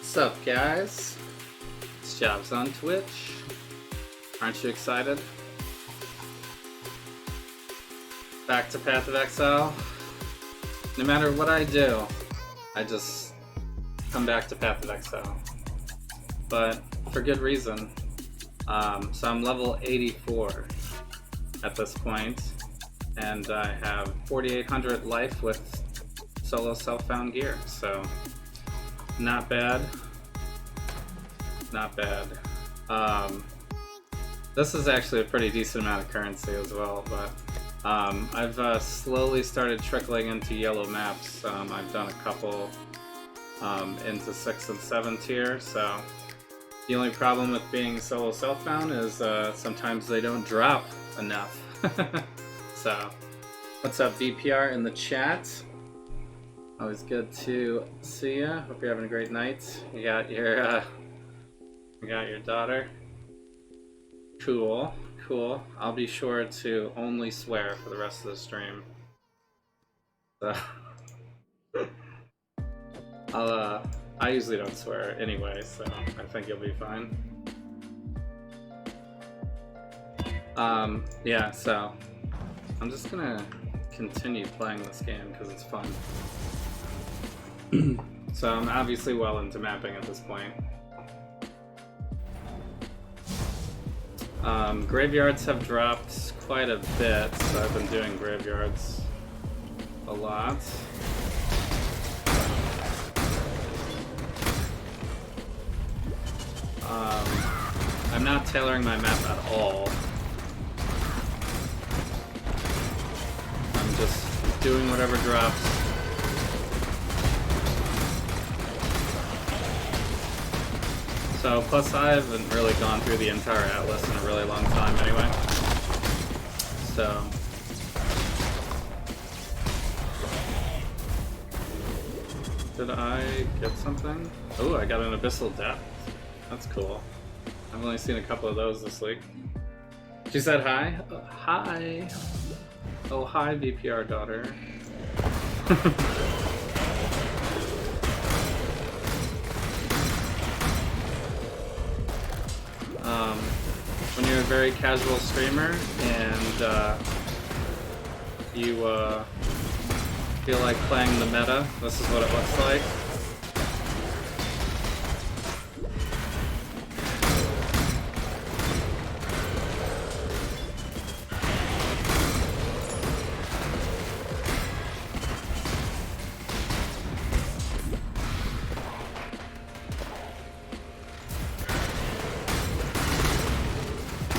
What's up, guys? It's Javs on Twitch. Aren't you excited? Back to Path of Exile. No matter what I do, I just come back to Path of Exile. But for good reason. So I'm level 84 at this point, and I have 4,800 life with solo self-found gear, so not bad. Not bad. This is actually a pretty decent amount of currency as well, but I've slowly started trickling into yellow maps. I've done a couple into 6 and 7 tier, so the only problem with being solo self-found is sometimes they don't drop enough. So, what's up, VPR in the chat? Always good to see ya. Hope you're having a great night. You got your daughter. Cool, cool. I'll be sure to only swear for the rest of the stream. So, I usually don't swear anyway, so I think you'll be fine. Yeah, so I'm just gonna continue playing this game because it's fun. So I'm obviously well into mapping at this point. Graveyards have dropped quite a bit, so I've been doing graveyards a lot. I'm not tailoring my map at all. I'm just doing whatever drops. So, plus I haven't really gone through the entire atlas in a really long time anyway. So, did I get something? Oh, I got an Abyssal Depth. That's cool. I've only seen a couple of those this week. She said hi. Hi. Oh, hi, VPR daughter. When you're a very casual streamer and you feel like playing the meta, this is what it looks like.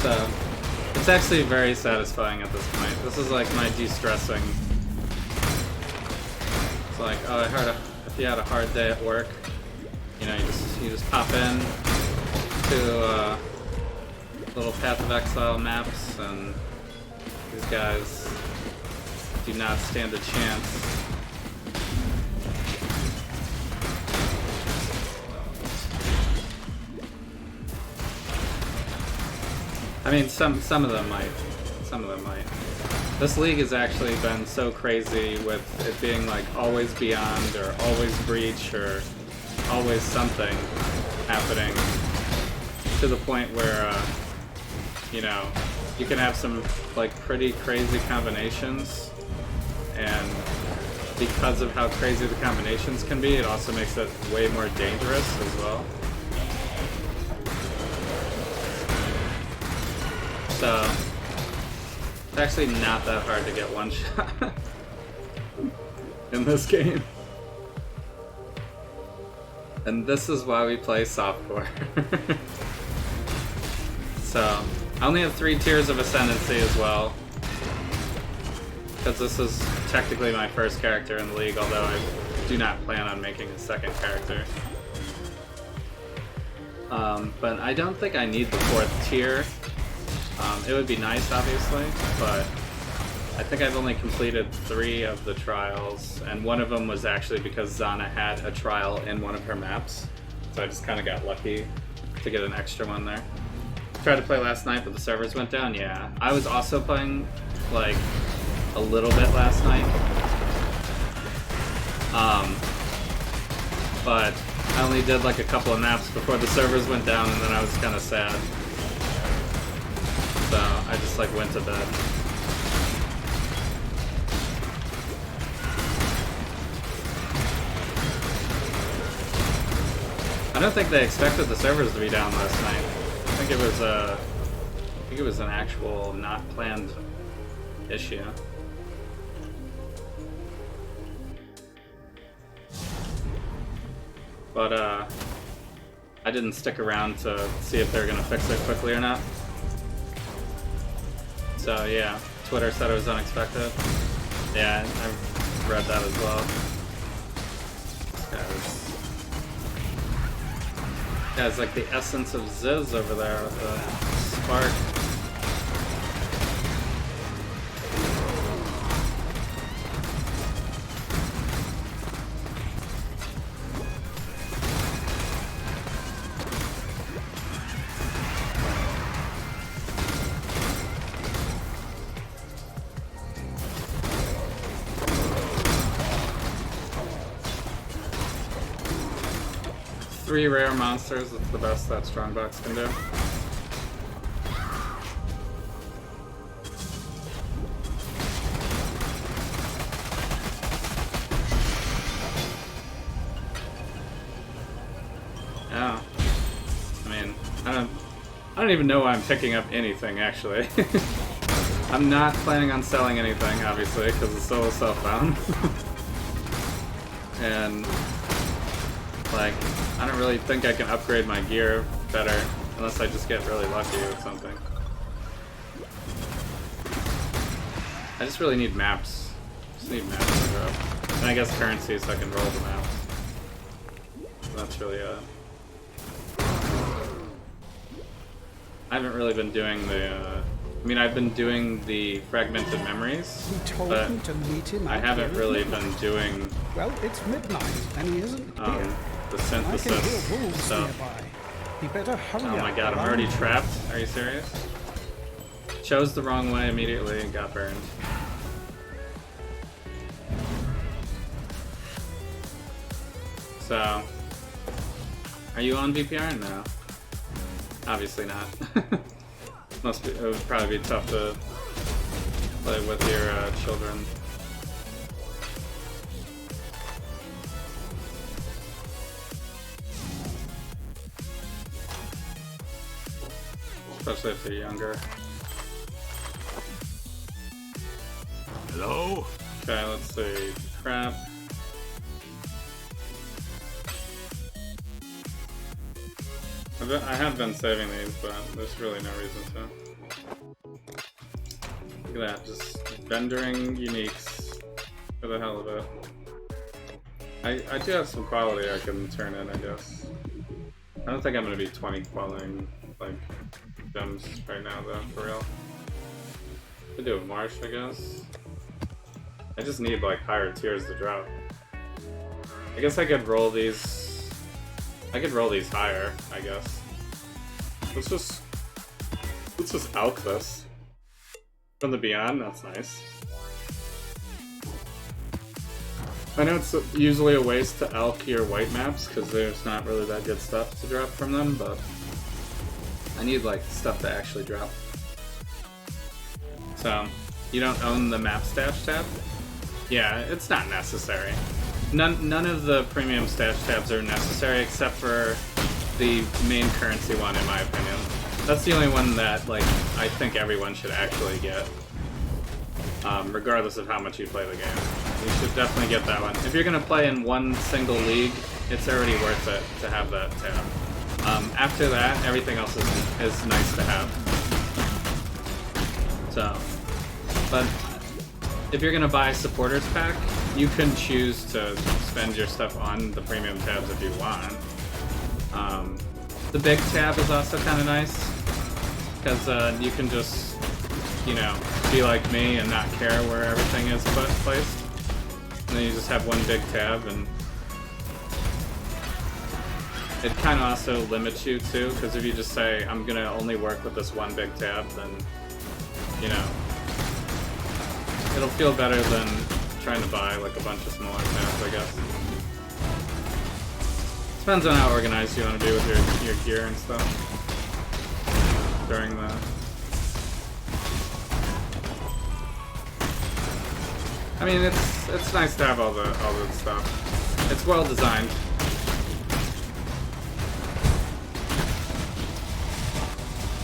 So, it's actually very satisfying at this point. This is like my de-stressing. It's like, oh, I heard if you had a hard day at work, you know, you just pop in to little Path of Exile maps, and these guys do not stand a chance. I mean, some of them might. Some of them might. This league has actually been so crazy with it being like always Beyond or always Breach or always something happening, to the point where, you know, you can have some like pretty crazy combinations, and because of how crazy the combinations can be, it also makes it way more dangerous as well. So, it's actually not that hard to get one shot in this game. And this is why we play softcore. So, I only have 3 tiers of Ascendancy as well, because this is technically my first character in the league, although I do not plan on making a second character. But I don't think I need the 4th tier. It would be nice, obviously, but I think I've only completed 3 of the trials, and one of them was actually because Zana had a trial in one of her maps, so I just kind of got lucky to get an extra one there. Tried to play last night, but the servers went down, yeah. I was also playing, like, a little bit last night, but I only did like a couple of maps before the servers went down, and then I was kind of sad. So I just like went to bed. I don't think they expected the servers to be down last night. I think it was an actual not planned issue. But I didn't stick around to see if they're gonna fix it quickly or not. So yeah, Twitter said it was unexpected. Yeah, I read that as well. Guy's like the essence of Ziz over there with the spark. Three rare monsters, it's the best that Strongbox can do. Yeah. I mean, I don't even know why I'm picking up anything, actually. I'm not planning on selling anything, obviously, because it's still self-bound. And like, I don't really think I can upgrade my gear better unless I just get really lucky with something. I just really need maps. Just need maps to drop. And I guess currency so I can roll the maps. So that's really I haven't really been doing the I mean, I've been doing the fragmented memories, but I haven't really been doing well, it's midnight and he isn't here. The synthesis stuff. He better hurry oh my god, I'm already trapped? Are you serious? Chose the wrong way immediately and got burned. So, are you on VPR? No. Obviously not. It would probably be tough to play with your children. Especially if they're younger. Hello? Okay, let's see. Crap. I have been saving these, but there's really no reason to. Look at that, just vendoring uniques for the hell of it. I do have some quality I can turn in, I guess. I don't think I'm going to be 20 quality like gems right now though, for real. Could do a marsh, I guess. I just need like higher tiers to drop. I guess I could roll these. I could roll these higher, I guess. Let's just alch this. From the Beyond, that's nice. I know it's usually a waste to alch your white maps, because there's not really that good stuff to drop from them, but I need like stuff to actually drop. So, you don't own the map stash tab? Yeah, it's not necessary. None of the premium stash tabs are necessary except for the main currency one, in my opinion. That's the only one that like I think everyone should actually get, regardless of how much you play the game. You should definitely get that one. If you're gonna play in one single league, it's already worth it to have that tab. After that, everything else is nice to have. So, but if you're gonna buy a supporters pack, you can choose to spend your stuff on the premium tabs if you want. The big tab is also kind of nice, because you can just, you know, be like me and not care where everything is placed. And then you just have one big tab, and it kind of also limits you too, because if you just say, I'm gonna only work with this one big tab, then, you know, it'll feel better than trying to buy like a bunch of smaller tabs, I guess. Depends on how organized you want to be with your gear and stuff during the. I mean, it's nice to have all the stuff. It's well designed.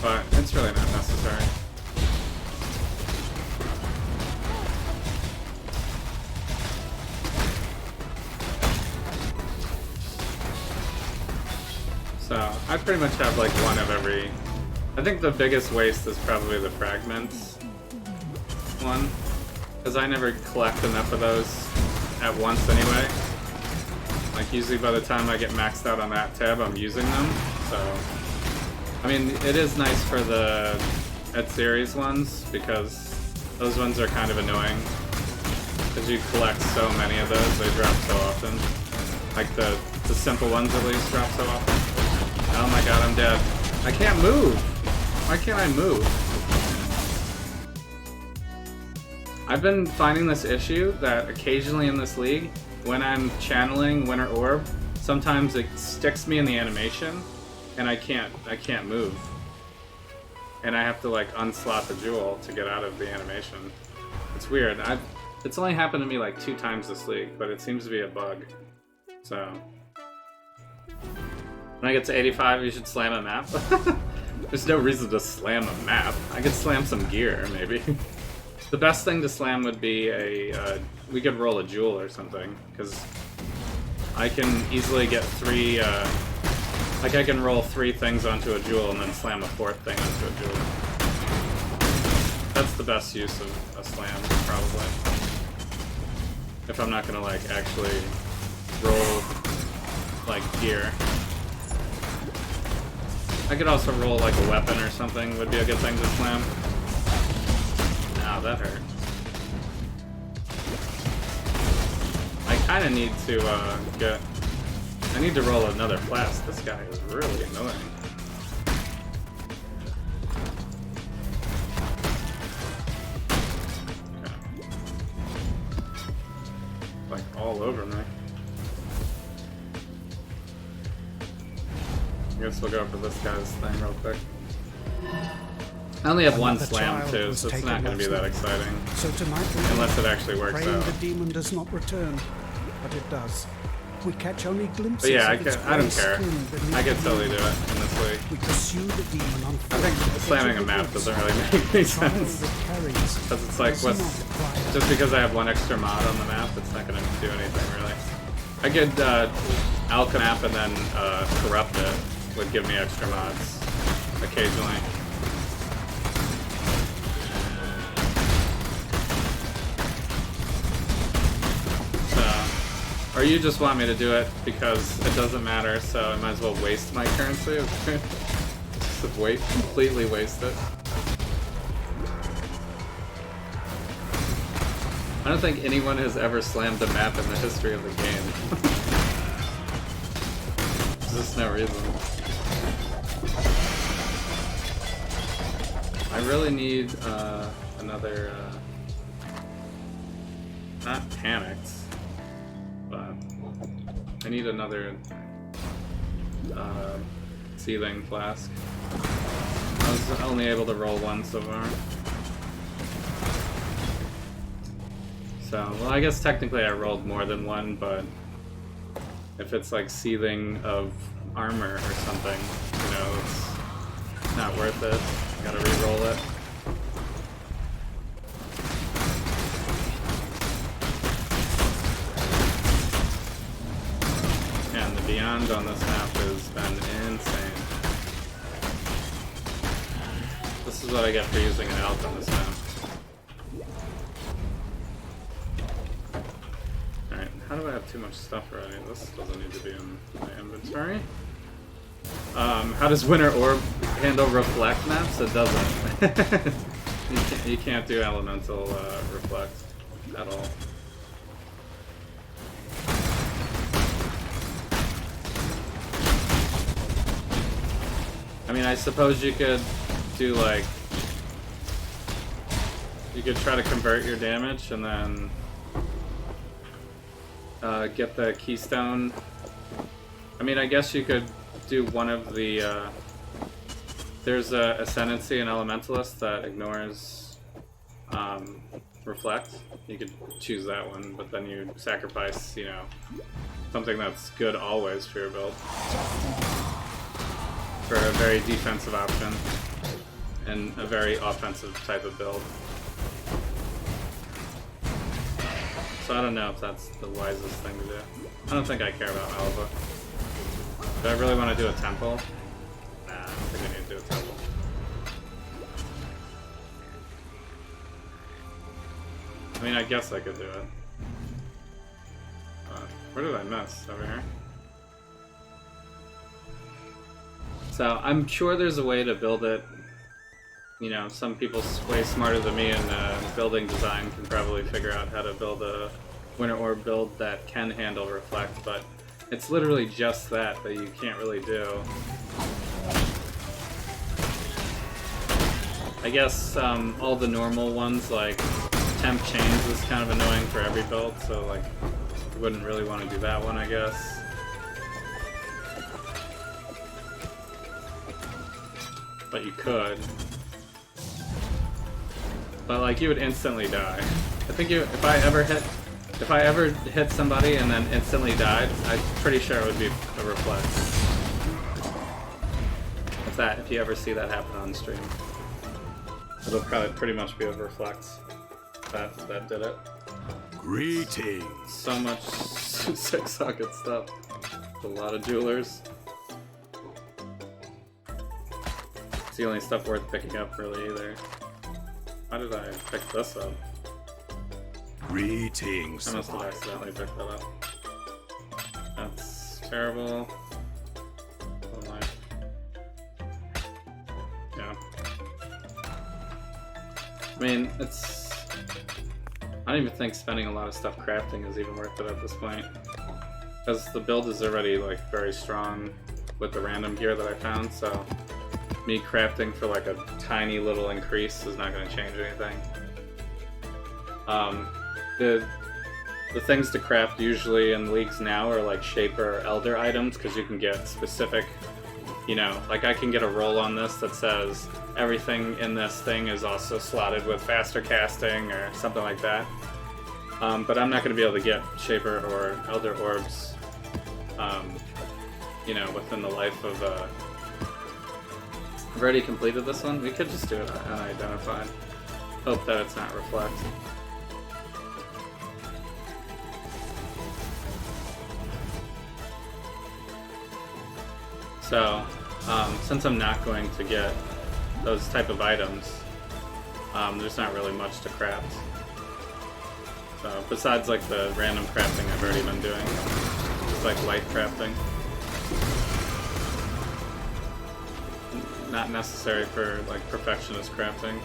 But it's really not necessary. So I pretty much have like one of every. I think the biggest waste is probably the fragments one, because I never collect enough of those at once anyway. Like usually by the time I get maxed out on that tab, I'm using them. So I mean, it is nice for the Ed series ones because those ones are kind of annoying because you collect so many of those. They drop so often. Like the simple ones at least drop so often. Oh my god, I'm dead. I can't move! Why can't I move? I've been finding this issue that occasionally in this league, when I'm channeling Winter Orb, sometimes it sticks me in the animation, and I can't move. And I have to like unslot the jewel to get out of the animation. It's weird. It's only happened to me like 2 times this league, but it seems to be a bug. So when I get to 85, you should slam a map. There's no reason to slam a map. I could slam some gear, maybe. The best thing to slam would be we could roll a jewel or something, because I can easily get 3, like I can roll 3 things onto a jewel and then slam a 4th thing onto a jewel. That's the best use of a slam, probably. If I'm not gonna like actually roll like gear. I could also roll like a weapon or something, would be a good thing to slam. Ow, that hurt. I kinda need to I need to roll another flask. This guy is really annoying. Okay. Like all over me. I guess we'll go for this guy's thing real quick. I only have one slam too, so it's not going to be that exciting. So tonight, unless it actually works out. The demon does not return, but it does. We catch only glimpses. But yeah, I don't care. I could totally do it in this league. We pursue the demon on foot. I think slamming a map doesn't really make any sense. Because it's like, just because I have 1 extra mod on the map, it's not going to do anything really. I could Alchem and then corrupt it would give me extra mods occasionally. Or you just want me to do it because it doesn't matter, so I might as well waste my currency. Just completely waste it. I don't think anyone has ever slammed a map in the history of the game. There's just no reason. I really need another, not panicked. But I need another seething flask. I was only able to roll 1 so far. So, well, I guess technically I rolled more than 1, but if it's like seething of armor or something, you know, it's not worth it. Gotta re-roll it. Beyond on this map has been insane. This is what I get for using an elk on this map. Alright, how do I have too much stuff already? This doesn't need to be in my inventory. How does Winter Orb handle reflect maps? It doesn't. you can't do elemental reflect at all. I mean, I suppose you could do like, you could try to convert your damage and then get the keystone. I I mean, I guess you could do one of the, there's a Ascendancy and Elementalist that ignores, Reflect. You could choose that one, but then you sacrifice, you know, something that's good always for your build. For a very defensive option, and a very offensive type of build. So I don't know if that's the wisest thing to do. I don't think I care about Alva. Do I really want to do a temple? Nah, I don't think I need to do a temple. I mean, I guess I could do it. Where did I miss? Over here? So, I'm sure there's a way to build it. You know, some people way smarter than me in building design can probably figure out how to build a Winter Orb build that can handle Reflect, but it's literally just that you can't really do. I guess all the normal ones, like Temp Chains, is kind of annoying for every build, so like you wouldn't really want to do that one, I guess. But you could. But like you would instantly die. I think if I ever hit somebody and then instantly died, I'm pretty sure it would be a Reflect. If you ever see that happen on stream, it'll probably pretty much be a Reflect. That did it. Greetings. So much 6-socket stuff. A lot of jewelers. It's the only stuff worth picking up, really, either. How did I pick this up? Greetings. I must have accidentally picked that up. That's terrible. Oh my. Yeah. I mean, it's... I don't even think spending a lot of stuff crafting is even worth it at this point. Because the build is already, like, very strong with the random gear that I found, so... me crafting for like a tiny little increase is not going to change anything. The things to craft usually in leagues now are like Shaper or Elder items, because you can get specific, you know, like I can get a roll on this that says everything in this thing is also slotted with faster casting or something like that. But I'm not going to be able to get Shaper or Elder orbs, you know, within the life of I've already completed this one. We could just do it unidentified. Hope that it's not Reflect. So, since I'm not going to get those type of items, there's not really much to craft. So, besides like the random crafting I've already been doing, just like light crafting. Not necessary for like perfectionist crafting.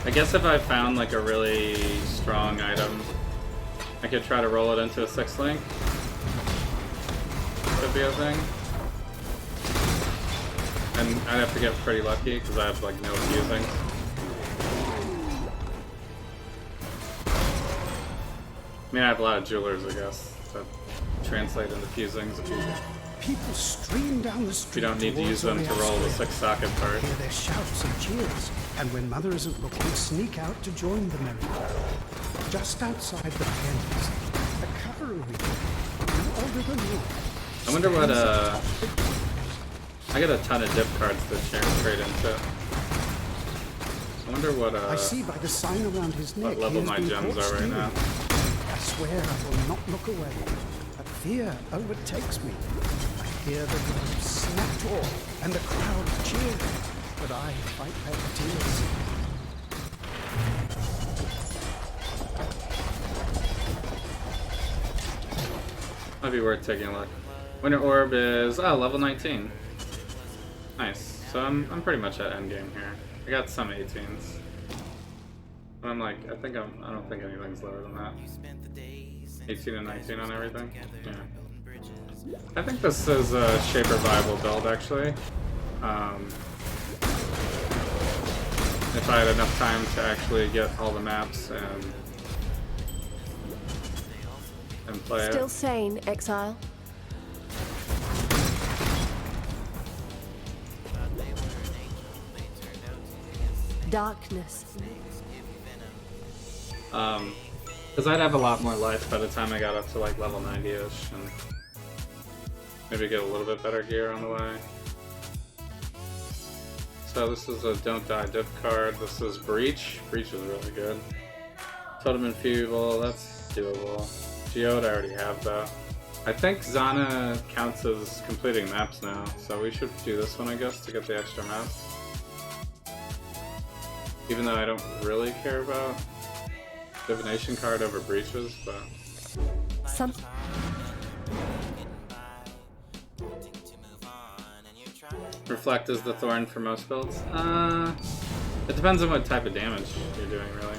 I guess if I found like a really strong item, I could try to roll it into a 6-link. Could be a thing. And I'd have to get pretty lucky because I have like no fusing. I mean, I have a lot of jewelers, I guess, that translate into fusings if People stream down the you street. don't need to use them to roll the 6-socket part. Hear their shouts and cheers, and when Mother isn't looking, sneak out to join the merry crowd. Just outside the pens, a cavalry, no older than you. I wonder what, I got a ton of dip cards to trade into. I wonder what, I see by the sign around his neck. what level my gems are right now. I swear I will not look away, but fear overtakes me. I hear the drums snap tall, and the crowd cheer, but I fight back tears. Might be worth taking a look. Winter Orb is, oh, level 19. Nice. So I'm pretty much at endgame here. I got some 18s. But I'm like, I don't think anything's lower than that. 18 and 19 on everything? Yeah. I think this is a Shaper Bible build, actually. if I had enough time to actually get all the maps and play Still it. sane, Exile? Darkness. Because I'd have a lot more life by the time I got up to like level 90-ish, and maybe get a little bit better gear on the way. So this is a Don't Die diff card. This is Breach. Breach is really good. Totem Enfeeble, that's doable. Geode, I already have that. I think Zana counts as completing maps now, so we should do this one, I guess, to get the extra maps. Even though I don't really care about Divination card over Breaches, but... Some... Reflect is the Thorn for most builds? It depends on what type of damage you're doing, really.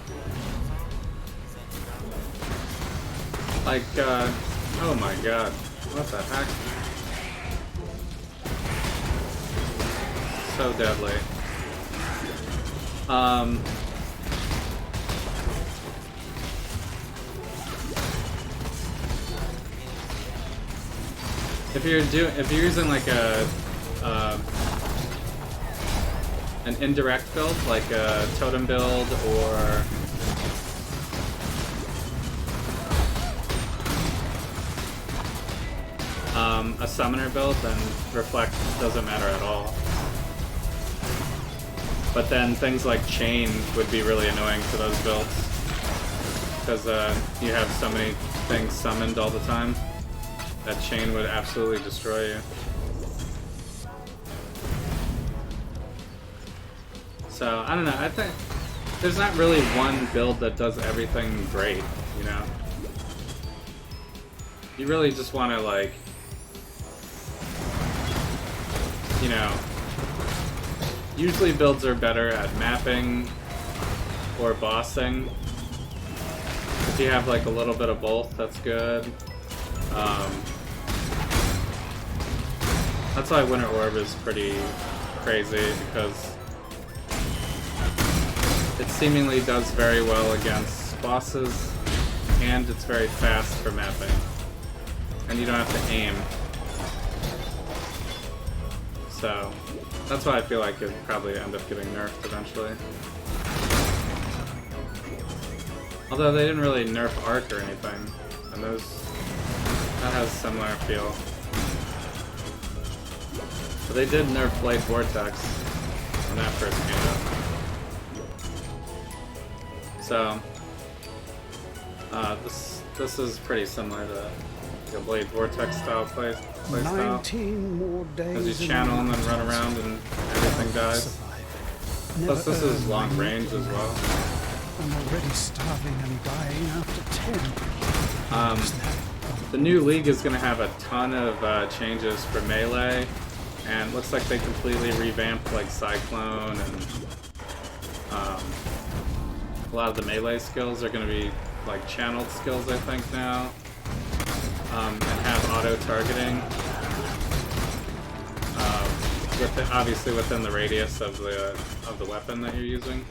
Like, oh my god. What the heck? So deadly. If you're using like an indirect build, like a totem build or a summoner build, then reflect doesn't matter at all. But then things like chain would be really annoying for those builds, because you have so many things summoned all the time that chain would absolutely destroy you. So I don't know, I think there's not really one build that does everything great, you know? You really just want to, like, you know, usually builds are better at mapping or bossing. If you have like a little bit of both, that's good. That's why Winter Orb is pretty crazy, because it seemingly does very well against bosses, and it's very fast for mapping, and you don't have to aim. So that's why I feel like it'd probably end up getting nerfed eventually. Although they didn't really nerf Arc or anything, and that has similar feel. But they did nerf Blade Vortex when that first came out. So this is pretty similar to the Blade Vortex style play style. 19 more days. As you channel and then run around and everything dies. Plus this is long range as well. I'm already starving and dying after 10. The new league is going to have a ton of changes for melee, and looks like they completely revamped like Cyclone, and a lot of the melee skills are going to be like channeled skills, I think, now, and have auto targeting. Obviously within the radius of the weapon that you're using.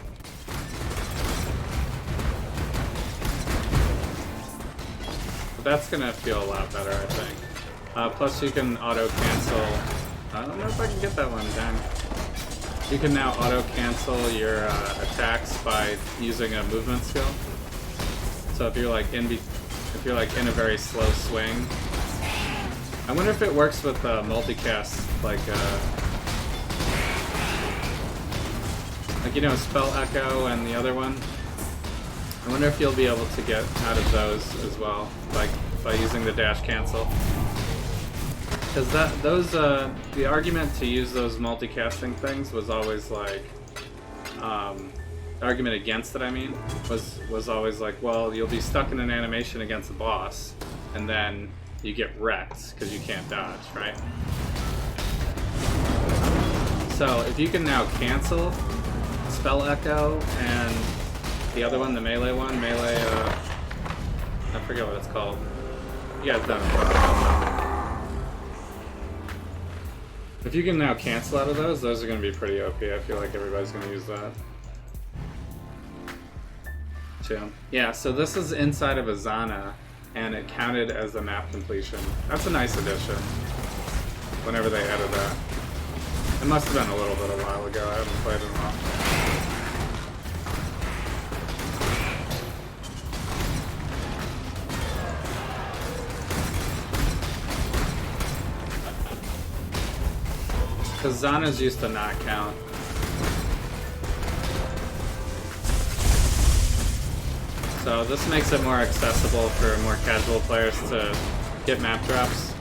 But that's gonna feel a lot better, I think. Plus you can auto cancel. I don't know if I can get that one down. You can now auto cancel your attacks by using a movement skill. So if you're like in a very slow swing. I wonder if it works with multicast, like you know, Spell Echo and the other one. I wonder if you'll be able to get out of those as well, like by using the dash cancel. Because the argument to use those multicasting things was always like, the argument against it, I mean, was always like, well, you'll be stuck in an animation against the boss, and then you get wrecked because you can't dodge, right? So if you can now cancel Spell Echo and the other one, the melee one, I forget what it's called. You guys don't know. If you can now cancel out of those are going to be pretty OP. I feel like everybody's going to use that. too. Yeah, so this is inside of a Zana, and it counted as a map completion. That's a nice addition. Whenever they added that. It must have been a little bit a while ago. I haven't played in a while. Because Zana's used to not count. So this makes it more accessible for more casual players to get map drops.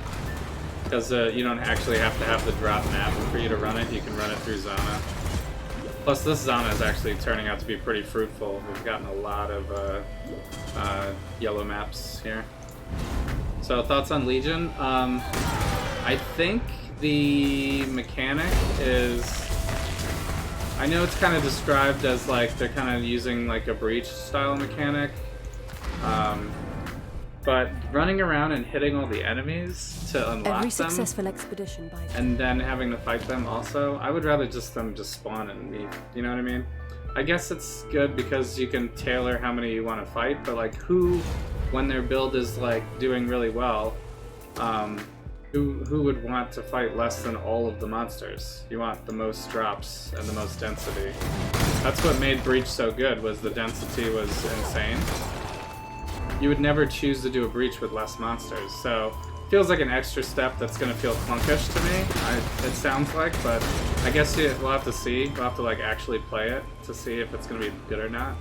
Because you don't actually have to have the drop map for you to run it. You can run it through Zana. Plus this Zana is actually turning out to be pretty fruitful. We've gotten a lot of yellow maps here. So thoughts on Legion? I think the mechanic is... I know it's kind of described as like they're kind of using like a breach style mechanic. But running around and hitting all the enemies to unlock Every them, successful expedition by and then having to fight them also, I would rather them just spawn and meet. You know what I mean? I guess it's good because you can tailor how many you want to fight, but like who, when their build is like doing really well, who would want to fight less than all of the monsters? You want the most drops and the most density. That's what made Breach so good, was the density was insane. You would never choose to do a Breach with less monsters, so it feels like an extra step that's going to feel clunkish to me, it sounds like, but I guess we'll have to see. We'll have to like actually play it to see if it's going to be good or not.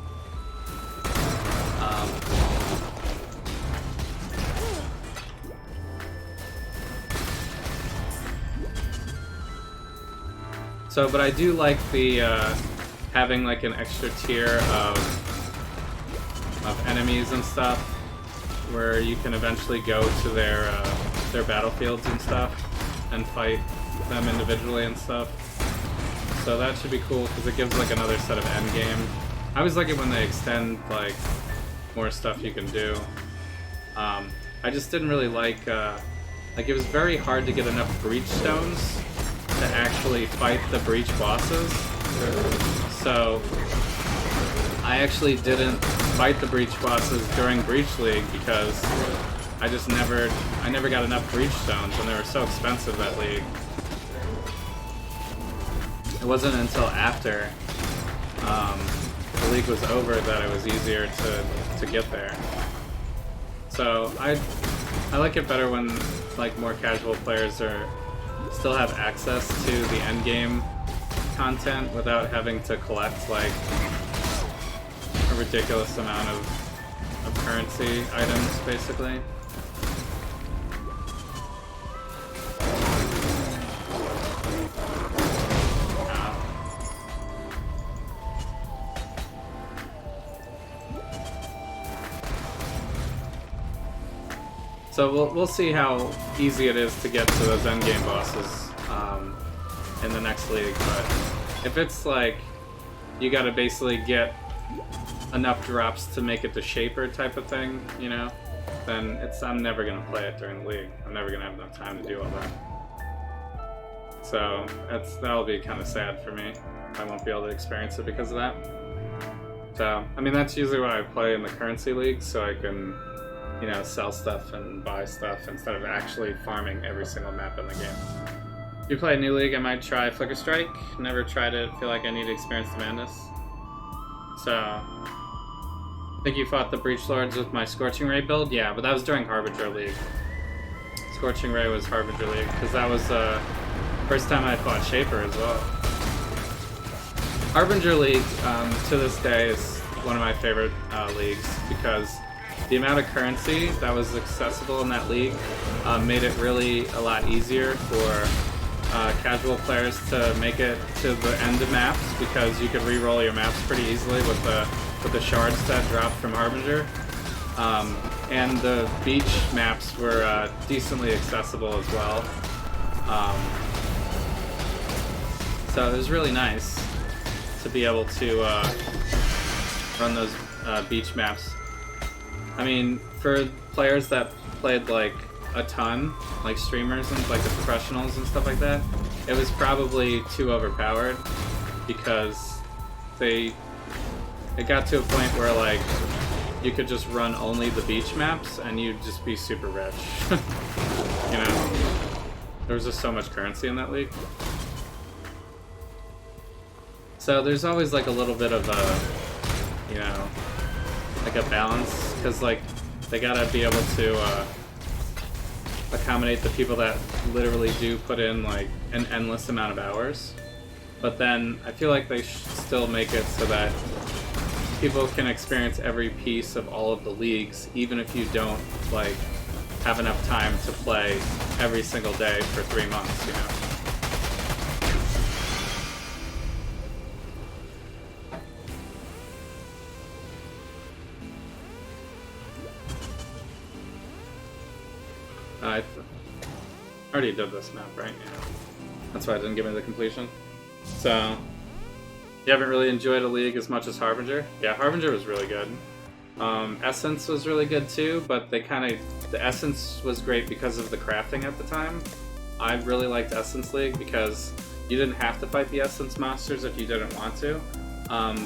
So, but I do like the having like an extra tier of enemies and stuff, where you can eventually go to their battlefields and stuff and fight them individually and stuff. So that should be cool because it gives like another set of end game. I always like it when they extend like more stuff you can do. I just didn't really like it was very hard to get enough breach stones to actually fight the breach bosses. So I actually didn't fight the breach bosses during Breach League because I never got enough breach stones, and they were so expensive that league. It wasn't until after the league was over that it was easier to get there. So I like it better when like more casual players still have access to the end game content without having to collect like a ridiculous amount of currency items, basically. So we'll see how easy it is to get to those endgame bosses in the next league, but if it's like you gotta basically get enough drops to make it to Shaper type of thing, you know, then I'm never gonna play it during the league. I'm never gonna have enough time to do all that. So that'll be kind of sad for me. I won't be able to experience it because of that. So I mean, that's usually why I play in the currency league, so I can, you know, sell stuff and buy stuff instead of actually farming every single map in the game. If you play a new league, I might try Flicker Strike. Never tried it. Feel like I need to experience the madness. So, I think you fought the Breach Lords with my Scorching Ray build? Yeah, but that was during Harbinger League. Scorching Ray was Harbinger League, because that was the first time I fought Shaper as well. Harbinger League, to this day, is one of my favorite leagues, because the amount of currency that was accessible in that league made it really a lot easier for casual players to make it to the end of maps, because you could re-roll your maps pretty easily with the shards that dropped from Harbinger. And the beach maps were decently accessible as well. So it was really nice to be able to run those beach maps. I mean, for players that played like a ton, like streamers and like the professionals and stuff like that, it was probably too overpowered because they it got to a point where like you could just run only the beach maps and you'd just be super rich. You know, there was just so much currency in that league. So there's always like a little bit of a, you know, like a balance, because like they gotta be able to accommodate the people that literally do put in like an endless amount of hours. But then I feel like they should still make it so that people can experience every piece of all of the leagues, even if you don't like have enough time to play every single day for 3 months, you know. I already did this map, right? Yeah. That's why it didn't give me the completion. So, you haven't really enjoyed a league as much as Harbinger? Yeah, Harbinger was really good. Essence was really good too, but they kind of... The Essence was great because of the crafting at the time. I really liked Essence League because you didn't have to fight the Essence monsters if you didn't want to,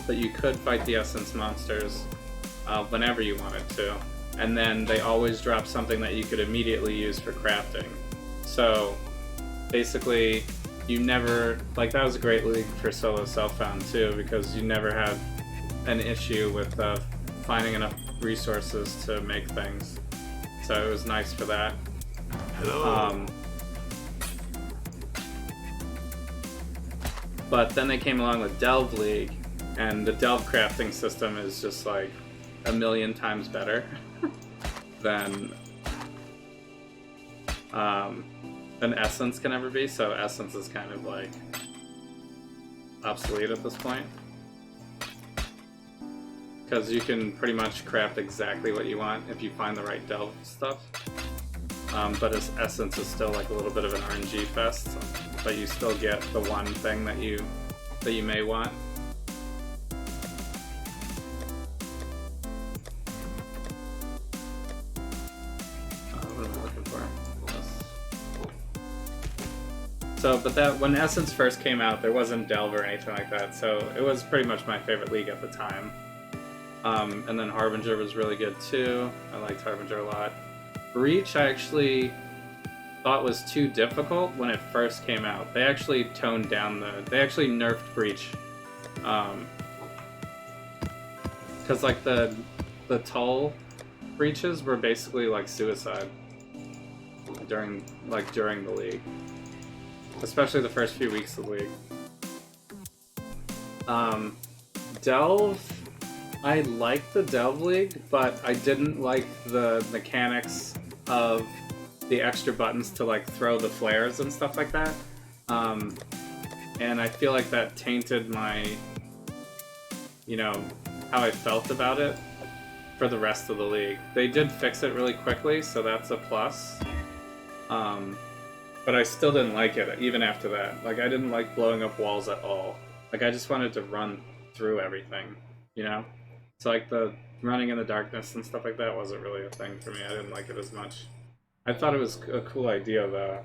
but you could fight the Essence monsters whenever you wanted to. And then they always dropped something that you could immediately use for crafting. So, basically, you never... Like, that was a great league for solo self-found too, because you never had an issue with finding enough resources to make things. So it was nice for that. Hello. But then they came along with Delve League, and the Delve crafting system is just like a million times better than Essence can ever be. So Essence is kind of like obsolete at this point, because you can pretty much craft exactly what you want if you find the right Delve stuff. But Essence is still like a little bit of an RNG fest, but you still get the one thing that you may want. What am I looking for? So, but that when Essence first came out, there wasn't Delve or anything like that, so it was pretty much my favorite league at the time. And then Harbinger was really good too. I liked Harbinger a lot. Breach I actually thought was too difficult when it first came out. They actually toned down they actually nerfed Breach. Because like the Tull breaches were basically like suicide during the league. Especially the first few weeks of the league. Delve, I liked the Delve League, but I didn't like the mechanics of the extra buttons to like throw the flares and stuff like that. And I feel like that tainted my, you know, how I felt about it for the rest of the league. They did fix it really quickly, so that's a plus. But I still didn't like it, even after that. Like, I didn't like blowing up walls at all. Like, I just wanted to run through everything, you know? So, like, the running in the darkness and stuff like that wasn't really a thing for me. I didn't like it as much. I thought it was a cool idea, though.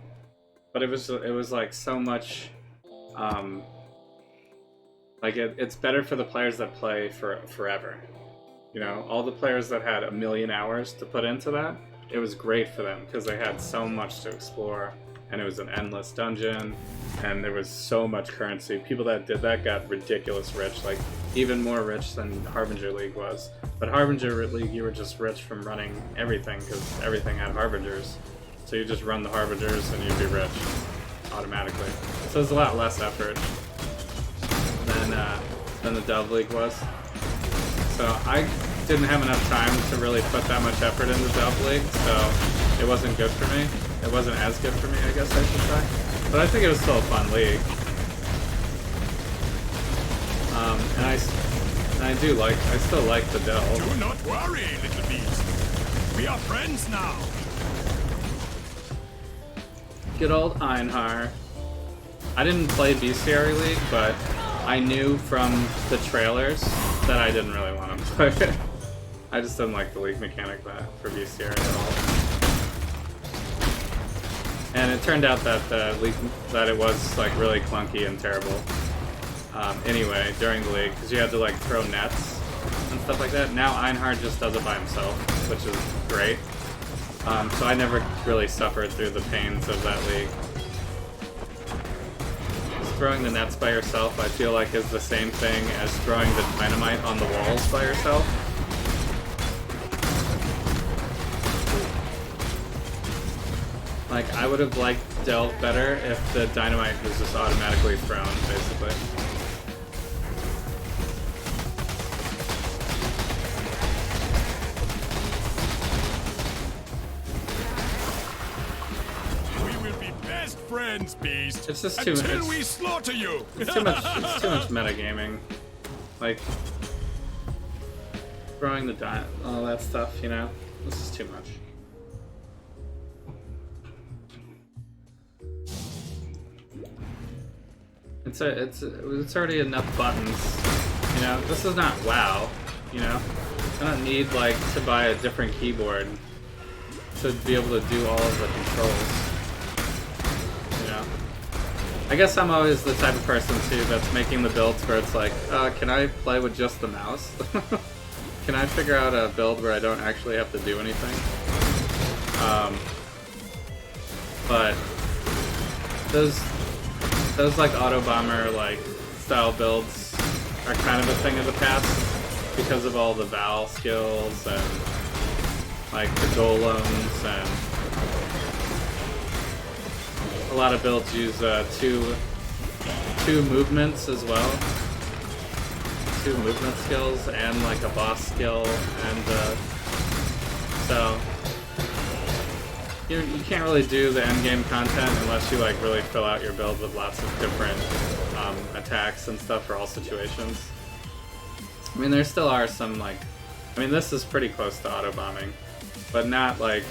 But it was like, so much... like, it's better for the players that play forever. You know? All the players that had 1 million hours to put into that, it was great for them, because they had so much to explore. And it was an endless dungeon, and there was so much currency. People that did that got ridiculous rich, like even more rich than Harbinger League was. But Harbinger League, you were just rich from running everything, because everything had Harbingers. So you just run the Harbingers and you'd be rich automatically. So it's a lot less effort than the Delve League was. So I didn't have enough time to really put that much effort into Delve League, so it wasn't good for me. It wasn't as good for me, I guess I should say. But I think it was still a fun league. And I still like the Delve. Do not worry, little beast. We are friends now. Good old Einhar. I didn't play Bestiary League, but I knew from the trailers that I didn't really want to play it. I just didn't like the league mechanic for Bestiary at all. And it turned out that it was like really clunky and terrible. Anyway, during the league, because you had to like throw nets and stuff like that. Now Einhard just does it by himself, which is great. So I never really suffered through the pains of that league. Just throwing the nets by yourself, I feel like, is the same thing as throwing the dynamite on the walls by yourself. Like, I would have liked Delve better if the dynamite was just automatically thrown, basically. Friends, Beast. It's just too much. Until we slaughter you. It's too much. It's too much metagaming. Like throwing the all that stuff. You know, this is too much. It's already enough buttons. You know, this is not WoW. You know, I don't need like to buy a different keyboard to be able to do all of the controls. I guess I'm always the type of person, too, that's making the builds where it's like, can I play with just the mouse? Can I figure out a build where I don't actually have to do anything? But those like auto bomber like style builds are kind of a thing of the past because of all the Val skills and like the golems and a lot of builds use two movements as well. 2 movement skills and like a boss skill, and so you can't really do the end game content unless you like really fill out your build with lots of different attacks and stuff for all situations. I mean, there still are some like, I mean, this is pretty close to auto bombing, but not like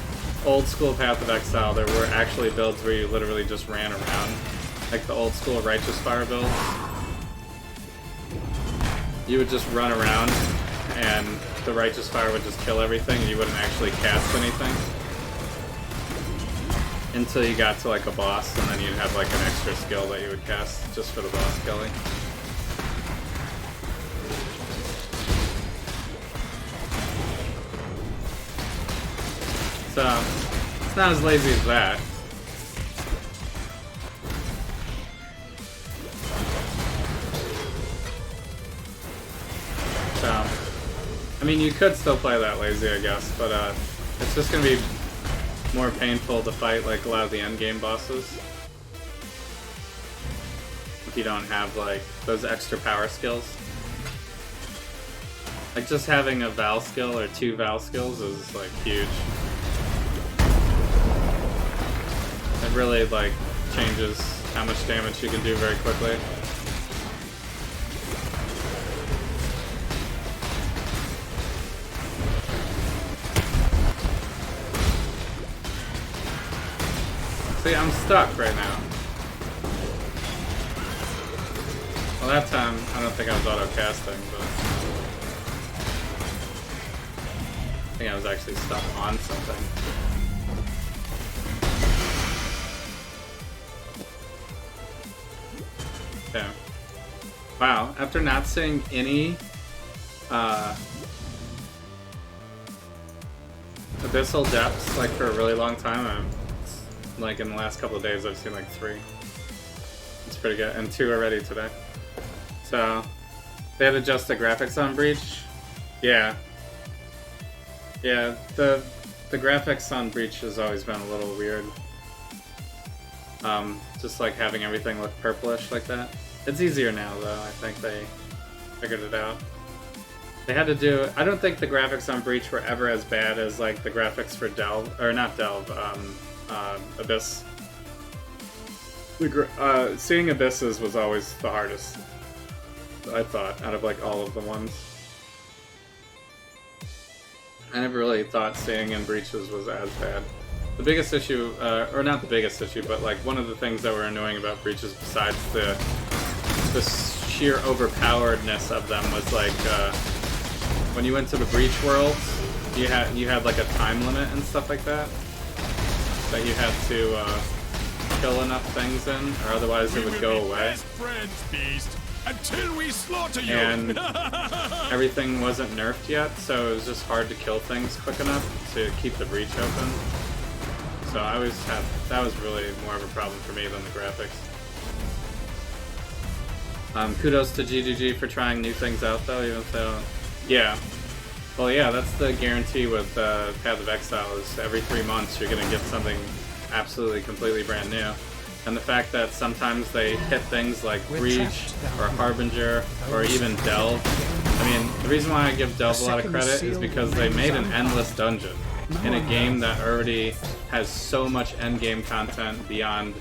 old school Path of Exile. There were actually builds where you literally just ran around, like the old school Righteous Fire build. You would just run around, and the Righteous Fire would just kill everything, and you wouldn't actually cast anything until you got to like a boss, and then you'd have like an extra skill that you would cast just for the boss killing. So, it's not as lazy as that. So, I mean, you could still play that lazy, I guess, but it's just gonna be more painful to fight like a lot of the endgame bosses if you don't have like those extra power skills. Like just having a Val skill or 2 Val skills is like huge. It really like changes how much damage you can do very quickly. See, I'm stuck right now. Well, that time I don't think I was auto casting, but I think I was actually stuck on something. Yeah. Wow, after not seeing any abyssal depths like for a really long time, like in the last couple of days I've seen like 3. It's pretty good, and 2 already today. So they had adjusted graphics on Breach. Yeah. Yeah, the graphics on Breach has always been a little weird. Just like having everything look purplish like that. It's easier now though, I think they figured it out. They had to do, I don't think the graphics on Breach were ever as bad as like the graphics for Delve, or not Delve, Abyss. Seeing Abysses was always the hardest, I thought, out of like all of the ones. I never really thought seeing in Breaches was as bad. The biggest issue, or not the biggest issue, but like one of the things that were annoying about Breaches besides the sheer overpoweredness of them was like when you went to the Breach worlds, you had like a time limit and stuff like that you had to kill enough things in, or otherwise it would go away. Friends, Beast. until we slaughter you. And everything wasn't nerfed yet, so it was just hard to kill things quick enough to keep the breach open. So I always had, that was really more of a problem for me than the graphics. Kudos to GGG for trying new things out though, even though, yeah. Well, yeah, that's the guarantee with Path of Exile is every 3 months you're gonna get something absolutely completely brand new. And the fact that sometimes they hit things like Breach or Harbinger or even Delve. I mean, the reason why I give Delve a lot of credit is because they made an endless dungeon in a game that already has so much endgame content beyond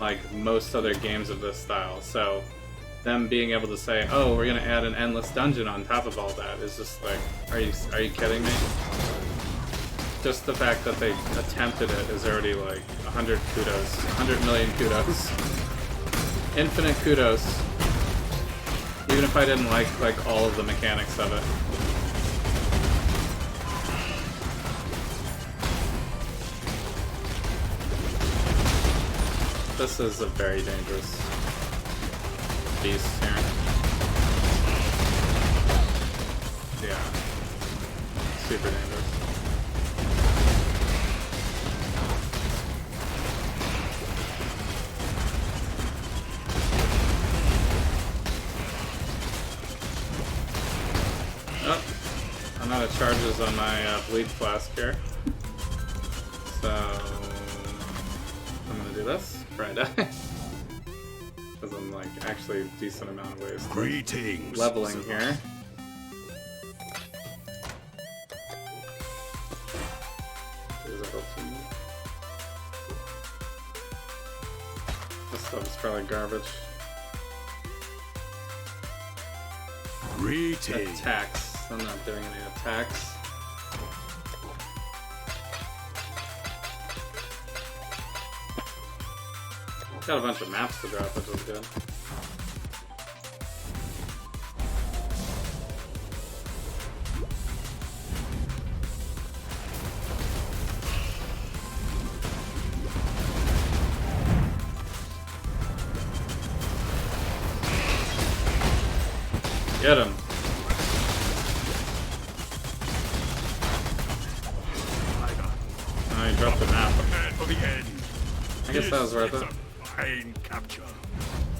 like most other games of this style. So them being able to say, oh, we're gonna add an endless dungeon on top of all that is just like, are you kidding me? Just the fact that they attempted it is already like 100 kudos, 100 million kudos, infinite kudos. Even if I didn't like all of the mechanics of it. This is a very dangerous beast here. Yeah. Super dangerous. Oh, I'm out of charges on my bleed flask here. So I'm gonna do this before I die. Because I'm like actually a decent amount of ways. Greetings. Leveling here. This stuff is probably garbage. Greetings. Attacks. I'm not doing any attacks. Got a bunch of maps to drop, which is good. Get him. Oh, he dropped the map. Prepare for the end. I guess that was worth it. Fine capture.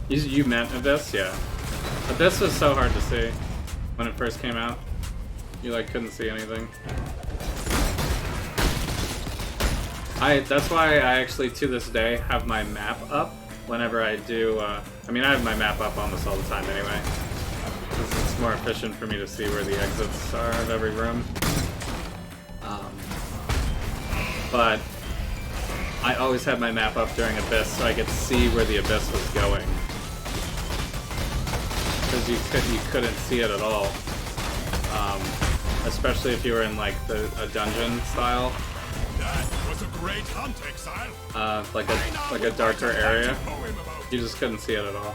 You meant Abyss? Yeah. Abyss was so hard to see when it first came out. You like couldn't see anything. That's why I actually to this day have my map up whenever I do. I mean, I have my map up almost all the time anyway. It's more efficient for me to see where the exits are of every room. But I always had my map up during Abyss so I could see where the Abyss was going. Because you couldn't see it at all. Especially if you were in like a dungeon style. That was a great hunt, Exile. Like a darker area. You just couldn't see it at all.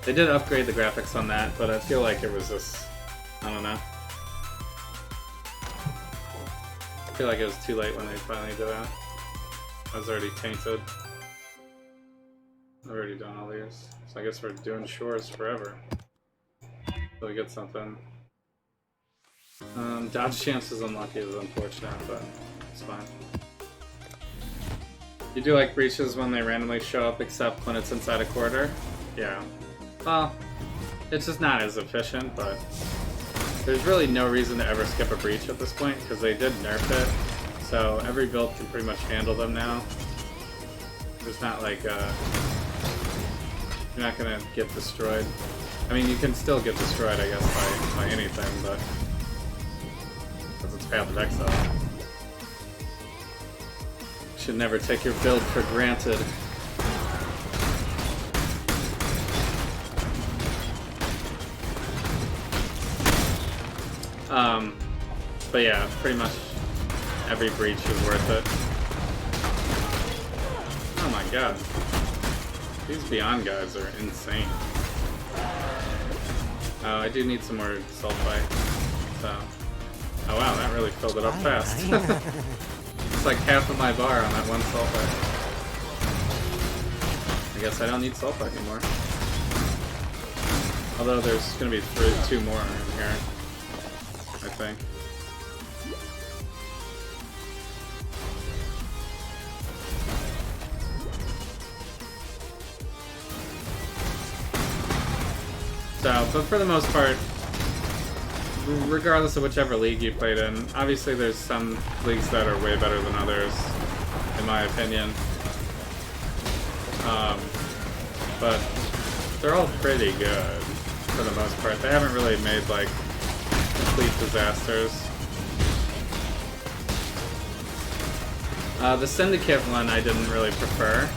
They did upgrade the graphics on that, but I feel like it was just, I don't know. I feel like it was too late when they finally did that. I was already tainted. I've already done all these. So I guess we're doing shores forever. So we get something. Dodge chance is unlucky is unfortunate, but it's fine. You do like breaches when they randomly show up except when it's inside a corridor? Yeah. Well, it's just not as efficient, but there's really no reason to ever skip a breach at this point, because they did nerf it, so every build can pretty much handle them now. There's not like, you're not gonna get destroyed. I mean, you can still get destroyed, I guess, by anything, but because it's Path of Exile. Should never take your build for granted. But yeah, pretty much every breach is worth it. Oh my god. These Beyond guys are insane. Oh, I do need some more sulfite. So. Oh wow, that really filled it up fast. It's like half of my bar on that one sulfite. I guess I don't need sulfite anymore. Although there's gonna be two more in here, I think. So, but for the most part, regardless of whichever league you played in, obviously there's some leagues that are way better than others, in my opinion. But they're all pretty good, for the most part. They haven't really made, like, complete disasters. The Syndicate one I didn't really prefer,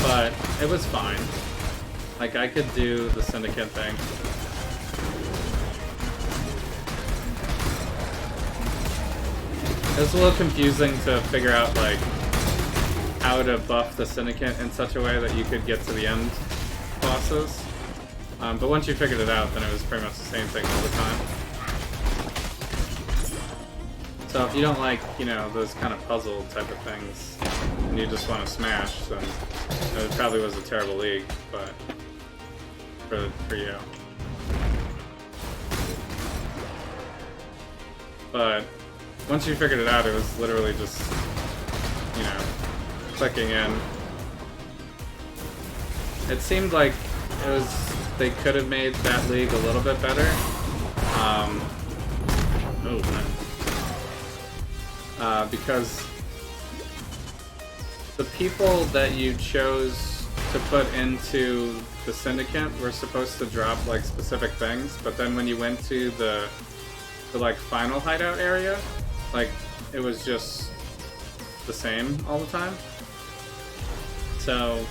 but it was fine. Like, I could do the Syndicate thing. It was a little confusing to figure out, like, how to buff the Syndicate in such a way that you could get to the end bosses. But once you figured it out, then it was pretty much the same thing all the time. So if you don't like, you know, those kind of puzzle type of things, and you just want to smash, then it probably was a terrible league, but for you. But once you figured it out, it was literally just, you know, clicking in. It seemed like it was, they could have made that league a little bit better. Because the people that you chose to put into the Syndicate were supposed to drop like specific things, but then when you went to the like final hideout area, like it was just the same all the time. So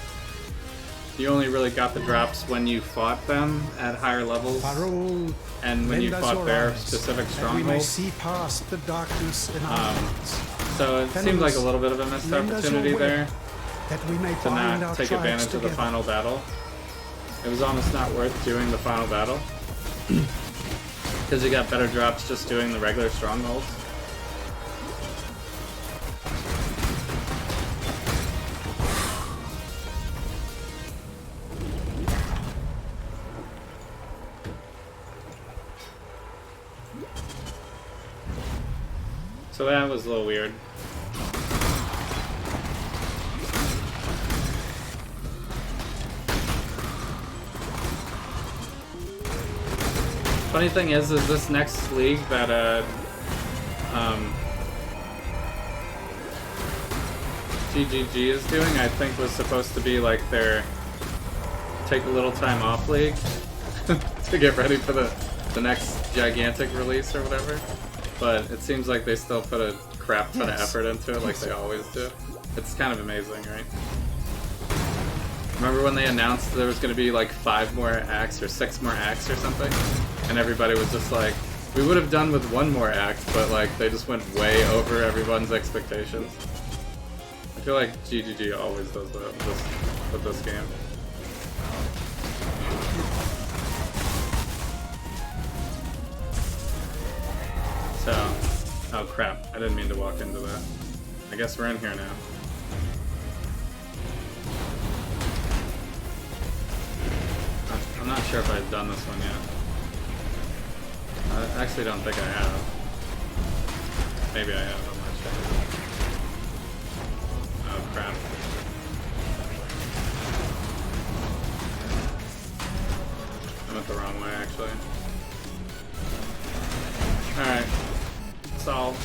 you only really got the drops when you fought them at higher levels, and when you fought their specific strongholds. See past the darkness in our hearts. So it seemed like a little bit of a missed opportunity there that we may to not take advantage of the final battle. It was almost not worth doing the final battle because you got better drops just doing the regular strongholds. So that was a little weird. Funny thing is this next league that GGG is doing, I think was supposed to be like their take a little time off league to get ready for the next gigantic release or whatever. But it seems like they still put a crap ton of effort into it, like they always do. It's kind of amazing, right? Remember when they announced there was going to be like 5 more acts or 6 more acts or something? And everybody was just like, we would have done with 1 more act, but like they just went way over everyone's expectations. I feel like GGG always does that with this game. So, oh crap, I didn't mean to walk into that. I guess we're in here now. I'm not sure if I've done this one yet. I actually don't think I have. Maybe I have, I'm not sure. Oh crap. I went the wrong way actually. Alright. Solved.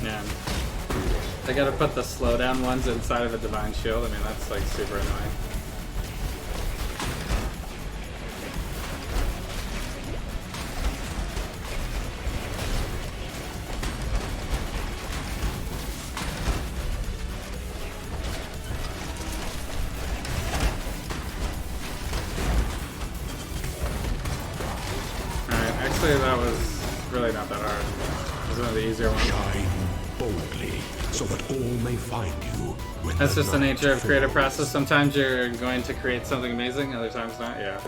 Yeah. I gotta put the slowdown ones inside of a Divine Shield. I mean, that's like super annoying. Actually, that was really not that hard. It was one of the easier ones. Shine boldly, so that all may find you. When That's just the night nature of creative falls. process. Sometimes you're going to create something amazing, other times not. Yeah.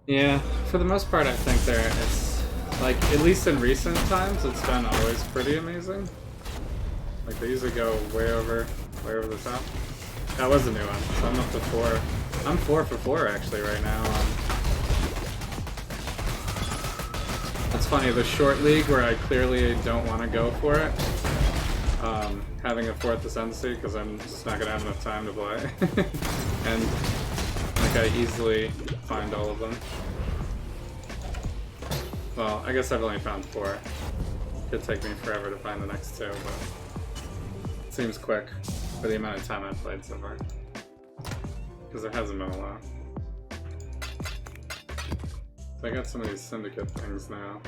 Yeah, for the most part, I think it's like, at least in recent times, it's been always pretty amazing. Like, they usually go way over the top. That was a new one, so I'm up to 4. I'm 4 for 4 actually right now. It's funny, the short league where I clearly don't want to go for it, having a 4th ascendancy because I'm just not gonna have enough time to play, and like I easily find all of them. Well, I guess I've only found 4. Could take me forever to find the next 2, but it seems quick for the amount of time I've played so far. Because there hasn't been a lot. So I got some of these syndicate things now.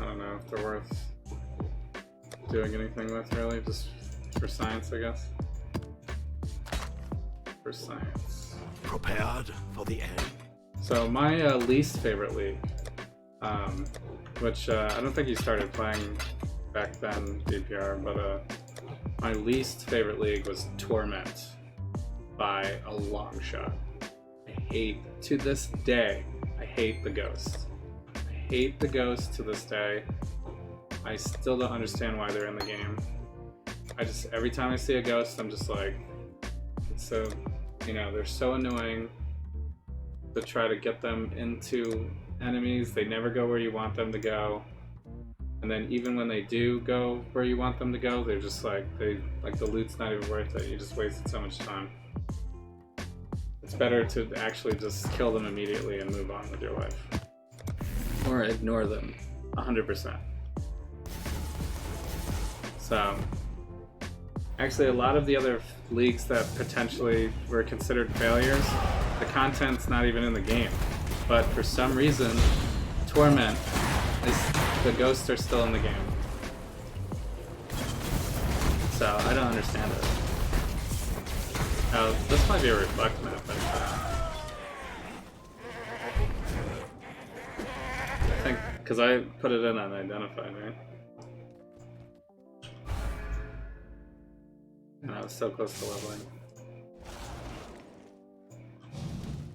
I don't know if they're worth doing anything with, really. Just for science, I guess. For science. Prepared for the end. So my least favorite league, which I don't think you started playing back then, DPR, but my least favorite league was Torment by a long shot. I hate, to this day, I hate the Ghost. I hate the Ghost to this day. I still don't understand why they're in the game. Every time I see a Ghost, I'm just like, it's so, they're so annoying to try to get them into enemies. They never go where you want them to go. And then even when they do go where you want them to go, they're just like, the loot's not even worth it. You just wasted so much time. It's better to actually just kill them immediately and move on with your life. Or ignore them, 100%. So, actually a lot of the other leagues that potentially were considered failures, the content's not even in the game. But for some reason, Torment, the Ghosts are still in the game. So, I don't understand it. Oh, this might be a reflect map, I think, because I put it in unidentified, right? And I was so close to leveling.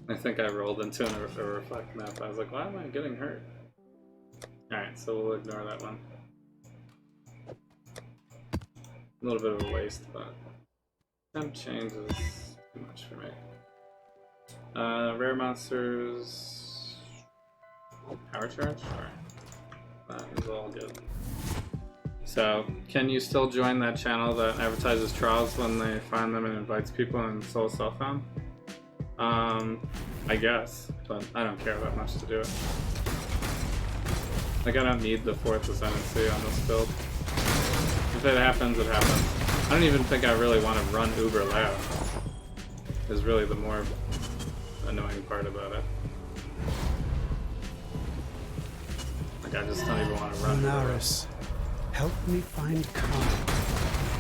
I think I rolled into a reflect map. I was like, why am I getting hurt? Alright, so we'll ignore that one. A little bit of a waste, but temp change is too much for me. Rare monsters... Power charge? Alright. That is all good. So, can you still join that channel that advertises trials when they find them and invites people in solo self-found? I guess, but I don't care that much to do it. Like, I don't need the 4th ascendancy on this build. If it happens, it happens. I don't even think I really want to run uber loud. Is really the more annoying part about it. Like, I just don't even want to run uber loud. Naris, help me find calm.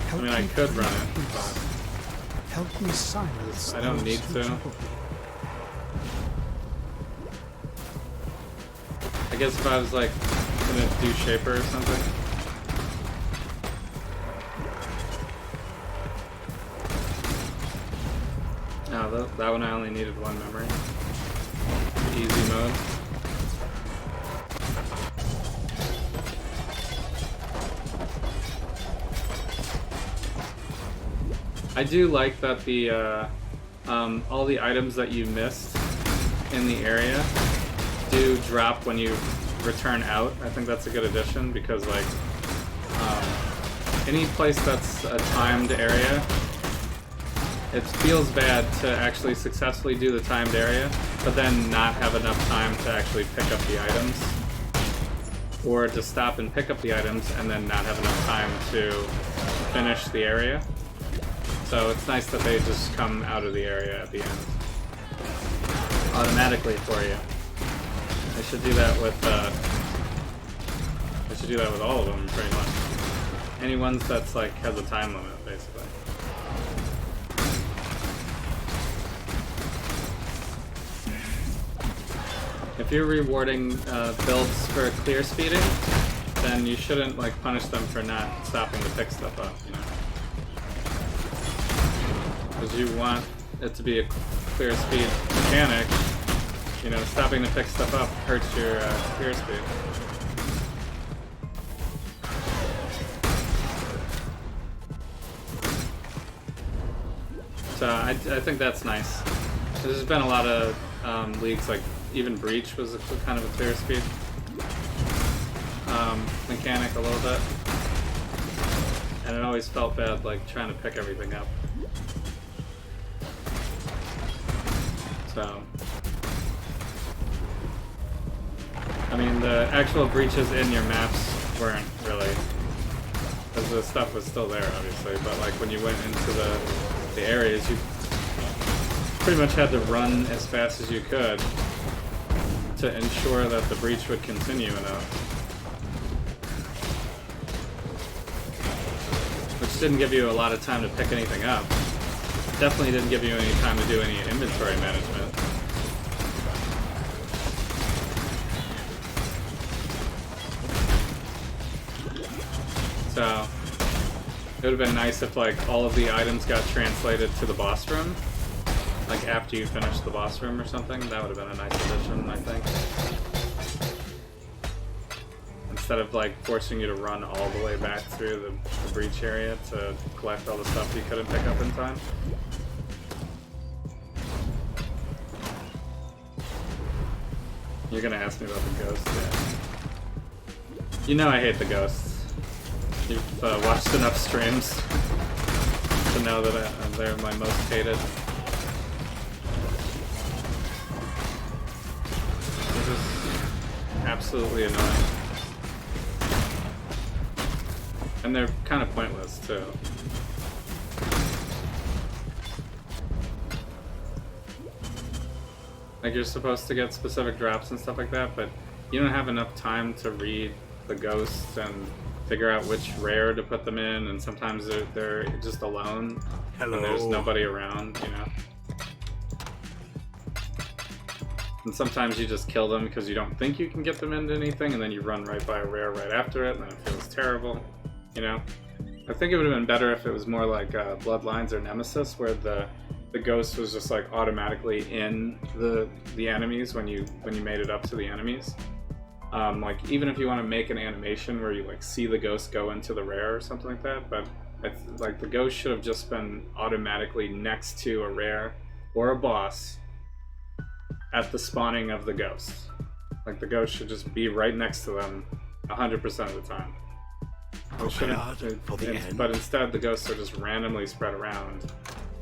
Help I mean, I could run it, peace. but Help me silence. I don't those need who to. trouble me. I guess if I was like gonna do Shaper or something. No, that one I only needed 1 memory. Easy mode. I do like that the all the items that you missed in the area do drop when you return out. I think that's a good addition because, like, any place that's a timed area, it feels bad to actually successfully do the timed area, but then not have enough time to actually pick up the items, or to stop and pick up the items and then not have enough time to finish the area. So it's nice that they just come out of the area at the end automatically for you. I should do that with all of them, pretty much. Any ones that's like has a time limit, basically. if you're rewarding builds for clear speeding, then you shouldn't like punish them for not stopping to pick stuff up, you know? Because you want it to be a clear speed mechanic, you know, stopping to pick stuff up hurts your clear speed. So I think that's nice. There's been a lot of leagues, like even Breach was kind of a clear speed mechanic a little bit, and it always felt bad like trying to pick everything up. So, I mean, the actual breaches in your maps weren't really, because the stuff was still there, obviously. But like when you went into the areas, you pretty much had to run as fast as you could to ensure that the breach would continue enough. Which didn't give you a lot of time to pick anything up. Definitely didn't give you any time to do any inventory management. So it would have been nice if like all of the items got translated to the boss room. Like after you finish the boss room or something. That would have been a nice addition, I think. Instead of like forcing you to run all the way back through the breach area to collect all the stuff you couldn't pick up in time. You're gonna ask me about the ghosts, yeah. You know I hate the ghosts. You've watched enough streams to know that they're my most hated. They're just absolutely annoying. And they're kind of pointless, too. Like, you're supposed to get specific drops and stuff like that, but you don't have enough time to read the ghosts and figure out which rare to put them in, and sometimes they're just alone. Hello. And there's nobody around, you know? And sometimes you just kill them because you don't think you can get them into anything, and then you run right by a rare right after it, and then it feels terrible. You know, I think it would have been better if it was more like Bloodlines or Nemesis, where the ghost was just like automatically in the enemies when you made it up to the enemies. Like even if you want to make an animation where you like see the ghost go into the rare or something like that, but like the ghost should have just been automatically next to a rare or a boss at the spawning of the ghost. Like the ghost should just be right next to them 100% of the time. But instead the ghosts are just randomly spread around,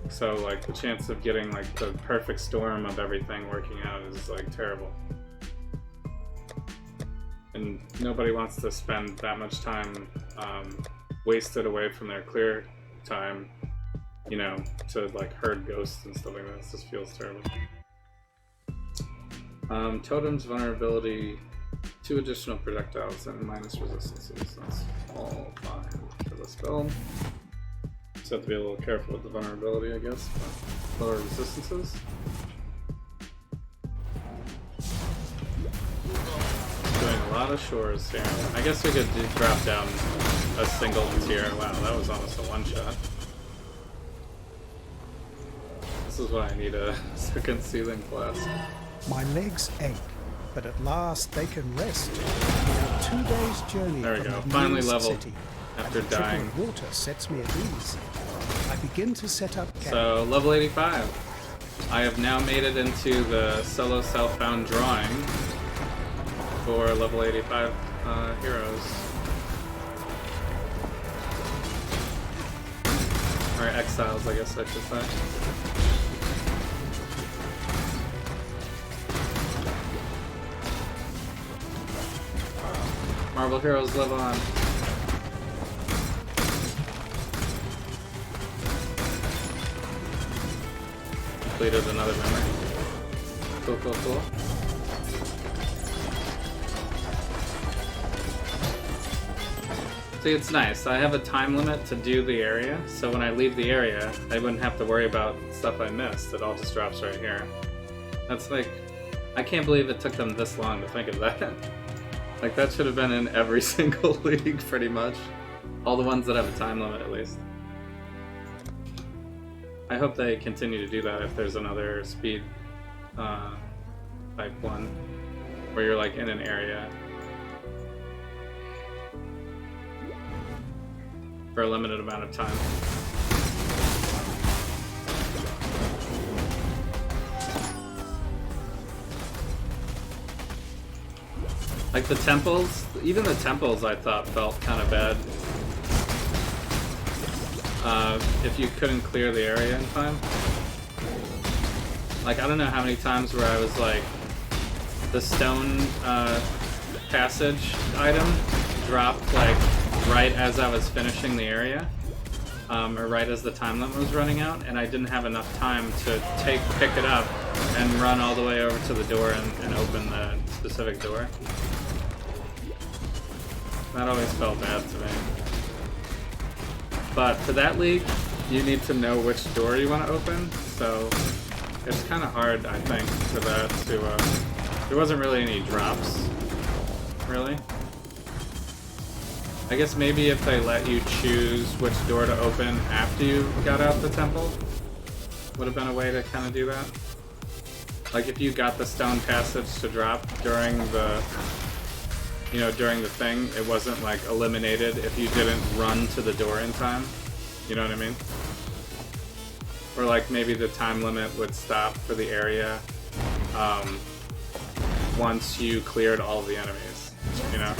so like the chance of getting like the perfect storm of everything working out is like terrible, and nobody wants to spend that much time wasted away from their clear time, you know, to like herd ghosts and stuff like that. It just feels terrible. Totem's vulnerability, 2 additional projectiles and minus resistances. That's all fine for this build. Just have to be a little careful with the vulnerability, I guess. But lower resistances. Doing a lot of shores here. I guess we could drop down a single tier. Wow, that was almost a one-shot. This is why I need a second sealing blast. My legs ache, but at last they can rest. Now 2 days' journey There we from go. the Finally nearest leveled city, after and a trickle dying. of water sets me at ease. I begin to set up camp. So, level 85. I have now made it into the solo southbound drawing for level 85 heroes. Or exiles, I guess I should say. Marvel Heroes live on. Completed another memory. Cool, cool, cool. See, it's nice. I have a time limit to do the area, so when I leave the area, I wouldn't have to worry about stuff I missed. It all just drops right here. That's like, I can't believe it took them this long to think of that. Like, that should have been in every single league, pretty much. All the ones that have a time limit, at least. I hope they continue to do that if there's another speed type one, where you're like in an area for a limited amount of time. Like the temples, even the temples I thought felt kind of bad. If you couldn't clear the area in time. Like, I don't know how many times where I was like, the stone passage item dropped like right as I was finishing the area, or right as the time limit was running out, and I didn't have enough time to pick it up and run all the way over to the door and open the specific door. That always felt bad to me. But for that league, you need to know which door you want to open, so it's kind of hard, I think, for that to, there wasn't really any drops, really. I guess maybe if they let you choose which door to open after you got out the temple, would have been a way to kind of do that. Like if you got the stone passage to drop during the, you know, during the thing, it wasn't like eliminated if you didn't run to the door in time. You know what I mean? Or like maybe the time limit would stop for the area once you cleared all of the enemies, you know?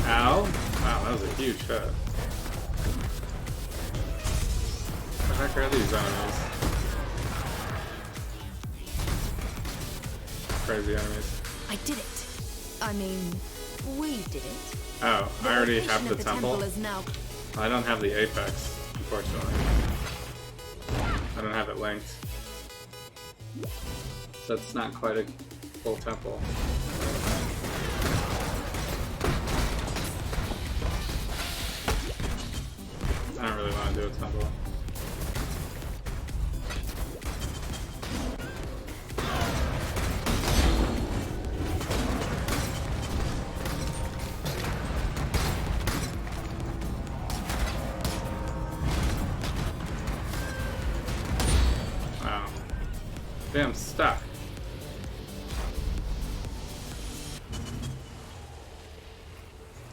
Ow! Wow, that was a huge hit. What the heck are these enemies? Crazy enemies. I did it. I mean, we did it. Oh, I already have the temple. Is now... I don't have the apex, unfortunately. I don't have it linked. So it's not quite a full temple. I don't really want to do a temple. I'm stuck.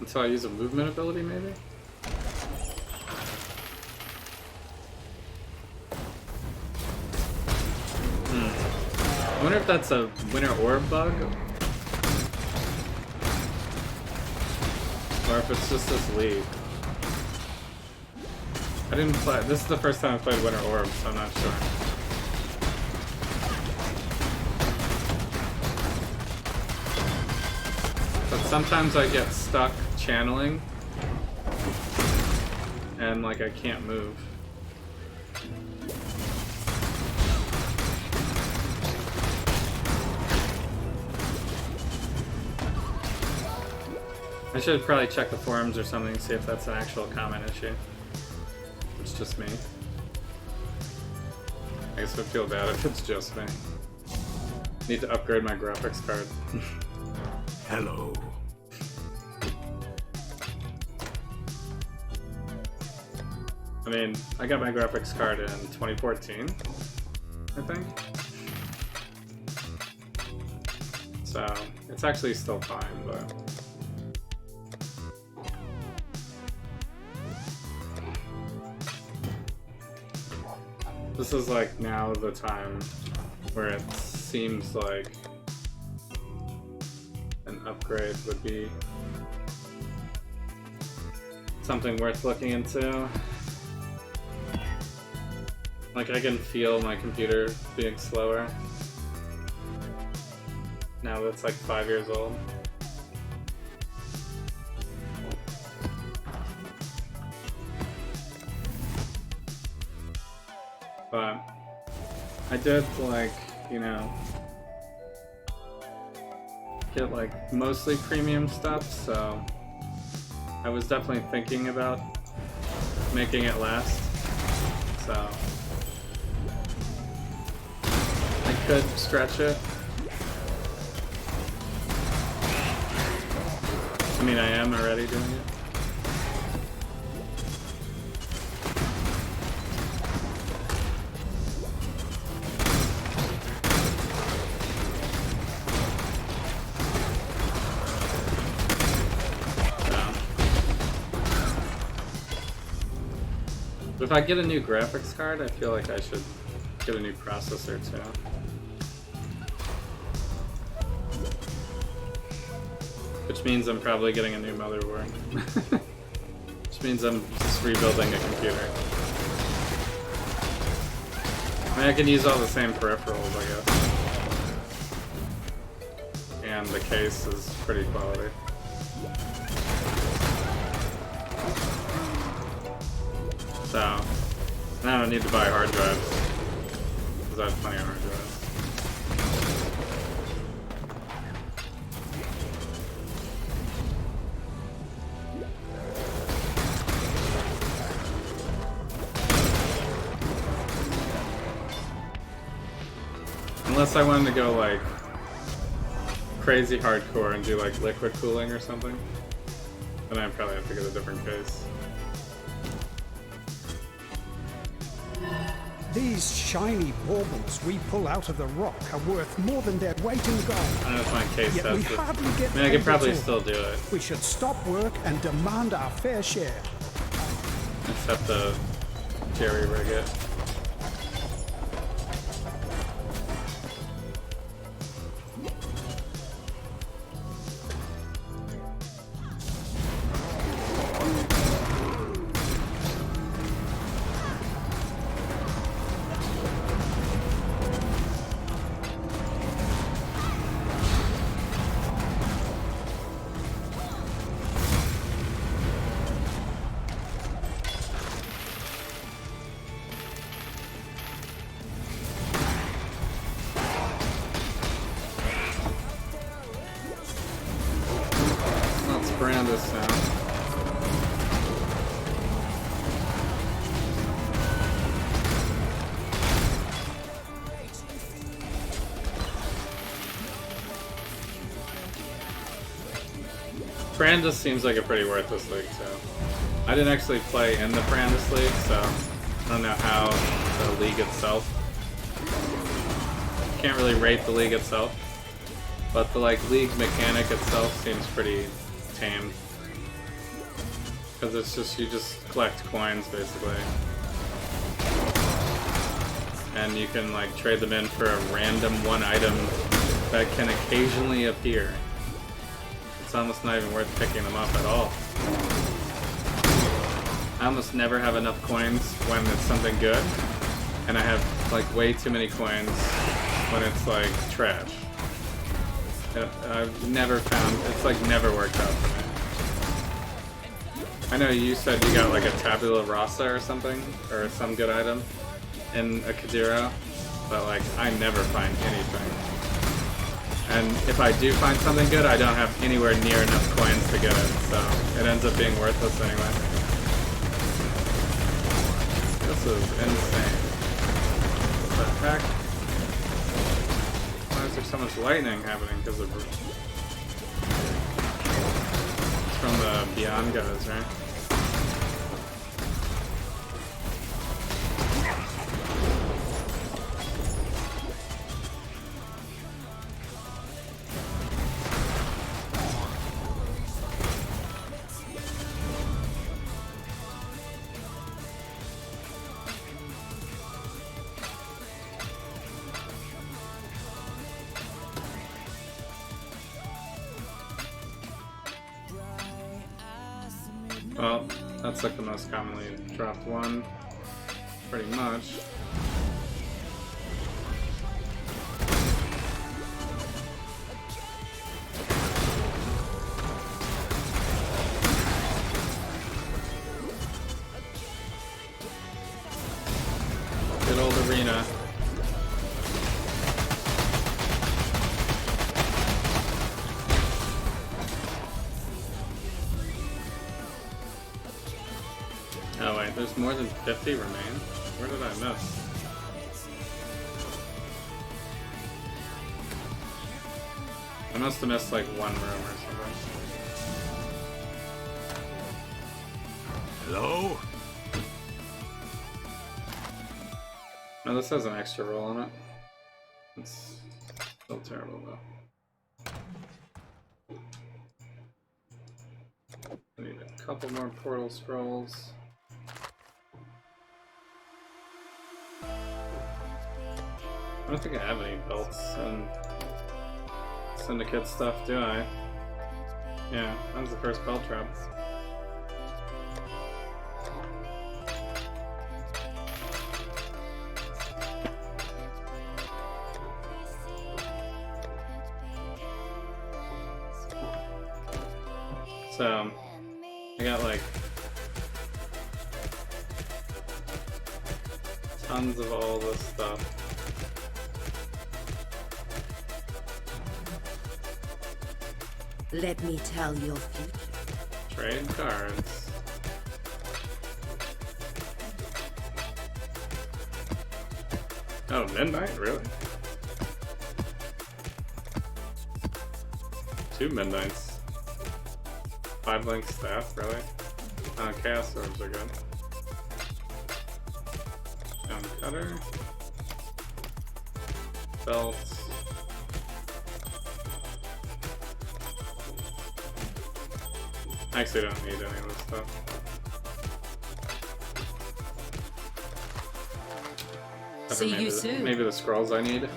Until I use a movement ability, maybe? I wonder if that's a winter orb bug? Or if it's just this league. I didn't play. This is the first time I played winter orb, so I'm not sure. Sometimes I get stuck channeling and like I can't move. I should probably check the forums or something to see if that's an actual common issue. It's just me. I guess I feel bad if it's just me. Need to upgrade my graphics card. Hello. I mean, I got my graphics card in 2014, I think. So, it's actually still fine, but... This is like now the time where it seems like an upgrade would be something worth looking into. Like, I can feel my computer being slower now that it's like 5 years old. But I did, like, you know, get like mostly premium stuff, so I was definitely thinking about making it last. So could stretch it. I mean, I am already doing it. If I get a new graphics card, I feel like I should get a new processor too. Which means I'm probably getting a new motherboard. Which means I'm just rebuilding a computer. I mean, I can use all the same peripherals, I guess. And the case is pretty quality. So, and I don't need to buy hard drives, because I have plenty of hard drives. Unless I wanted to go like crazy hardcore and do like liquid cooling or something, then I'd probably have to get a different case. These shiny baubles we pull out of the rock are worth more than their weight in gold. I don't know if my case Yet has we it. hardly get I mean, I could paid probably at all. still do it, We should stop work and demand our fair share. except the jerry rig it. Let's brand this now. Brandis seems like a pretty worthless league, so I didn't actually play in the Brandis League, so I don't know how the league itself. Can't really rate the league itself, but the like league mechanic itself seems pretty tame, because it's just you just collect coins basically, and you can like trade them in for a random one item that can occasionally appear. It's almost not even worth picking them up at all. I almost never have enough coins when it's something good, and I have like way too many coins when it's like trash. I've never found, it's like never worked out for me. I know you said you got like a tabula rasa or something, or some good item in a Kadiro, but like I never find anything. And if I do find something good, I don't have anywhere near enough coins to get it, so it ends up being worthless anyway. This is insane. What the heck? Why is there so much lightning happening? Because of... It's from the Beyond guys, right? Well, that's like the most commonly dropped one, pretty much. Good old arena. Oh wait, there's more than 50 remain? Where did I miss? I must have missed like one room or something. Hello? No, this has an extra roll on it. It's still terrible though. I need a couple more portal scrolls. I don't think I have any belts and Syndicate stuff, do I? Yeah, that was the first belt drop. So, I got like tons of all this stuff. Let me tell your future. Trade cards. Oh, midnight? Really? 2 midnights. 5 link staff, really? Chaos orbs are good. Stone cutter. Belts. I actually don't need any of this stuff. See you soon. Maybe the scrolls I need.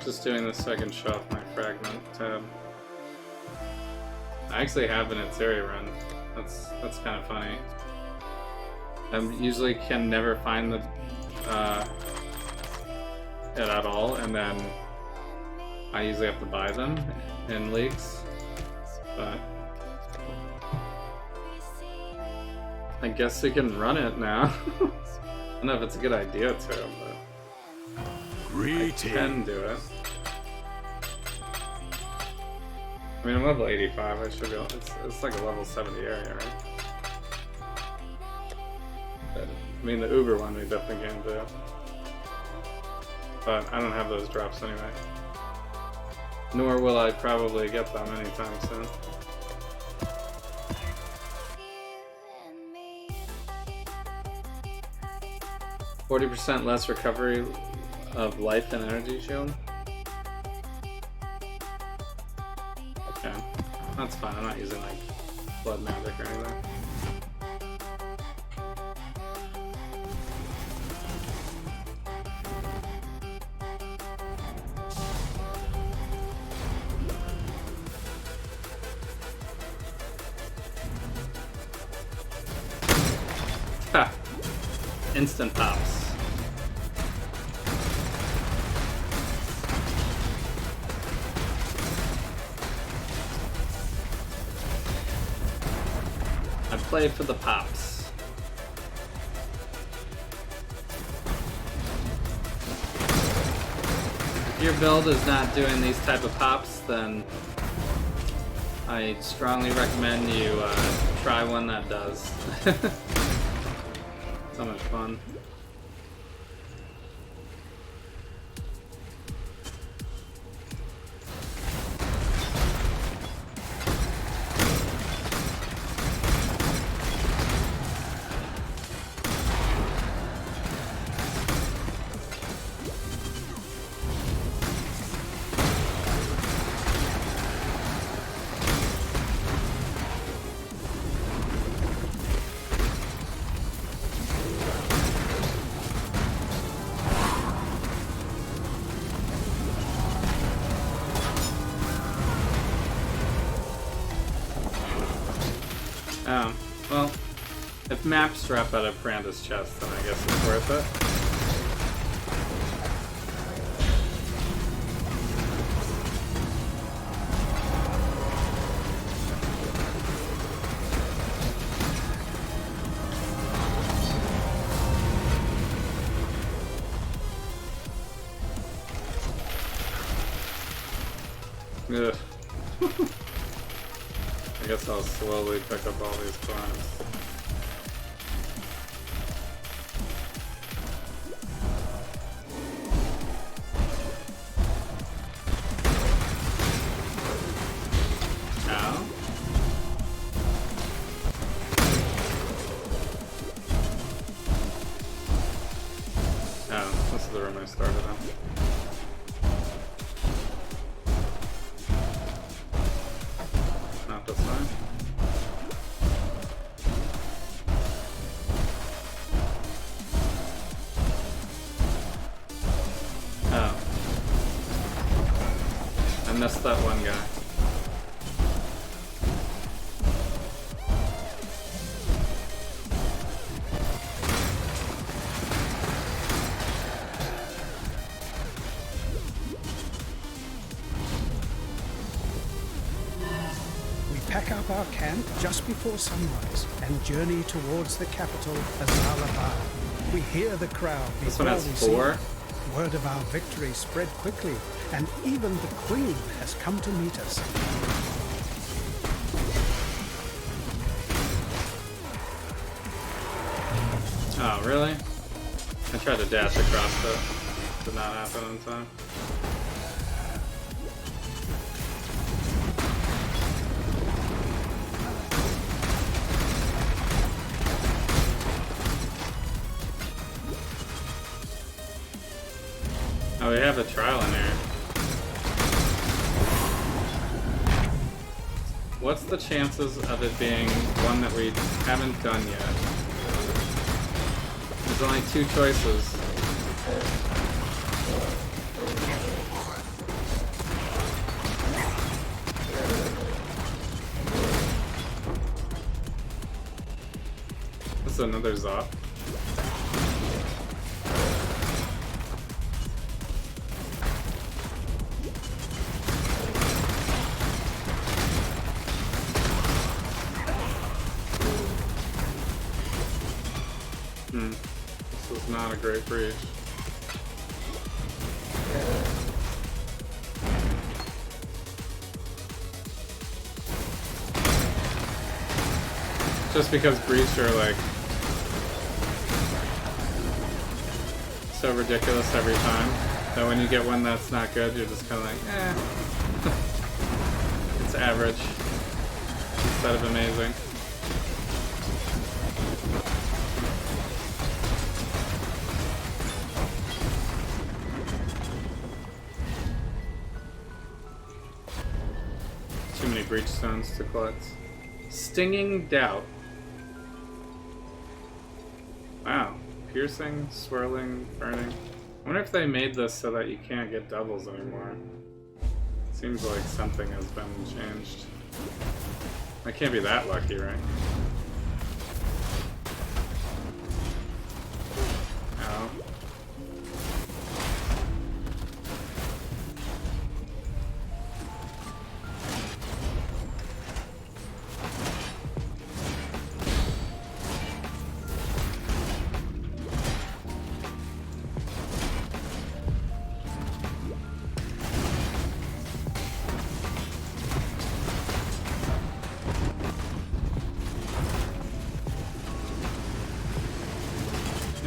Just doing this so I can show off my fragment tab. I actually have an Atzeri run. That's kind of funny. I usually can never find the it at all, and then I usually have to buy them in leagues. But I guess we can run it now. I don't know if it's a good idea to, but I can do it. I mean, I'm level 85, I should be able, it's like a level 70 area, right? But, I mean, the Uber one we definitely can do. But I don't have those drops anyway. Nor will I probably get them anytime soon. %less recovery of life and energy shield. Okay, that's fine. I'm not using like blood magic or anything. Ha! Instant pops. I play for the pops. If your build is not doing these type of pops, then I strongly recommend you try one that does. So much fun. Oh, well, if maps drop out of Piranda's chest, then I guess it's worth it. Ugh. I guess I'll slowly pick up all these climbs. This is the room I started on. Not this time. Oh. I missed that one guy. Pack up our camp just before sunrise and journey towards the capital, Azalabad. We hear the crowd This one before has we see 4. it. Word of our victory spread quickly, and even the Queen has come to meet us. Oh, really? I tried to dash across it. Did not happen in time. Oh, we have a trial in here. What's the chances of it being one that we haven't done yet? There's only 2 choices. This is another Zop. This was not a great breach. Just because breach are like so ridiculous every time that when you get one that's not good, you're just kind of like, eh. It's average instead of amazing. Too many breach stones to collect. Stinging Doubt. Wow. Piercing, swirling, burning. I wonder if they made this so that you can't get doubles anymore. Seems like something has been changed. I can't be that lucky, right? Ow.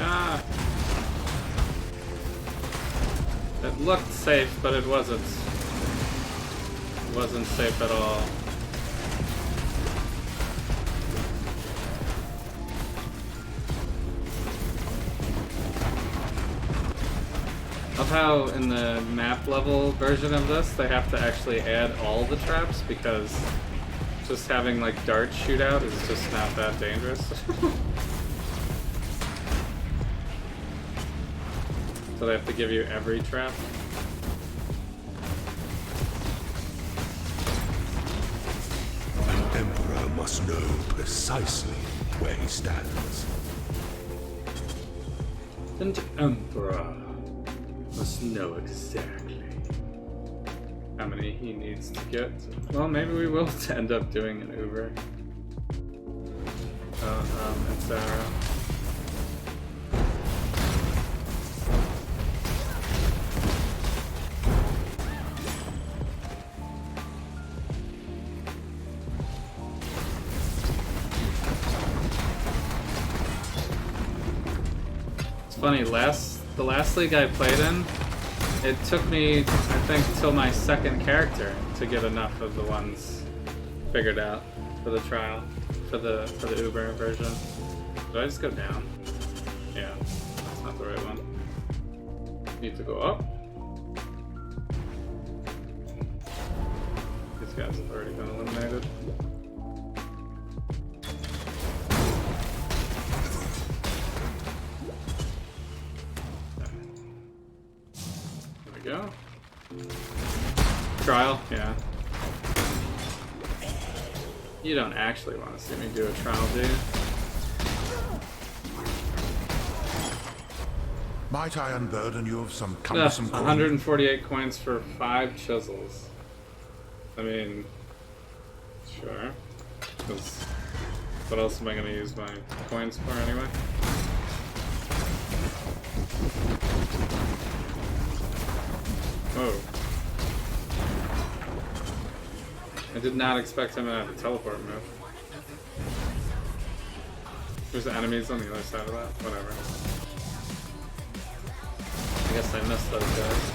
Ah. It looked safe, but it wasn't. It wasn't safe at all. Of how in the map level version of this, they have to actually add all the traps because just having like dart shootout is just not that dangerous. So they have to give you every trap. An emperor must know precisely where he stands. An emperor must know exactly how many he needs to get. Well, maybe we will end up doing an Uber. It's funny, the last league I played in, it took me, I think, till my second character to get enough of the ones figured out for the trial, for the Uber version. Did I just go down? Yeah, that's not the right one. Need to go up. These guys have already been eliminated. There we go. Trial, yeah. You don't actually want to see me do a trial, do you? Might I unburden you of some cumbersome coin? 148 coins for 5 chisels. I mean, sure. 'Cause what else am I going to use my coins for anyway? Whoa. I did not expect him to have a teleport move. There's enemies on the other side of that. Whatever. I guess I missed those guys.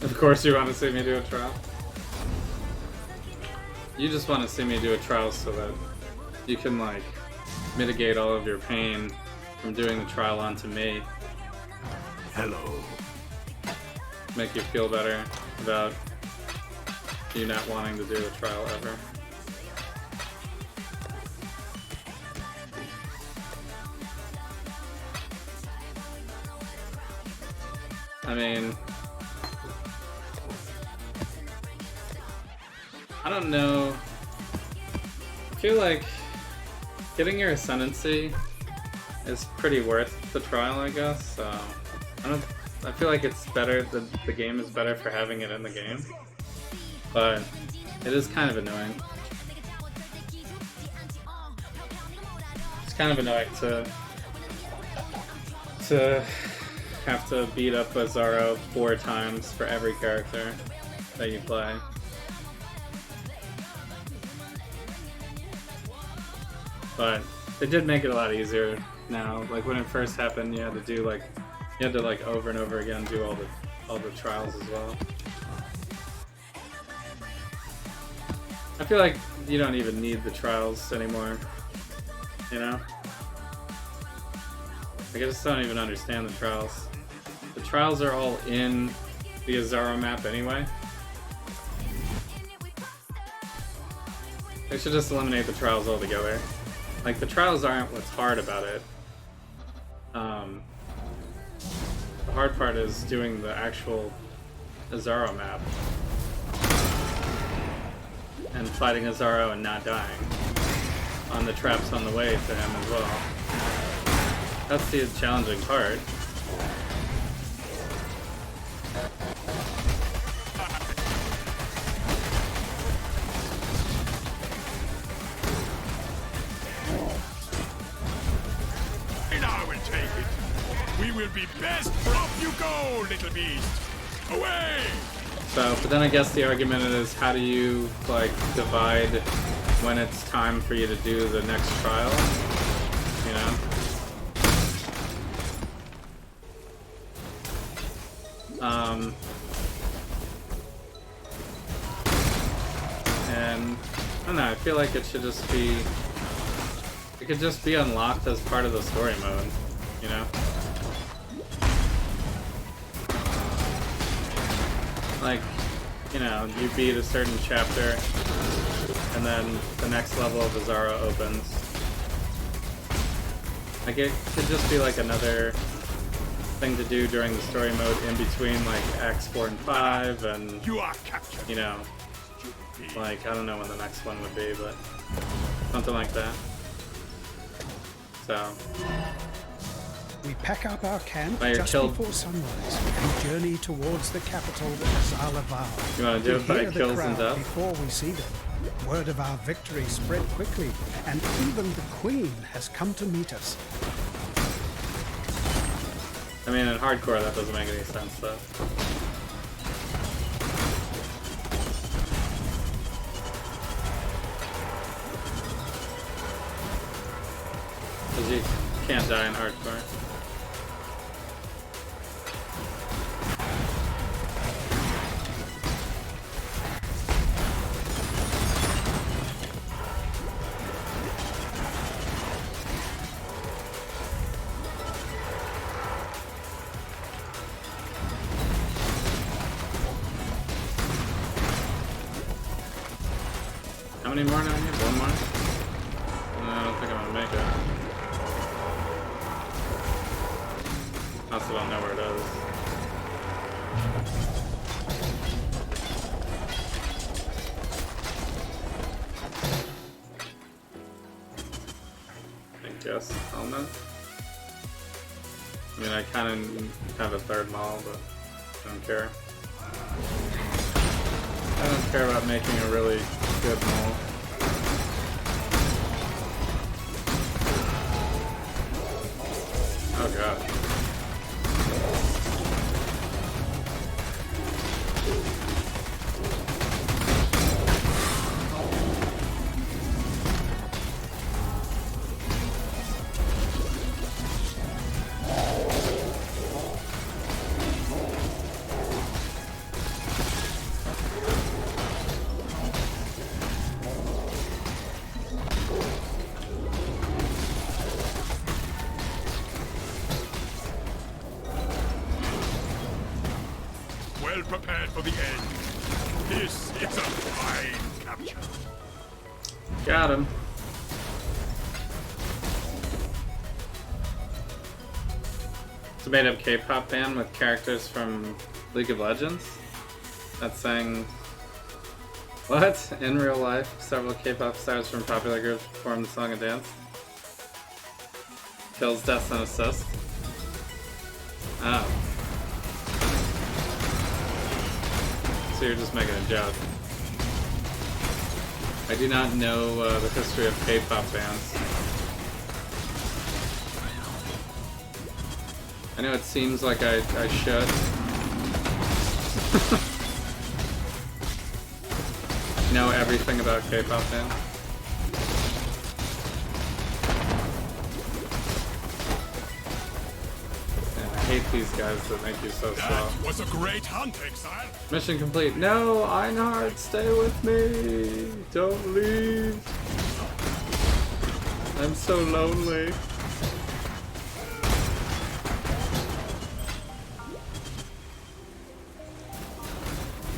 Of course you want to see me do a trial. You just want to see me do a trial so that you can, like, mitigate all of your pain from doing the trial onto me. Hello. Make you feel better about you not wanting to do a trial ever. I mean, I don't know. I feel like getting your ascendancy is pretty worth the trial, I guess. So I feel like it's better. The game is better for having it in the game, but it is kind of annoying. It's kind of annoying to have to beat up a Zaro 4 times for every character that you play. But they did make it a lot easier now. Like when it first happened, you had to over and over again do all the trials as well. I feel like you don't even need the trials anymore, you know? Like I just don't even understand the trials. The trials are all in the Azaro map anyway. They should just eliminate the trials altogether. Like, the trials aren't what's hard about it. The hard part is doing the actual Azaro map. And fighting Azaro and not dying. On the traps on the way to him as well. That's the challenging part. Will be best. Off you go, little beast. Away. So, but then I guess the argument is, how do you like divide when it's time for you to do the next trial? You know. And I don't know. I feel like it should just be. It could just be unlocked as part of the story mode. You know. Like, you know, you beat a certain chapter, and then the next level of Azaro opens. Like, it could just be like another thing to do during the story mode in between, like, Acts 4 and 5, and, You are captured. you know, like, I don't know when the next one would be, but something like that. So... We pack up our camp By your just kill- before sunrise and journey towards the capital of Zalaval. You want to do it by hear the kills and crowd death? before we see them. Word of our victory spread quickly, and even the Queen has come to meet us. I mean, in hardcore, that doesn't make any sense, though. Because you can't die in hardcore. many more do I need? One more? No, I don't think I'm gonna make it. I also don't know where it is. I guess helmet. I mean, I kind of have a third maul, but I don't care. I don't care about making a really good maul. Oh god. Well prepared for the end. This is a fine capture. Got him. It's a made-up K-pop band with characters from League of Legends. That's saying... What? In real life, several K-pop stars from popular groups performed the song and dance. Kills, deaths, and assists. Oh. So you're just making a joke. I do not know the history of K-pop bands. I know it seems like I should. Know everything about K-pop bands. And I hate these guys that make you so slow. That was a great hunt, Exile. Mission complete. No, Einhard, stay with me. Don't leave. I'm so lonely.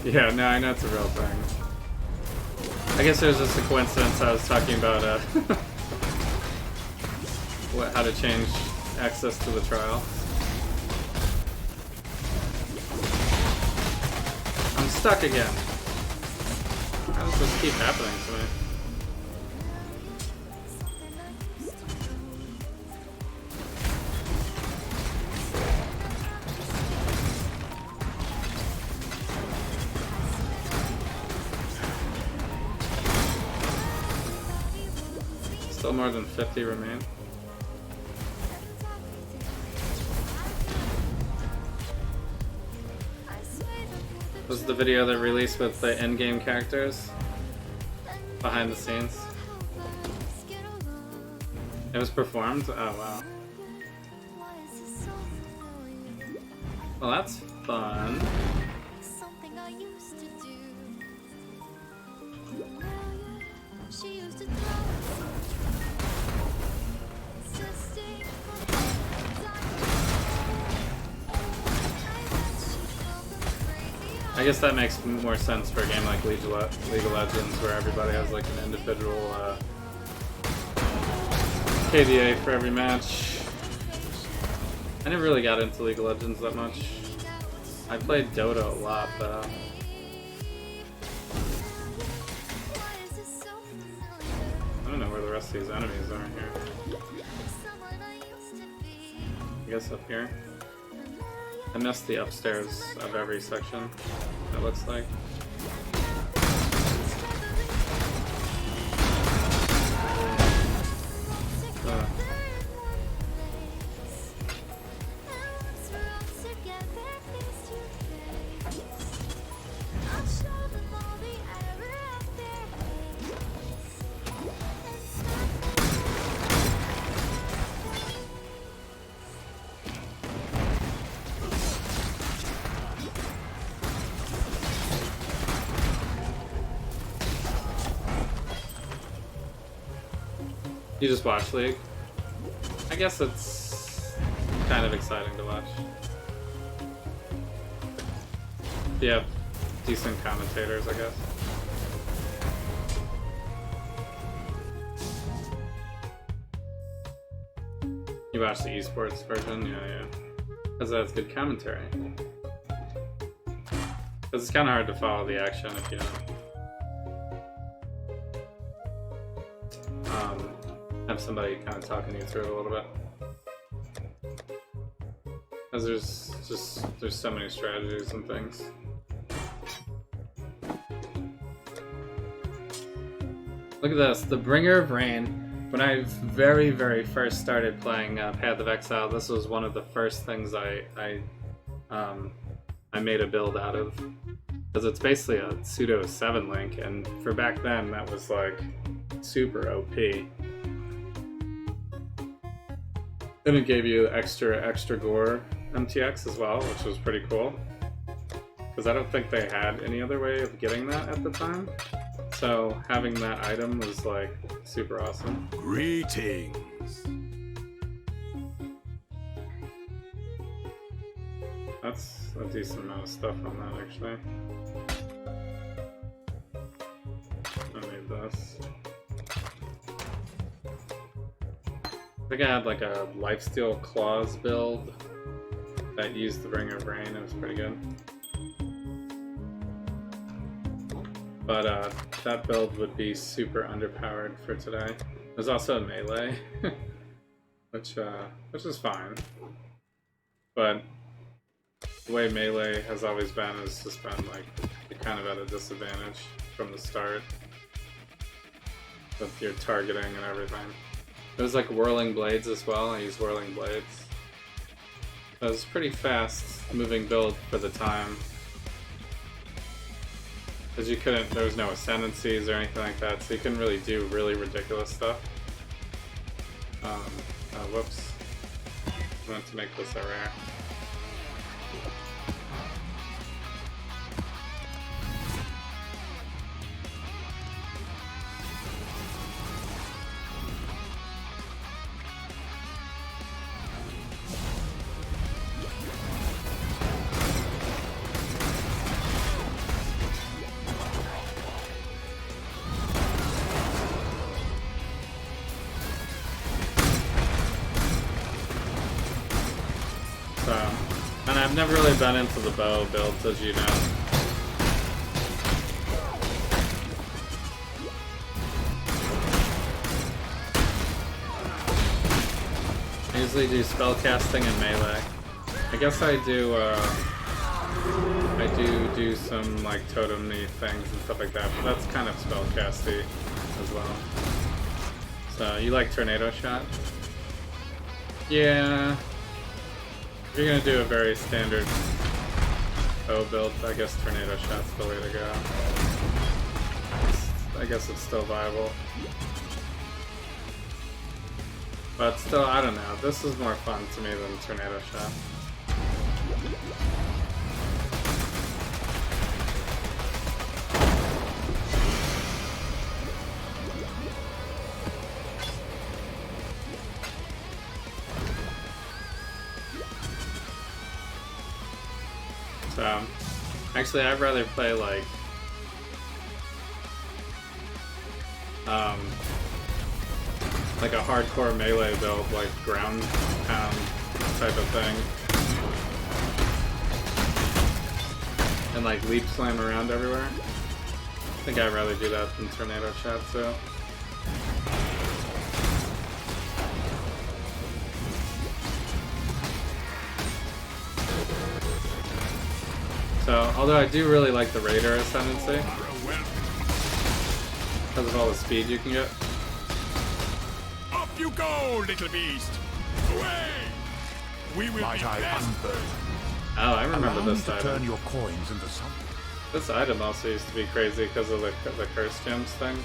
Yeah, no, I know it's a real thing. I guess it was just a coincidence I was talking about how to change access to the trial. I'm stuck again. How does this keep happening to me? Still more than 50 remain. This is the video that released with the in-game characters behind the scenes. It was performed? Oh wow. Well, that's fun. I guess that makes more sense for a game like League of Legends, where everybody has like an individual KDA for every match. I never really got into League of Legends that much. I played Dota a lot, though. I don't know where the rest of these enemies are here. I guess up here. I missed the upstairs of every section, it looks like. You just watch League? I guess it's kind of exciting to watch. You have decent commentators, I guess. You watched the esports version? Yeah. Because that's good commentary. Because it's kind of hard to follow the action if you don't have somebody kind of talking you through it a little bit. Because there's so many strategies and things. Look at this, the Bringer of Rain. When I very, very first started playing Path of Exile, this was one of the first things I made a build out of. Because it's basically a pseudo 7 link, and for back then that was like super OP. Then it gave you extra gore MTX as well, which was pretty cool. Because I don't think they had any other way of getting that at the time. So having that item was like super awesome. Greetings. That's a decent amount of stuff on that actually. I need this. I think I had like a Lifesteal Claws build that used the Bringer of Rain. It was pretty good. But that build would be super underpowered for today. There's also a melee, which is fine. But the way melee has always been is just been like you're kind of at a disadvantage from the start with your targeting and everything. There's like Whirling Blades as well. I use Whirling Blades. It was a pretty fast moving build for the time. Because you couldn't, there was no ascendancies or anything like that, so you couldn't really do really ridiculous stuff. Whoops. I meant to make this a rare. And I've never really been into the bow builds, as you know. I usually do spellcasting and melee. I guess I do some like totem-y things and stuff like that, but that's kind of spellcasty as well. So, you like Tornado Shot? Yeah. If you're gonna do a very standard bow build, I guess Tornado Shot's the way to go. I guess it's still viable. But still, I don't know. This is more fun to me than Tornado Shot. So, actually, I'd rather play like a hardcore melee build, like ground pound type of thing, and like leap slam around everywhere. I think I'd rather do that than Tornado Shot, so. So, although I do really like the Raider Ascendancy, because of all the speed you can get. Up you go, little beast! Away! We will Might be I blessed. unburden? Oh, I remember Allow me this to turn item. your coins into something. This item also used to be crazy because of the curse gems thing.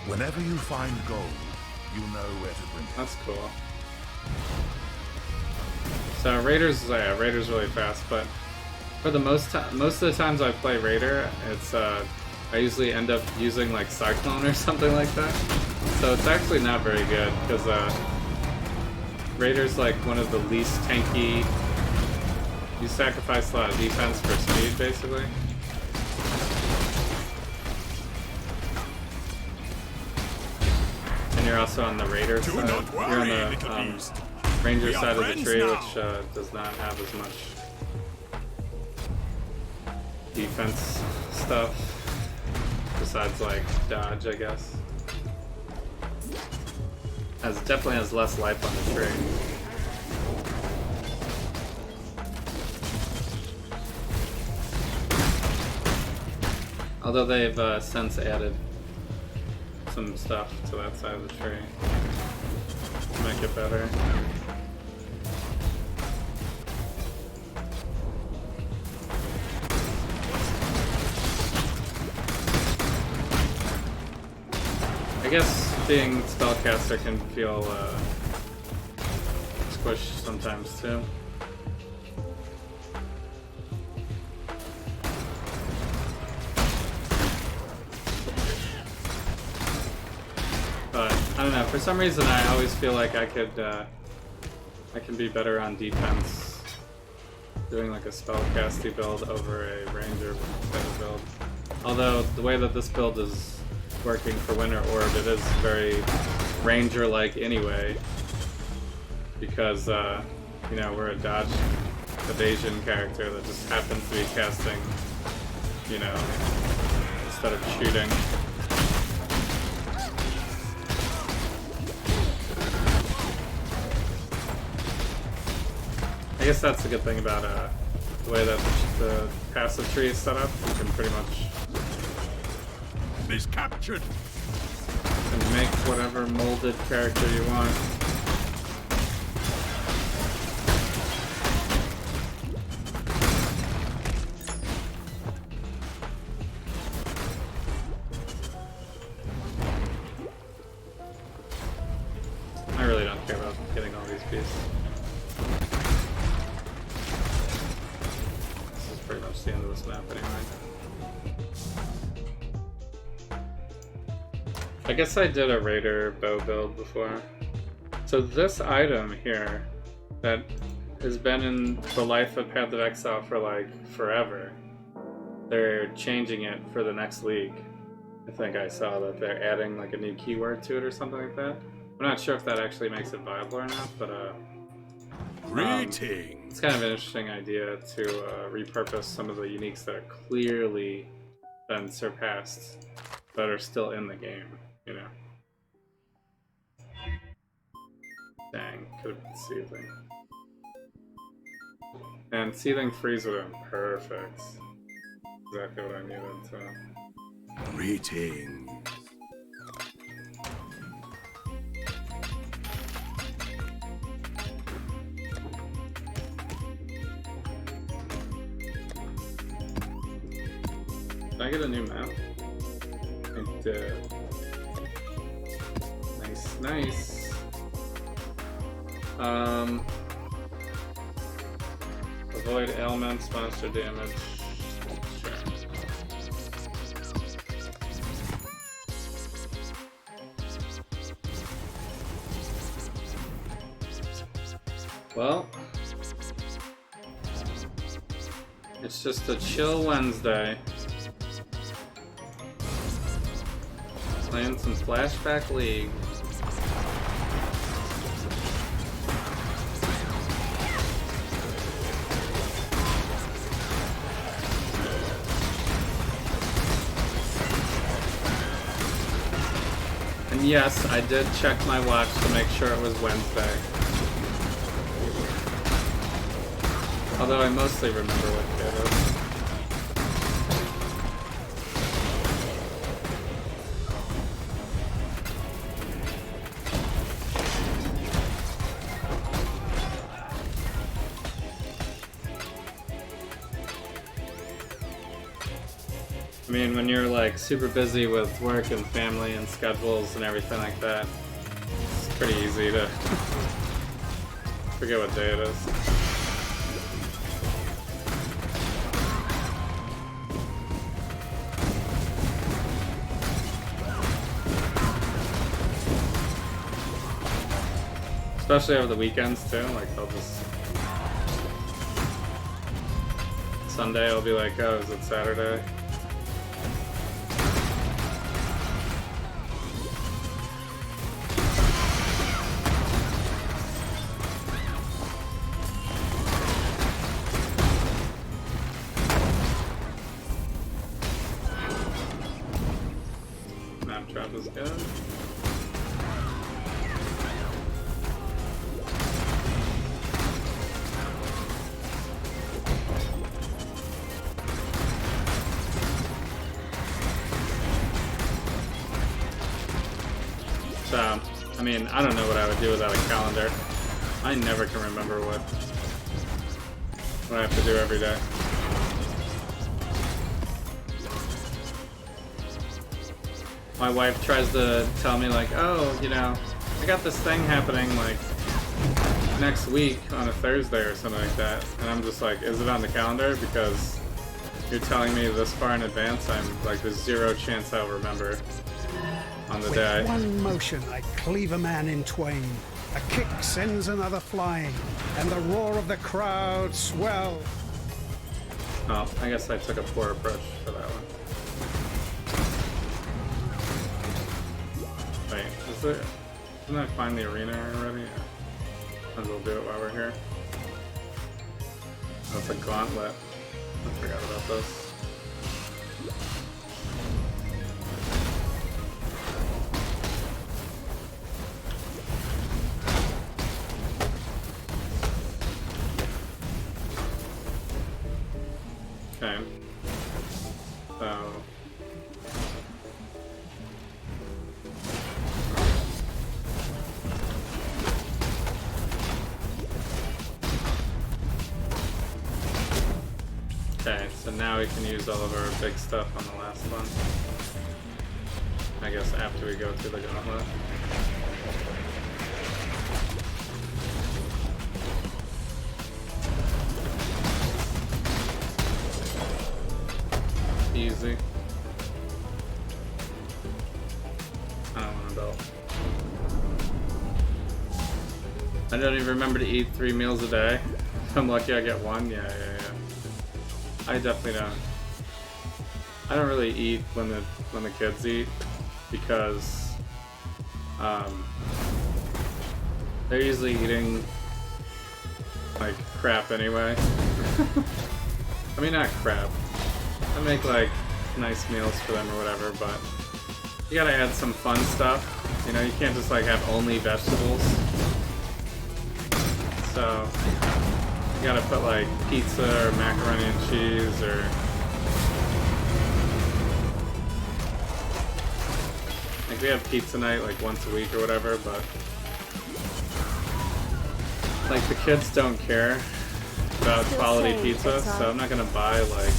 Whenever you find gold, you know where to bring it. That's cool. So Raider's really fast, but for the most of the times I play Raider, it's I usually end up using like Cyclone or something like that. So it's actually not very good because Raider's like one of the least tanky. You sacrifice a lot of defense for speed, basically. And and you're also on the raider Do side. not You're on worry, the little beast. ranger We are side of the friends tree, now. which does not have as much defense stuff. Besides, like, dodge, I guess. Definitely has less life on the tree. Although they've since added some stuff to that side of the tree to make it better. I guess being spellcaster can feel squished sometimes too. But I don't know. For some reason, I always feel like I can be better on defense doing like a spellcasty build over a ranger type of build. Although the way that this build is working for Winter Orb, it is very ranger-like anyway, because you know, we're a dodge evasion character that just happens to be casting, you know, instead of shooting. I guess that's the good thing about the way that the passive tree is set up. You can pretty much Miscaptured. make whatever molded character you want. I really don't care about getting all these pieces. This is pretty much the end of this map anyway. I guess I did a raider bow build before. So this item here that has been in the life of Path of Exile for like forever, they're changing it for the next league. I think I saw that they're adding like a new keyword to it or something like that. I'm not sure if that actually makes it viable or not, but Greetings. it's kind of an interesting idea to repurpose some of the uniques that are clearly been surpassed but are still in the game, you know. Dang, could have been Seething. And Seething Freeze would have been perfect. Exactly what I needed, so. Greetings. Did I get a new map? I did. Nice, nice. Avoid ailments, monster damage. Sure. Well, it's just a chill Wednesday. Playing some Flashback League. And yes, I did check my watch to make sure it was Wednesday. Although I mostly remember what day it is. I mean, when you're like super busy with work and family and schedules and everything like that, it's pretty easy to forget what day it is. Especially over the weekends too, like I'll just... Sunday I'll be like, oh, is it Saturday? was good. So, I mean, I don't know what I would do without a calendar. I never can remember what I have to do every day. My wife tries to tell me like, oh, you know, I got this thing happening like next week on a Thursday or something like that. And I'm just like, is it on the calendar? Because you're telling me this far in advance, I'm like, there's zero chance I'll remember on the day. With one motion, I cleave a man in twain. A kick sends another flying, and the roar of the crowd swell. Oh, I guess I took a poor approach for that one. Wait, is there... Didn't I find the arena already? Yeah. Might as well do it while we're here. Oh, it's a gauntlet. I forgot about this. Okay. So... Okay, so now we can use all of our big stuff on the last one. I guess after we go through the gauntlet. Easy. I don't want a belt. I don't even remember to eat 3 meals a day. I'm lucky I get one. Yeah. I definitely don't. I don't really eat when the kids eat because they're usually eating like crap anyway. I mean, not crap. I make like nice meals for them or whatever, but you gotta add some fun stuff. You know, you can't just like have only vegetables. So you gotta put like pizza or macaroni and cheese or like we have pizza night like once a week or whatever, but like the kids don't care about quality pizza, so I'm not gonna buy like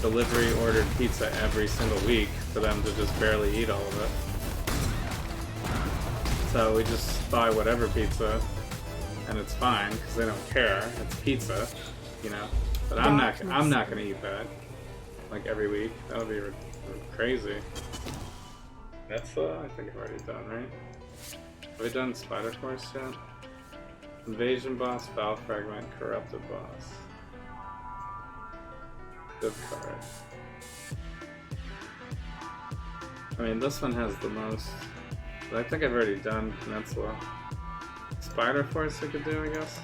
delivery ordered pizza every single week for them to just barely eat all of it. So we just buy whatever pizza. And it's fine because they don't care. It's pizza, you know. But I'm not gonna eat that like every week. That would be crazy. That's I think I've already done, right? Have we done Spider Force yet? Invasion boss, Foul Fragment, Corrupted boss. Good card. I mean, this one has the most. But I think I've already done Peninsula. Spider Force I could do, I guess.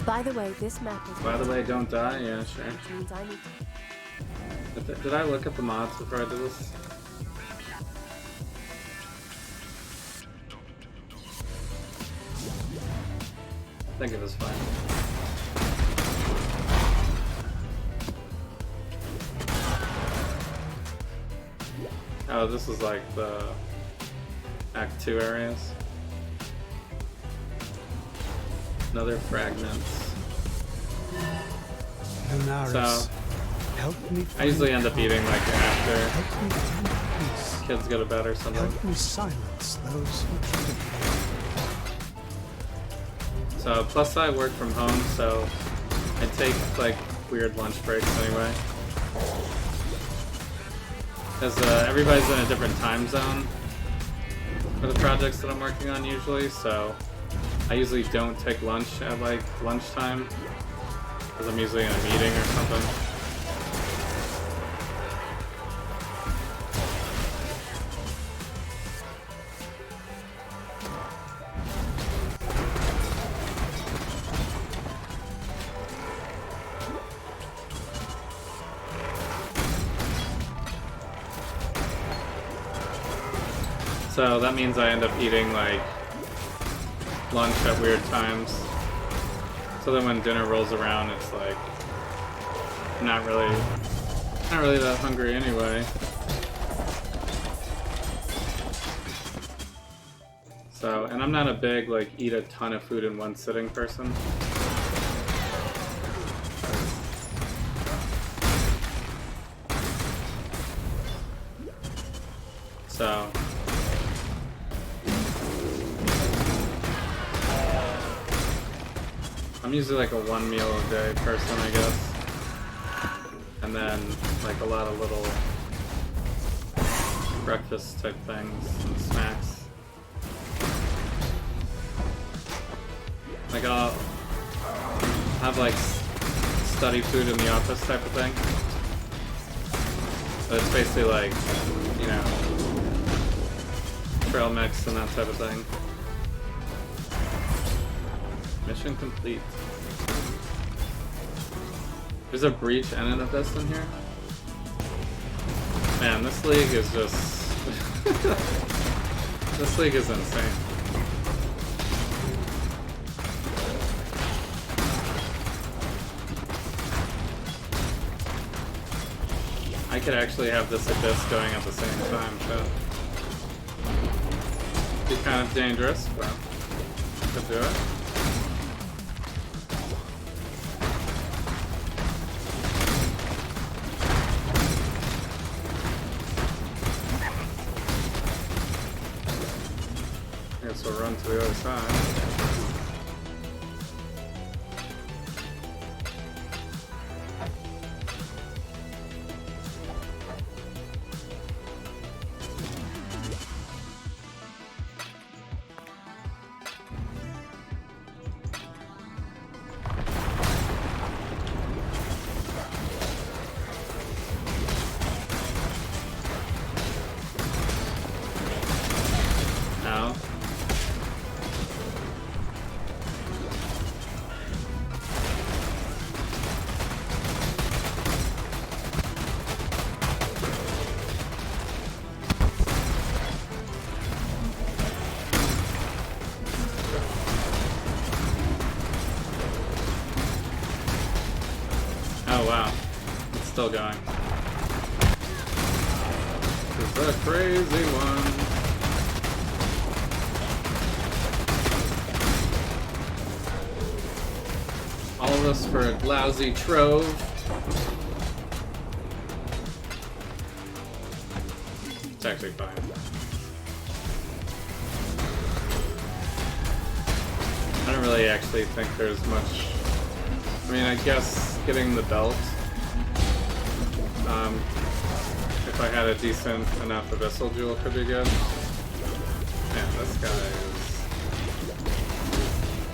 By the way, this map is... By the way, don't die? Yeah, sure. Which means I need Did I look at the mods before I did this? I think it was fine. Oh, this is like the Act 2 areas. Another fragments. Lunaris, So, help me I usually end find up eating like after Help me find peace. kids go to bed or something. Help me silence those who try to kill. So, plus I work from home, so I take like weird lunch breaks anyway. Because everybody's in a different time zone for the projects that I'm working on usually, so I usually don't take lunch at like lunchtime because I'm usually in a meeting or something. So that means I end up eating like lunch at weird times. So then when dinner rolls around, it's like not really that hungry anyway. So, and I'm not a big like eat a ton of food in one sitting person. So I'm usually like a 1 meal a day person, I guess. And then like a lot of little breakfast type things and snacks. Like I'll have like study food in the office type of thing. But it's basically like, you know, trail mix and that type of thing. Mission complete. There's a breach and an abyss in here? Man, this league is just... this league is insane. I could actually have this abyss going at the same time, so... Be kind of dangerous, but could do it. I guess we'll run to the other side. Oh wow, it's still going. It's a crazy one. All of this for a lousy trove. It's actually fine. I don't really actually think there's much. I mean, I guess getting the belt, if I had a decent enough abyssal jewel, could be good. Man, this guy is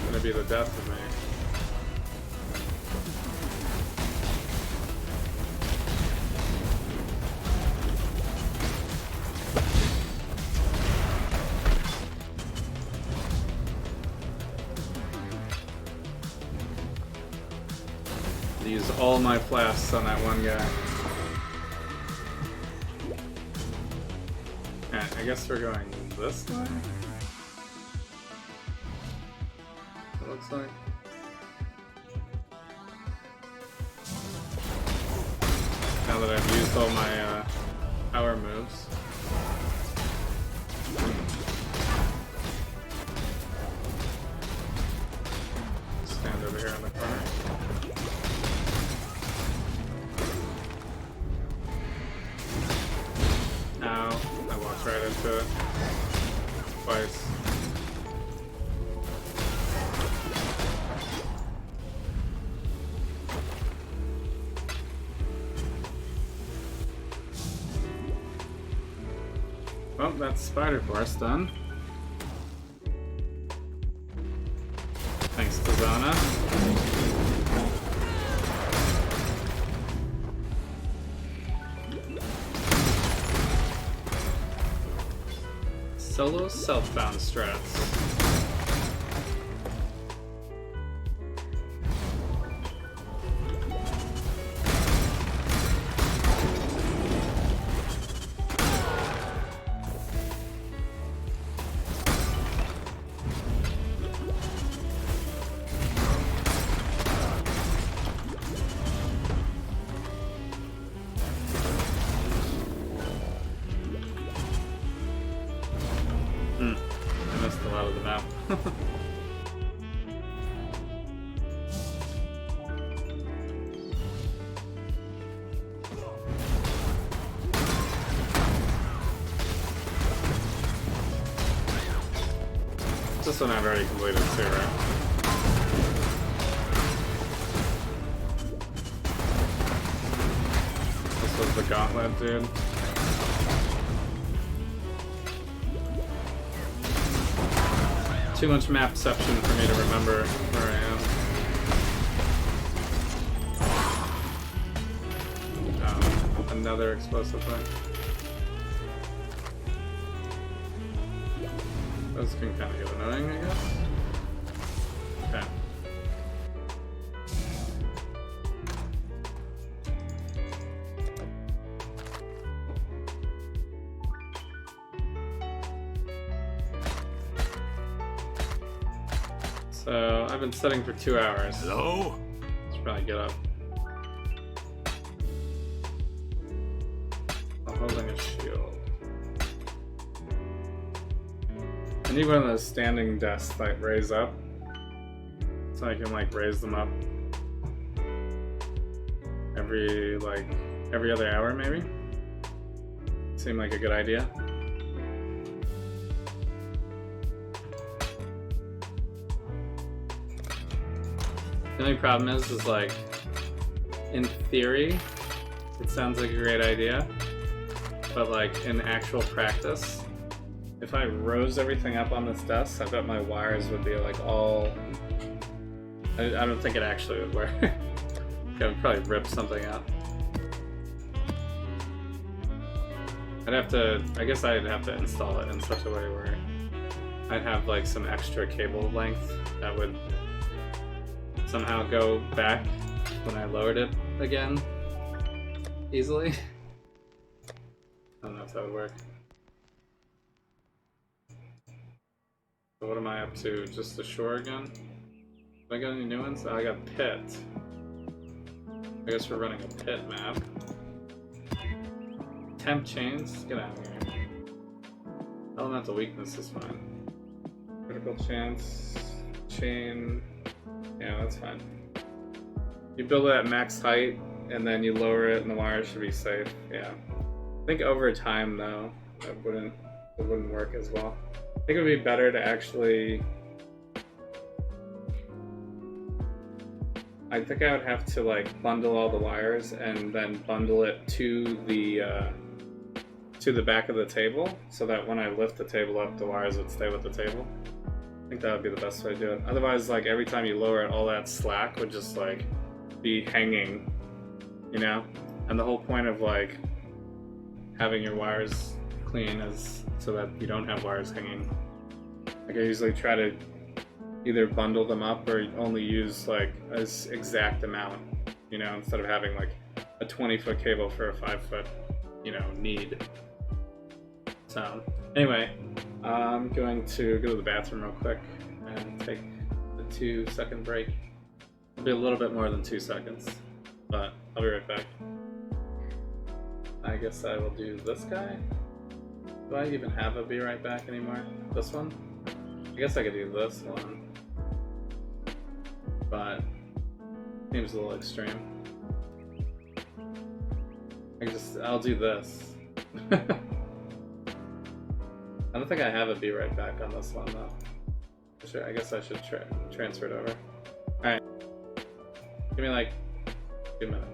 gonna be the death of me. Use all my flasks on that one guy. Alright, I guess we're going this way? It looks like. Now that I've used all my power moves. Stand over here in the corner. Right into it. Twice. Well, that's Spider Force done. Thanks to Zana. Solo self-bound strats. This one I've already completed too, right? This was the gauntlet, dude. Too much map perception for me to remember where I am. Another explosive thing. Those can kind of get annoying, I guess. Okay. So, I've been studying for 2 hours. Hello? Should probably get up. I'm holding a shield. I need one of those standing desks like raise up. So I can like raise them up every other hour maybe. Seem like a good idea. The only problem is like, in theory, it sounds like a great idea, but like in actual practice, if I rose everything up on this desk, I bet my wires would be like all. I don't think it actually would work. I would probably rip something out. I guess I'd have to install it in such a way where I'd have like some extra cable length that would somehow go back when I lowered it again easily. I don't know if that would work. So what am I up to? Just the shore again? Have I got any new ones? Oh, I got pit. I guess we're running a pit map. Temp chains? Get out of here. Elemental weakness is fine. Critical chance. Chain. Yeah, that's fine. You build it at max height, and then you lower it, and the wires should be safe. Yeah. I think over time, though, it wouldn't work as well. I think it would be better to actually. I think I would have to like bundle all the wires and then bundle it to the back of the table, so that when I lift the table up, the wires would stay with the table. I think that would be the best way to do it. Otherwise, like every time you lower it, all that slack would just like be hanging, you know? And the whole point of like having your wires clean is so that you don't have wires hanging. Like I usually try to either bundle them up or only use like an exact amount, you know, instead of having like a 20-foot cable for a 5-foot, you know, need. So anyway, I'm going to go to the bathroom real quick and take a 2-second break. It'll be a little bit more than 2 seconds, but I'll be right back. I guess I will do this guy. Do I even have a be right back anymore? This one? I guess I could do this one, but seems a little extreme. I'll do this. I don't think I have a be right back on this one though. Sure, I guess I should transfer it over. Alright. Give me like 2 minutes.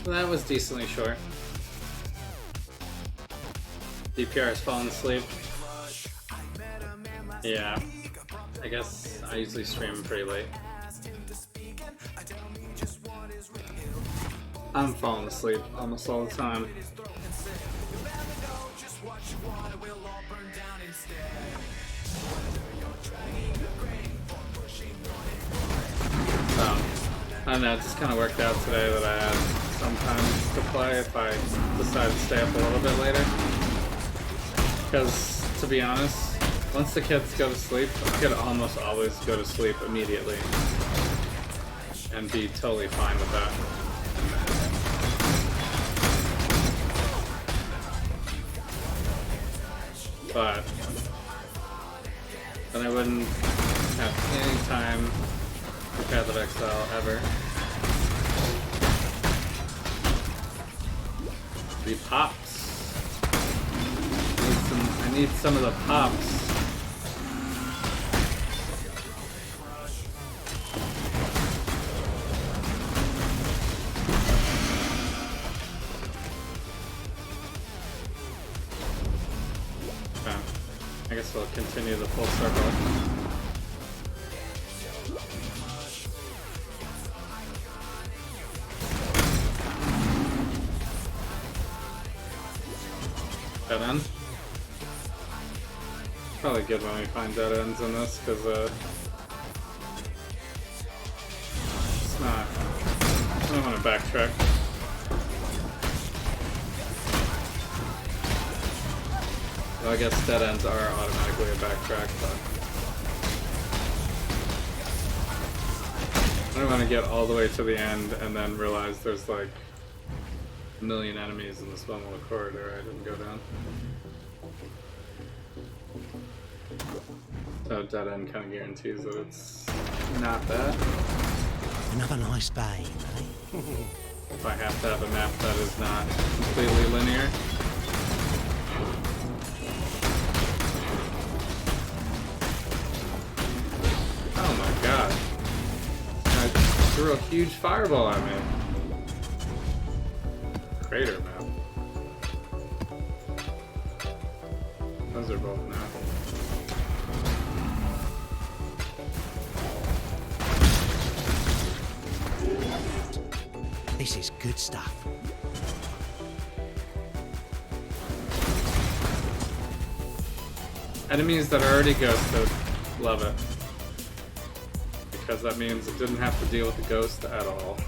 That was decently short. DPR has fallen asleep. Yeah. I guess I usually stream pretty late. I'm falling asleep almost all the time. I don't know, it just kind of worked out today that I had some time to play if I decide to stay up a little bit later. Because, to be honest, once the kids go to sleep, I could almost always go to sleep immediately and be totally fine with that. But then I wouldn't have any time for Path of Exile ever. The pops. I need some of the pops. Okay. I guess we'll continue the full circle. Dead end? Probably good when we find dead ends in this, because it's not. I don't want to backtrack. Well, I guess dead ends are automatically a backtrack, but I don't want to get all the way to the end and then realize there's like a million enemies in this one little corridor I didn't go down. So dead end kind of guarantees that it's not bad. Another nice day, eh? If I have to have a map that is not completely linear. Oh my god. I threw a huge fireball at me. Crater map. Those are both now. This is good stuff. Enemies that are already ghosted, love it. Because that means it didn't have to deal with the ghost at all.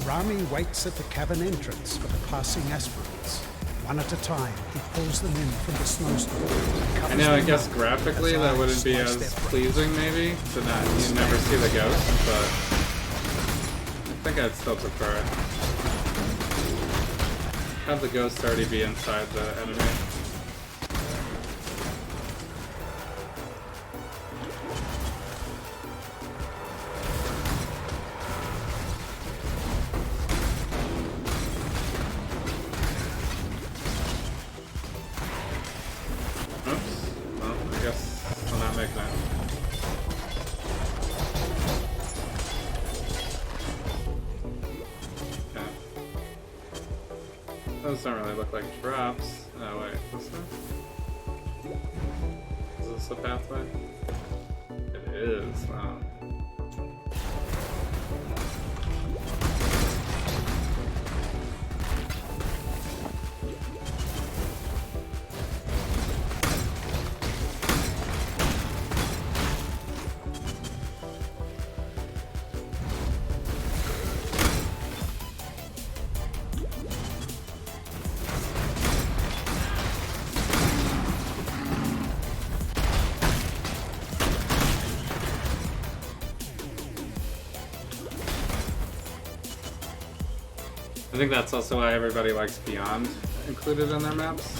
Rami waits at the cavern entrance for the passing aspirants. One at a time, he pulls them in from the snowstorm. I know, I guess graphically that wouldn't be as pleasing maybe, to not, you never see the ghost, but I think I'd still prefer it. Have the ghost already be inside the enemy. Those don't really look like drops. Oh wait, what's that? Is this a pathway? It is, wow. I think that's also why everybody likes Beyond included in their maps.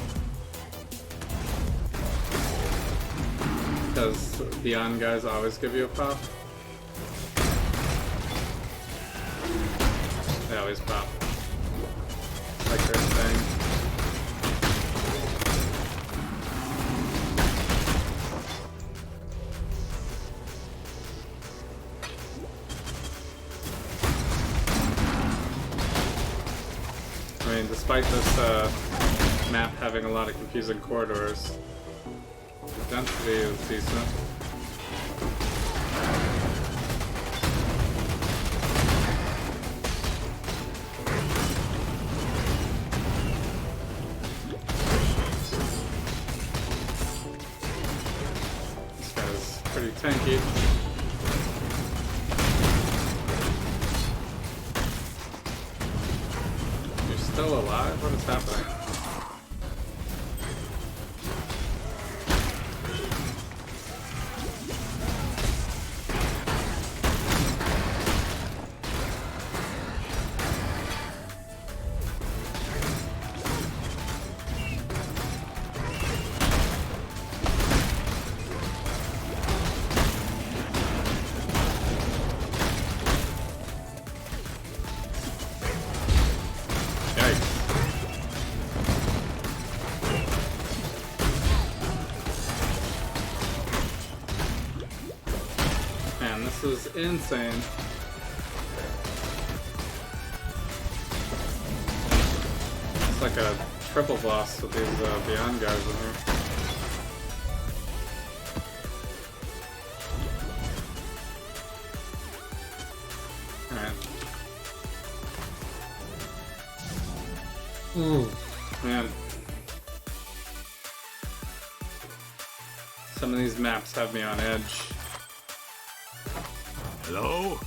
Because Beyond guys always give you a pop. They always pop. Like their thing. mean, despite this map having a lot of confusing corridors, the density is decent. This guy's pretty tanky. You're still alive? What is happening? Man, this is insane. It's like a triple boss with these Beyond guys in here. Alright. Ooh, man. Some of these maps have me on edge. Hello?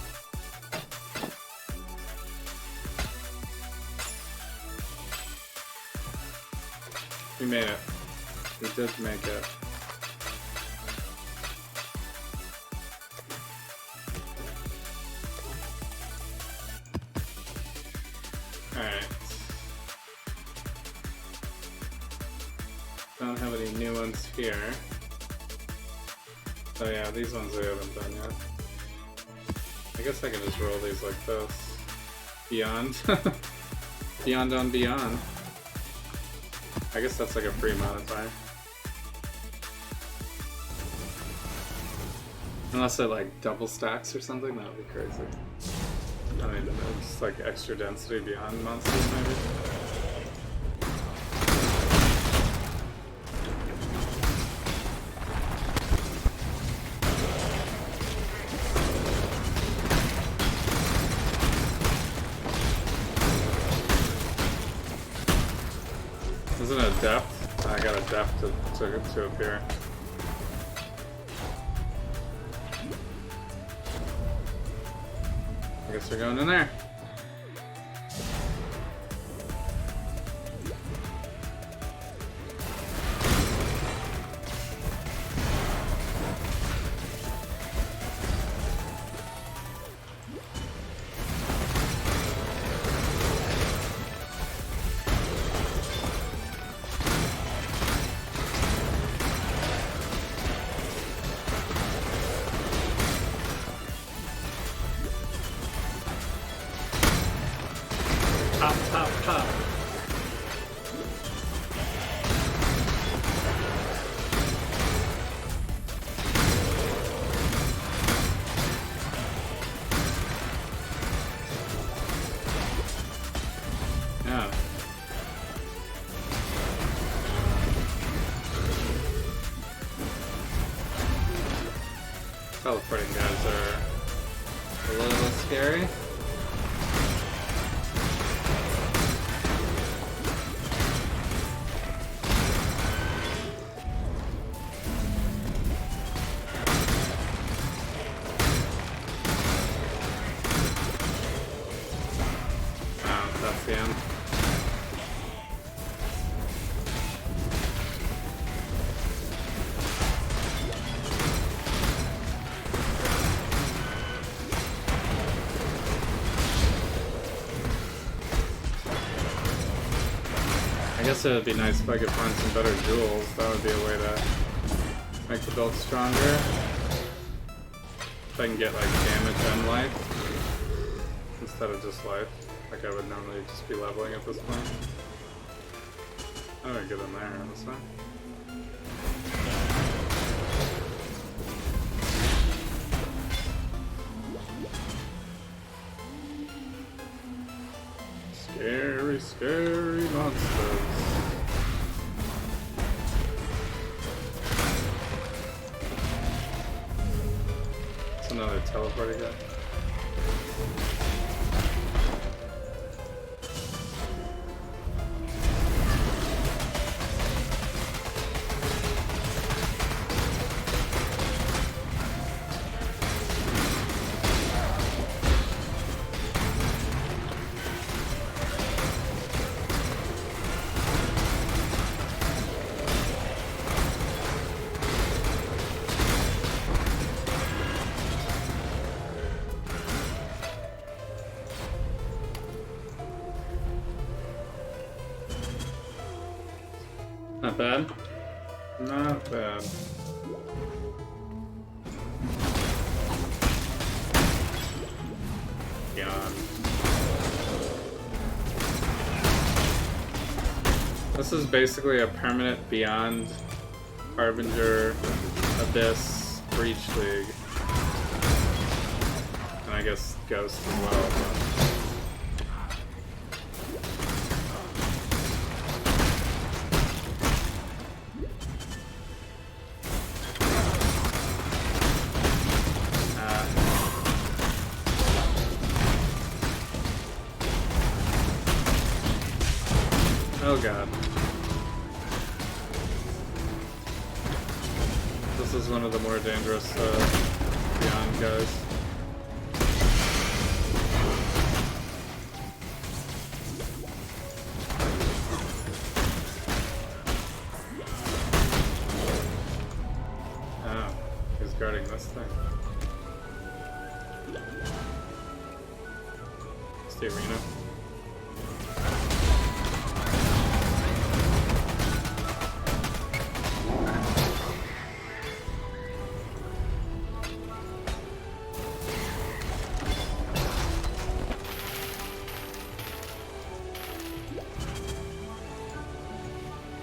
We made it. We did make it. Alright. Don't have any new ones here. Oh yeah, these ones we haven't done yet. I guess I can just roll these like this. Beyond. Beyond on Beyond. I guess that's like a free modifier. Unless it like double stacks or something, that would be crazy. I mean, it's like extra density beyond monsters maybe. Isn't it a depth? I got a depth to appear. I guess we're going in there. Pop, pop, pop. Yeah. Teleporting guys are a little scary. That's the end. I guess it would be nice if I could find some better jewels. That would be a way to make the build stronger. If I can get like damage and life instead of just life. Like I would normally just be leveling at this point. How do I get in there on this one? Scary, scary. another teleporter guy. Not bad. Not bad. Beyond. This is basically a permanent Beyond, Harbinger, Abyss, Breach League. And I guess Ghost as well. But... oh god. This is one of the more dangerous Beyond guys. Oh, he's guarding this thing. It's the arena.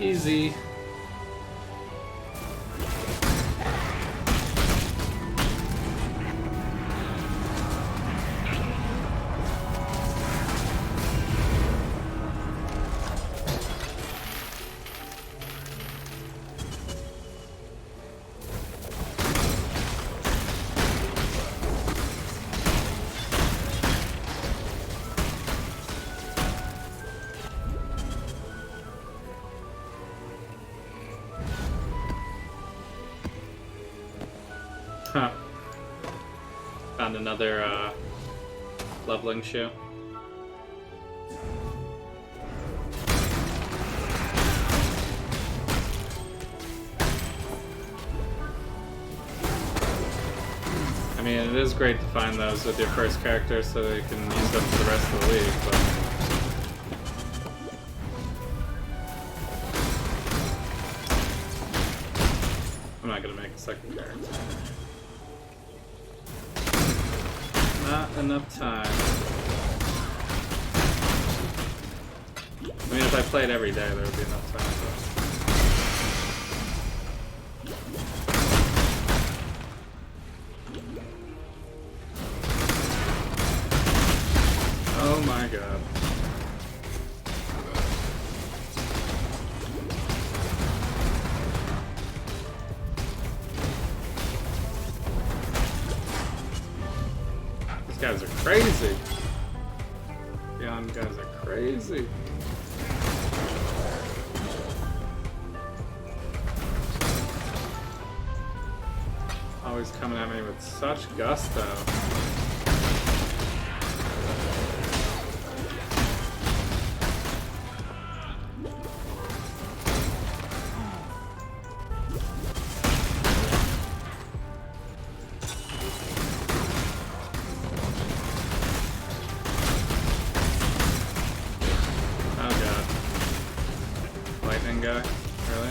Easy. Huh. Found another leveling shoe. I mean, it is great to find those with your first character so that you can use them for the rest of the league, but... I'm not gonna make a second character. Not enough time. I mean, if I played every day, there would be enough time, but... oh my god. These guys are crazy. Beyond guys are crazy. Always coming at me with such gusto. Guy, really?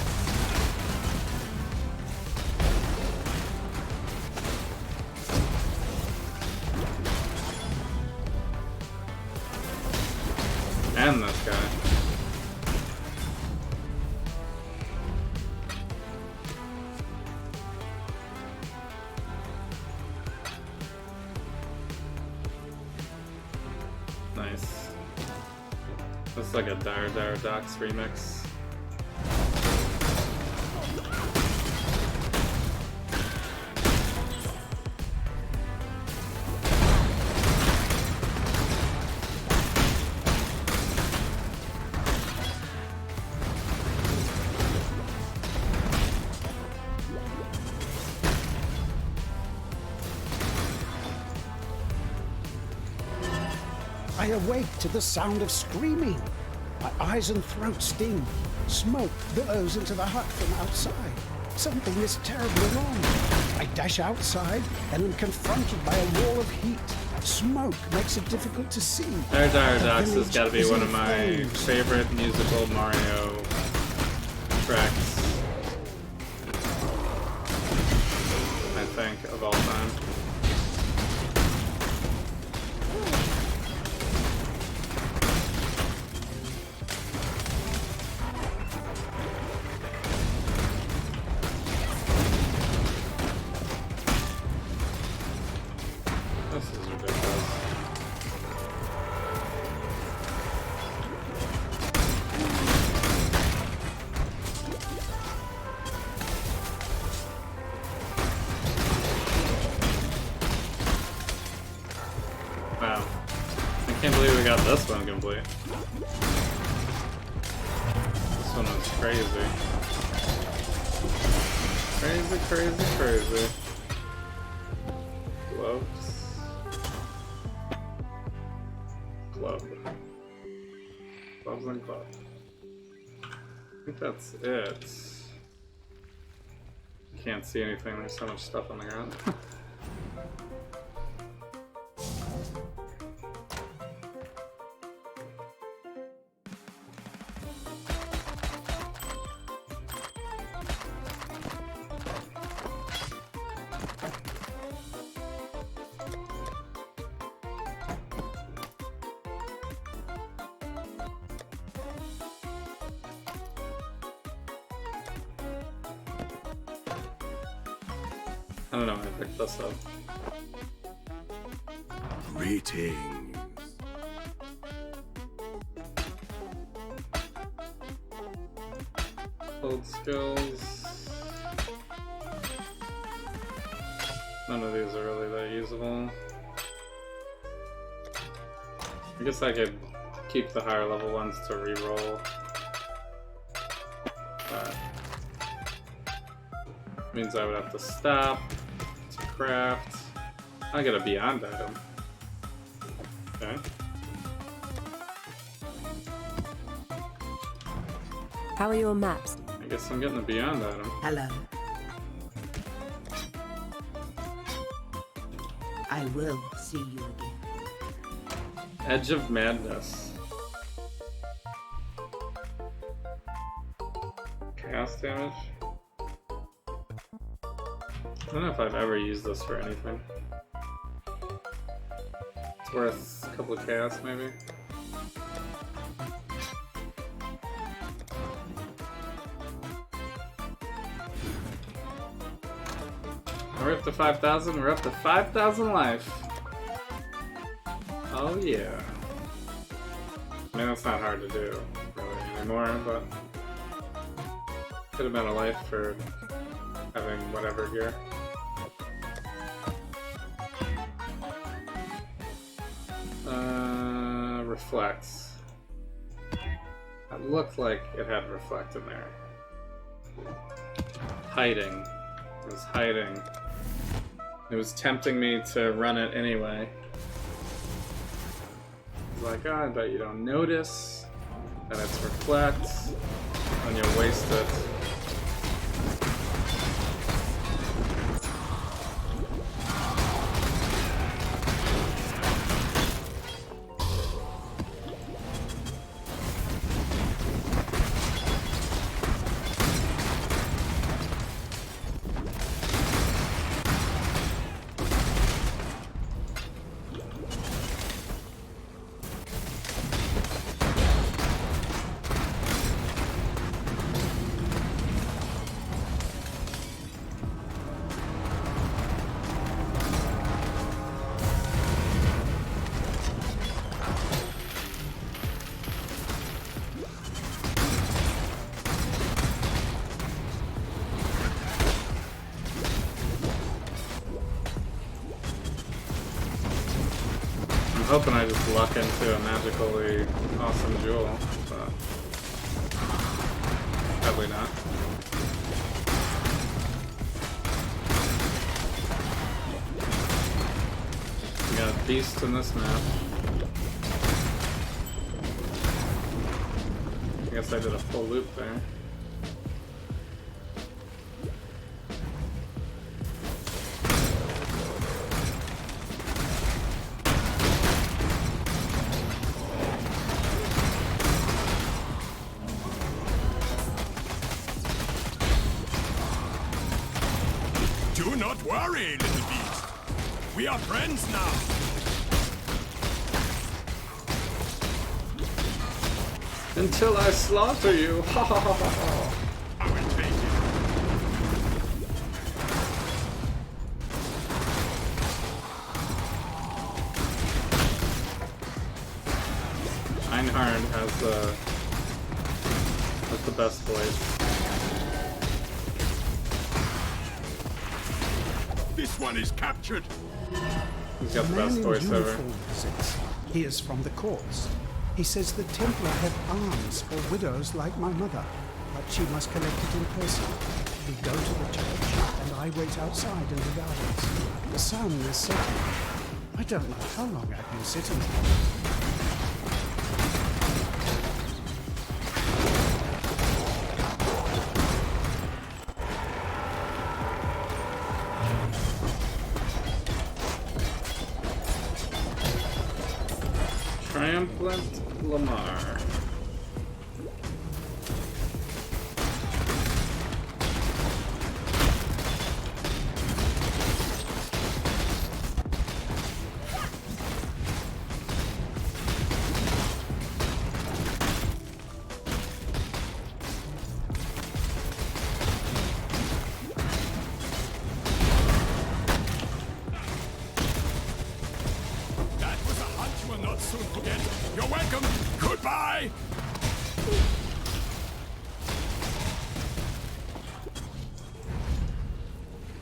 And this guy. Nice. Looks like a Dire Docs remix. I awake to the sound of screaming. My eyes and throat sting. Smoke billows into the hut from outside. Something is terribly wrong. I dash outside and am confronted by a wall of heat. Smoke makes it difficult to see. Our Dire The Docks has village got to be is one in of my flames. favorite musical Mario tracks, I think, of all time. This is ridiculous. Wow. I can't believe we got this one complete. This one was crazy. Crazy, crazy, crazy. Gloves. Glove. Gloves and gloves. I think that's it. Can't see anything, there's so much stuff on the ground. I don't know how I picked this up. Greetings. Hold skills. None of these are really that usable. I guess I could keep the higher level ones to reroll. But means I would have to stop to craft. I get a beyond item. Okay. How are your maps? I guess I'm getting a beyond item. Hello. I will see you again. Edge of Madness. Chaos damage? I don't know if I've ever used this for anything. It's worth a couple of chaos, maybe. We're up to 5,000. We're up to 5,000 life. Oh yeah. I mean, that's not hard to do really anymore, but could have been a life for having whatever gear. Reflects. It looked like it had reflect in there. Hiding. It was hiding. It was tempting me to run it anyway. I was like, oh, I bet you don't notice that it's reflect, and you'll waste it. I'm hoping I just luck into a magically awesome jewel, but probably not. We got a beast in this map. guess I did a full loop there. Do not worry, little beast. We are friends now. Until I slaughter you! Ha ha ha ha! I will take it. Einhard has the best voice. This one is captured. He's got the Man best in voiceover. uniform visits. He is from the courts. He says the Templar have arms for widows like my mother, but she must collect it in person. We go to the church, and I wait outside in the gardens. The sun is setting. I don't know how long I've been sitting here. Triumphant Lamar. That was a hunt you will not soon forget. You're welcome. Goodbye.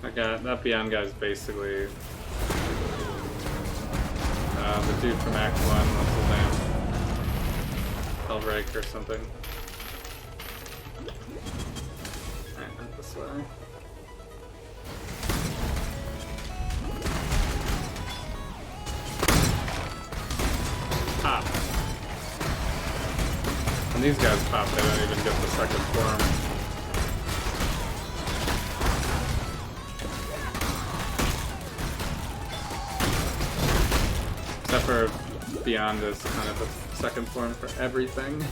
Okay, that Beyond guy's basically the dude from Act 1, what's his name? Hellbreak or something. Alright, not this way. Pop. When these guys pop, they don't even get the second form. Except for Beyond is kind of a second form for everything.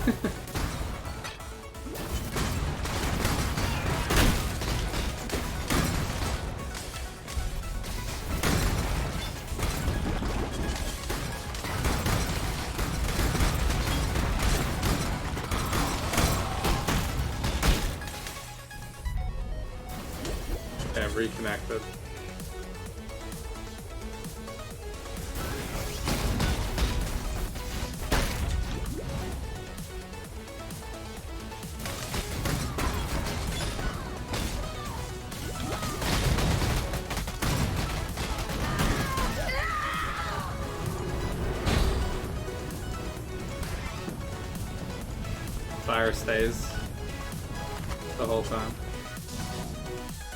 Okay, reconnected. Fire stays the whole time.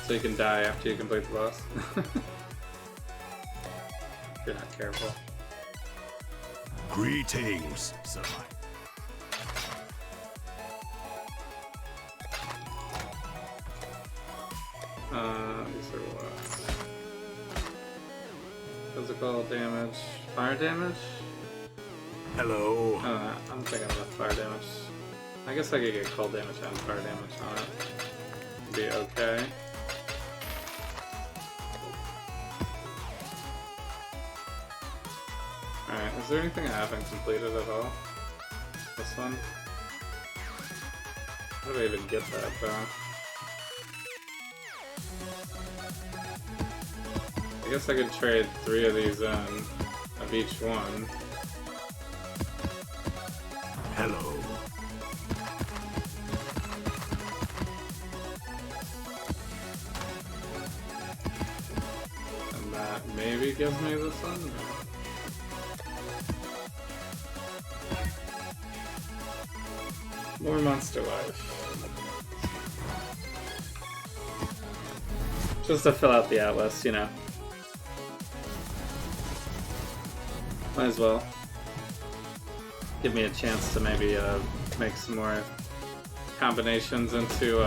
So you can die after you complete the boss. If you're not careful. Greetings, sir. These are what? Physical damage. Fire damage? Hello. I'm thinking of fire damage. I guess I could get cold damage and fire damage on it. Be okay. Alright, is there anything I haven't completed at all? This one? How do I even get that though? I guess I could trade 3 of these in, of each one. Hello. And that maybe gives me this one? More monster life. Just to fill out the atlas, you know. Might as well. Give me a chance to maybe make some more combinations into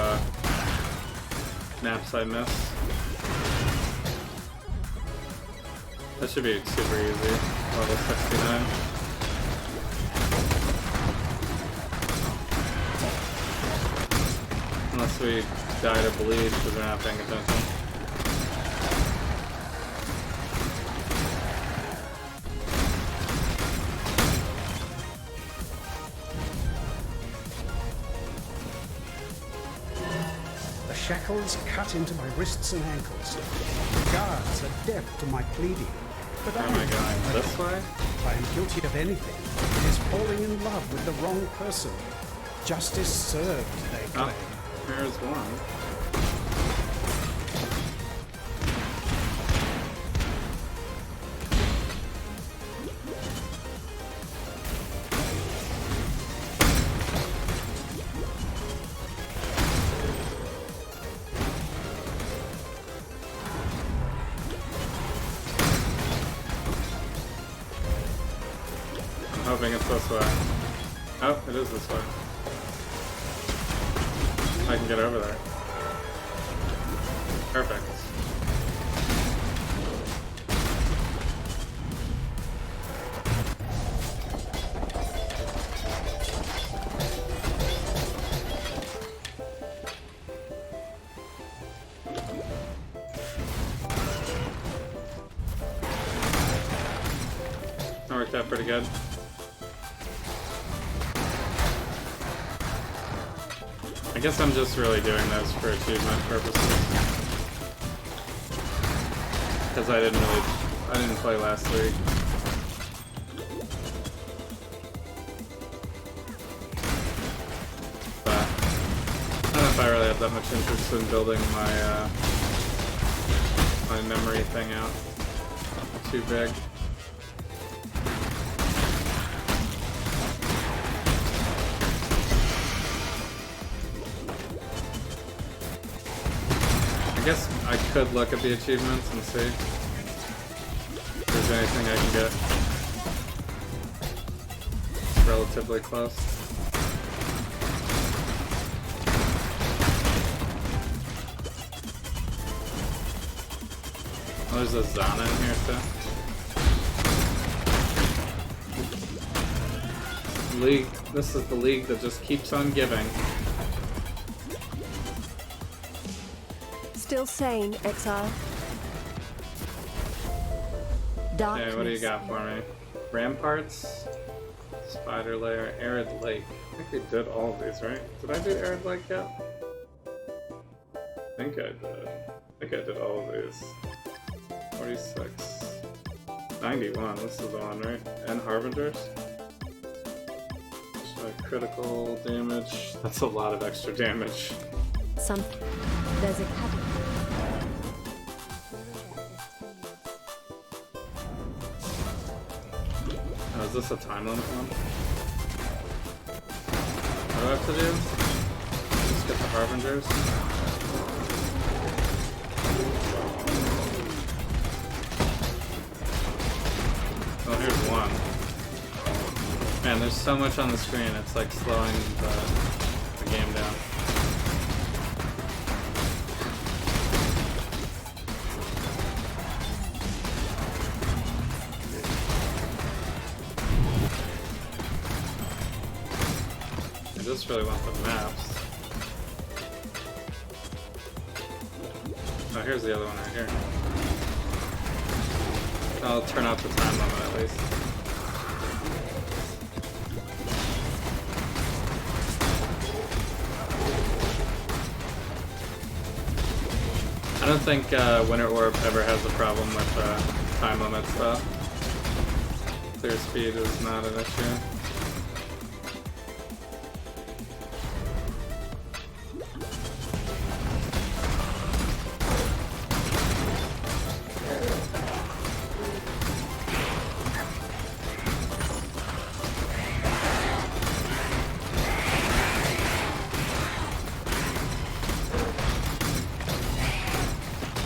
maps I miss. That should be super easy. Level 69. Unless we die to bleed because we're not paying attention. The shackles cut into my wrists and ankles. The guards are deaf to my pleading. But Where am I going? This way? if I am guilty of anything, it is falling in love with the wrong person. Justice served, they claim. Oh, there's one. I'm hoping it's this way. Oh, it is this way. I can get over there. Perfect. That worked out pretty good. I guess I'm just really doing those for achievement purposes. Because I didn't play last week. But I don't know if I really have that much interest in building my my memory thing out. Too big. I guess I could look at the achievements and see if there's anything I can get relatively close. Oh, there's a Zana in here too. League. This is the league that just keeps on giving. Still sane, Exile. Darkness. Okay, what do you got for me? Ramparts, Spider Lair, Arid Lake. I think we did all of these, right? Did I do Arid Lake yet? I think I did. I think I did all of these. 46. 91, this is the one, right? And Harbingers. So critical damage. That's a lot of extra damage. There's a cabin. Oh, is this a time limit one? What do I have to do? Just get the Harbingers? Oh, here's one. Man, there's so much on the screen, it's like slowing the game down. I just really want the maps. Oh, here's the other one right here. I'll turn off the time limit at least. I don't think Winter Orb ever has a problem with time limit stuff. Clear speed is not an issue.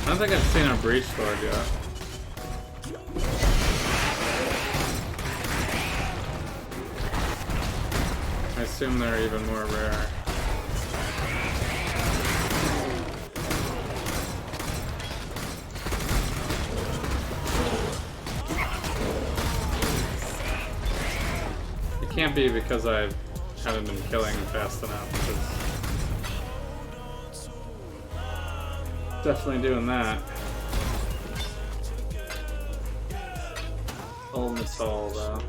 I don't think I've seen a Breach Lord yet. I assume they're even more rare. It can't be because I haven't been killing fast enough. 'Cause definitely doing that. Old Natal though.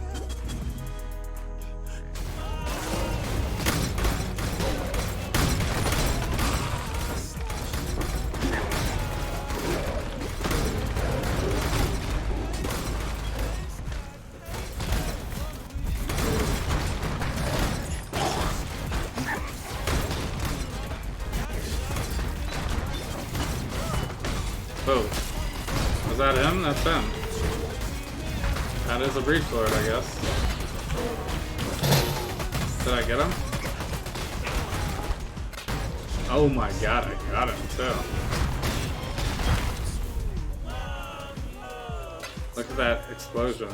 Oh, was that him? That's him. That is a Breach Lord, I guess. Did I get him? Oh my god, I got him too. Look at that explosion.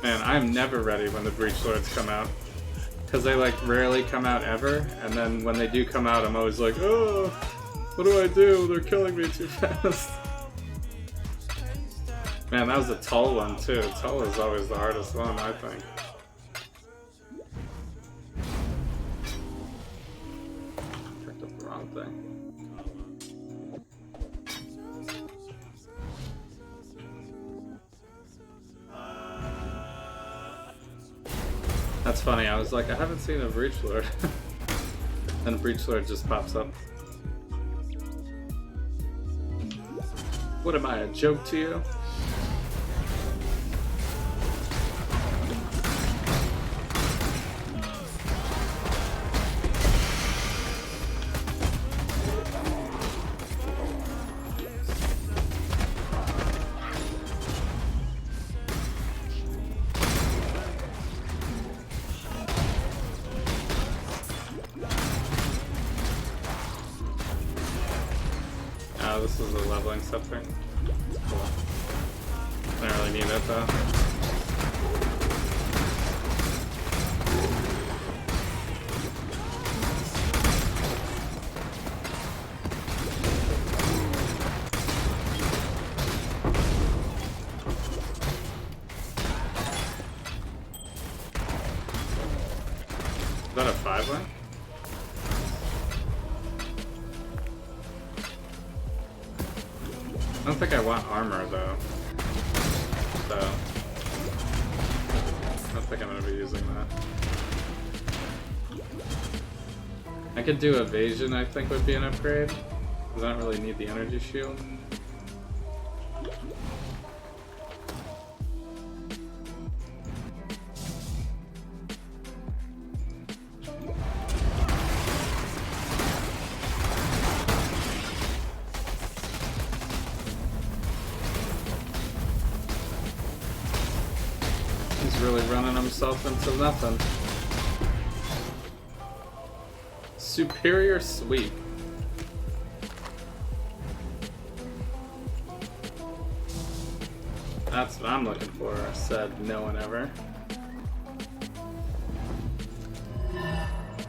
Man, I'm never ready when the Breach Lords come out. Because they like rarely come out ever, and then when they do come out, I'm always like, oh, what do I do? They're killing me too fast. Man, that was a Tull one too. Tull is always the hardest one, I think. Picked up the wrong thing. That's funny, I was like, I haven't seen a Breach Lord. And a Breach Lord just pops up. What am I, a joke to you? This is a leveling something. Cool. I don't really need it though. Is that a 5-lane? I don't think I want armor though, so I don't think I'm going to be using that. I could do evasion, I think would be an upgrade, because I don't really need the energy shield. He's really running himself into nothing. Superior sweep. That's what I'm looking for, said no one ever.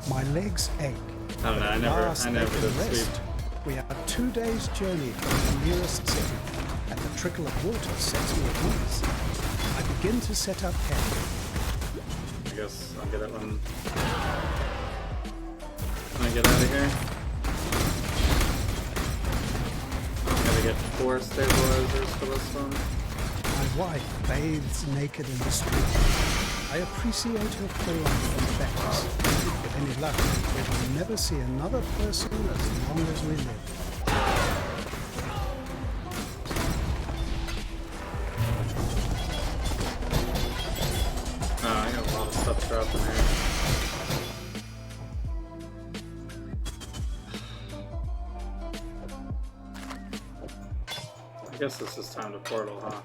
My legs ache. I don't know, I never did sweep. We are 2 days' journey from the nearest city, and the trickle of water sets me at ease. I begin to set up camp. I guess I'll get it when I get out of here. I'm gonna get 4 stabilizers for this one. My wife bathes naked in the street. I appreciate her prolonged effects. With any luck, we will never see another person as long as we live. I got a lot of stuff dropping here. I guess this is time to portal, huh?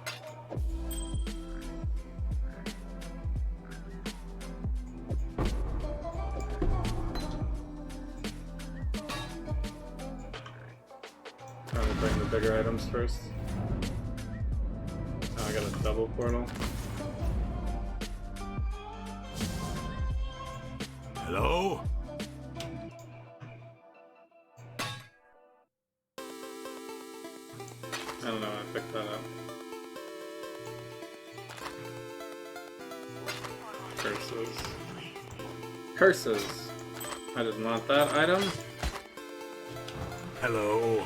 Trying to bring the bigger items first. Now I got a double portal. Hello? I don't know, I picked that up. Curses. Curses! I didn't want that item. Hello.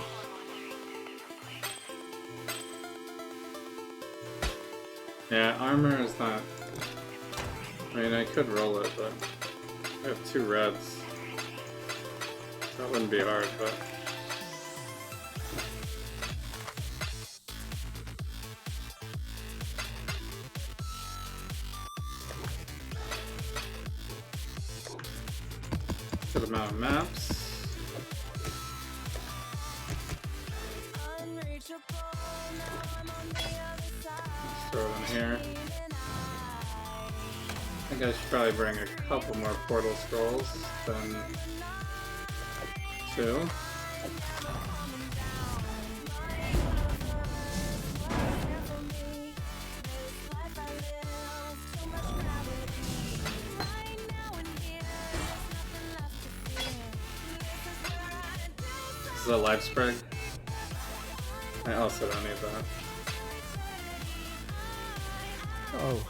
Yeah, armor is not... I mean, I could roll it, but I have 2 reds. That wouldn't be hard, but... Good amount of maps. Let's throw it in here. I think I should probably bring a couple more portal scrolls than 2. This is a life sprig. I also don't need that. Oh.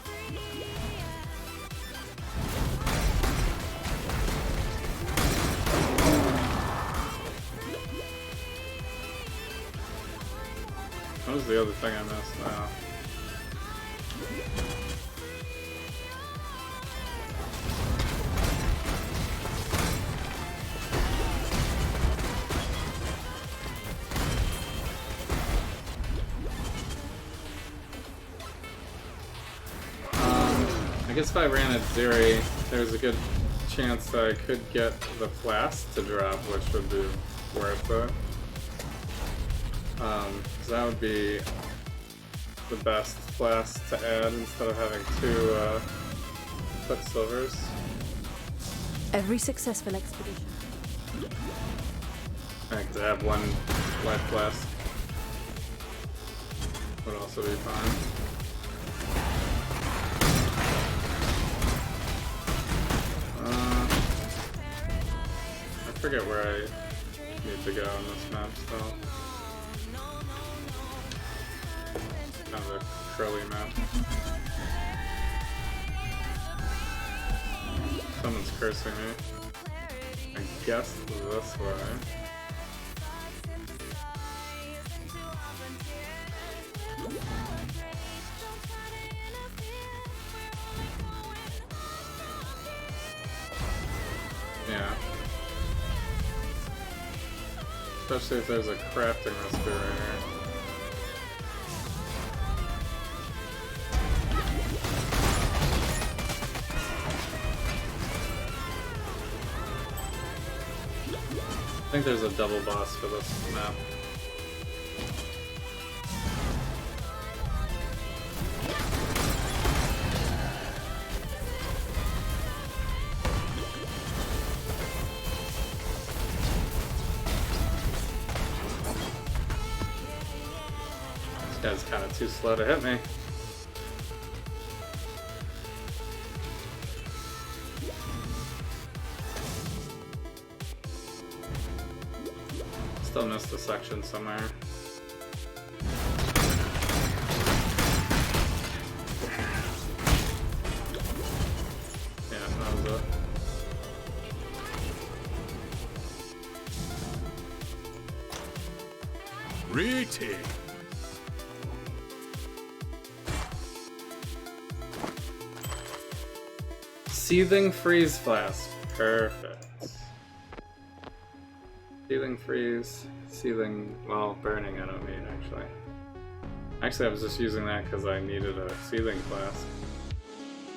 What was the other thing I missed? Oh. I guess if I ran at Zeri, there's a good chance that I could get the flask to drop, which would be worth it. Because that would be the best flask to add instead of having 2 quicksilvers. Every successful expedition. I could have 1 life flask. Would also be fine. I forget where I need to go on this map still. Kind of a curly map. Someone's cursing me. I guess this way. Yeah. Especially if there's a crafting recipe right here. I think there's a double boss for this map. This guy's kind of too slow to hit me. Still missed a section somewhere. Yeah, that was it. Pretty. Seething freeze flask. Perfect. Seething freeze. Seething, well, burning I don't mean actually. Actually I was just using that because I needed a seething flask.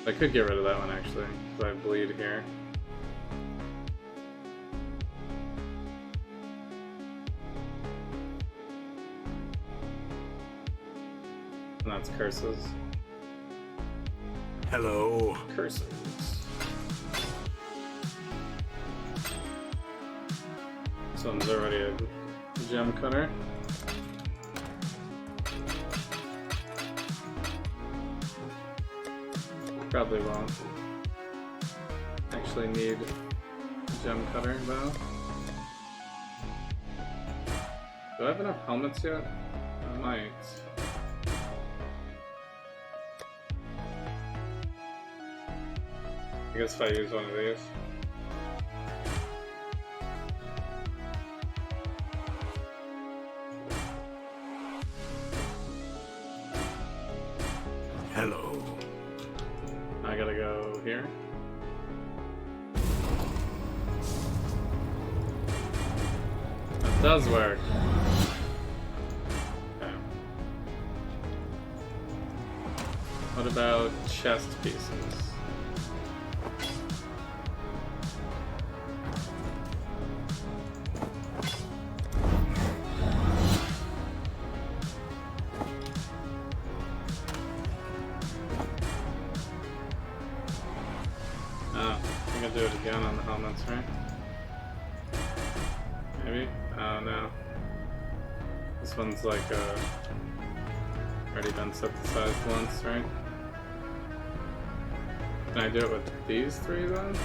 I could get rid of that one actually, because I bleed here. And that's curses. Hello. Curses. Someone's already a gem cutter. Probably won't actually need a gem cutter though. Do I have enough helmets yet? I might. I guess if I use one of these. Hello. I gotta go here. That does work. Okay. What about chest pieces? Oh, I can do it again on the helmets, right? Maybe? Oh no. This one's like already been synthesized once, right? Can I do it with these three then?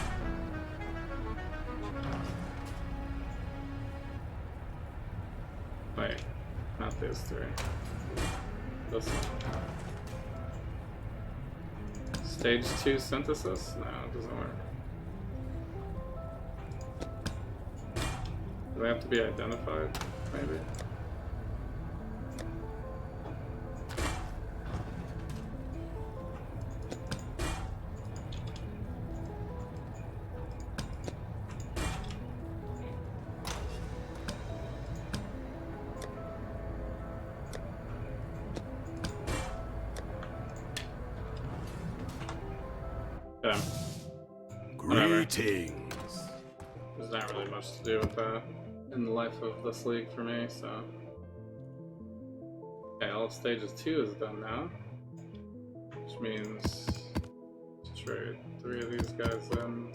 Wait, not these three. This one. Stage 2 synthesis? No, it doesn't work. Do they have to be identified, maybe? Yeah. Whatever. Greetings. There's not really much to do with that in the life of this league for me, so. Okay, all of stages 2 is done now. Which means to trade 3 of these guys in.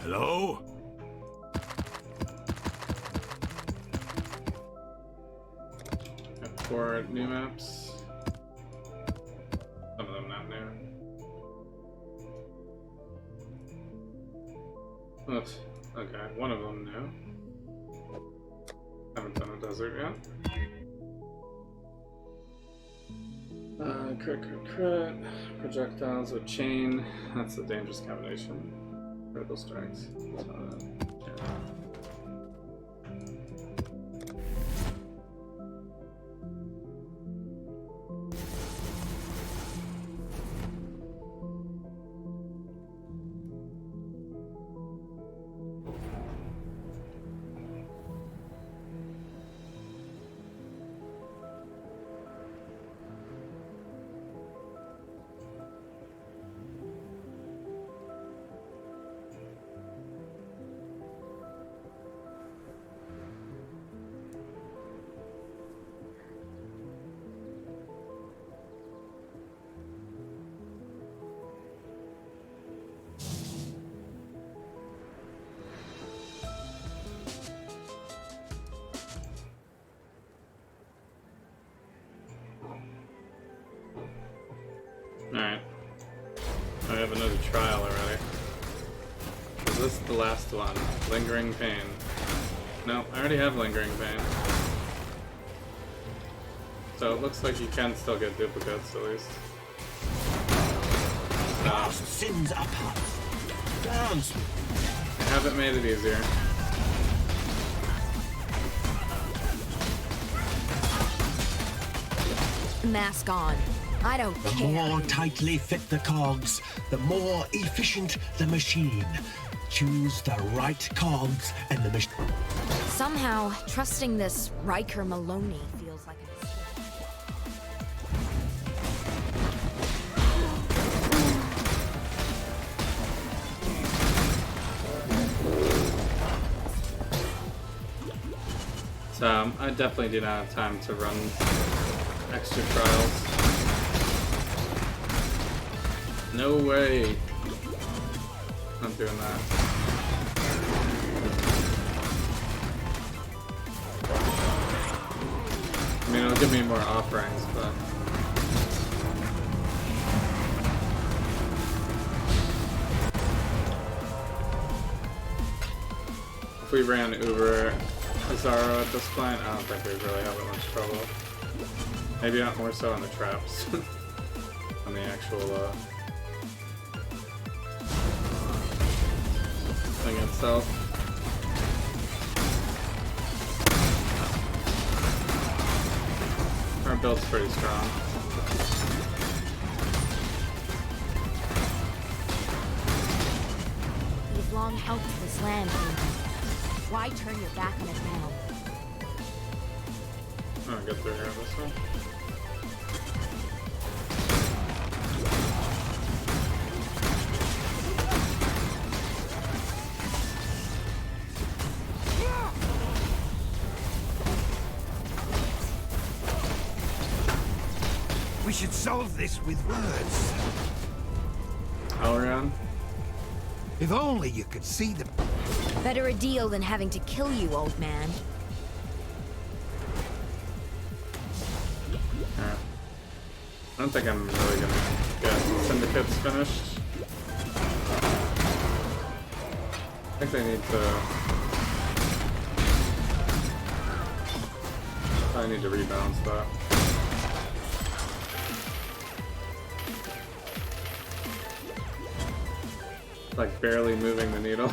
Hello? Got 4 new maps. Some of them not new. Oops. Okay, one of them new. Haven't done a desert yet. Crit. Projectiles with chain. That's a dangerous combination. Critical strikes. Yeah. Alright. I have another trial already. Is this the last one? Lingering pain. No, I already have lingering pain. So it looks like you can still get duplicates at least. Sins apart. Dance. I haven't made it easier. Mask on. I don't The care. more tightly fit the cogs, the more efficient the machine. Choose the right cogs and the machine. Somehow, trusting this Riker Maloney feels like a mistake. So I definitely do not have time to run extra trials. No way. I'm doing that. I mean, it'll give me more offerings, but if we ran Uber Azaro at this point, I don't think we'd really have that much trouble. Maybe not more so on the traps. on the actual thing itself. Our build's pretty strong. You've long helped this land, Demon. Why turn your back on it now? I'm gonna get through here this way. We should solve this with words. Elrond? If only you could see the... Better a deal than having to kill you, old man. Alright. I don't think I'm really gonna get syndicates finished. I think they need to... I need to rebalance that. Like barely moving the needle.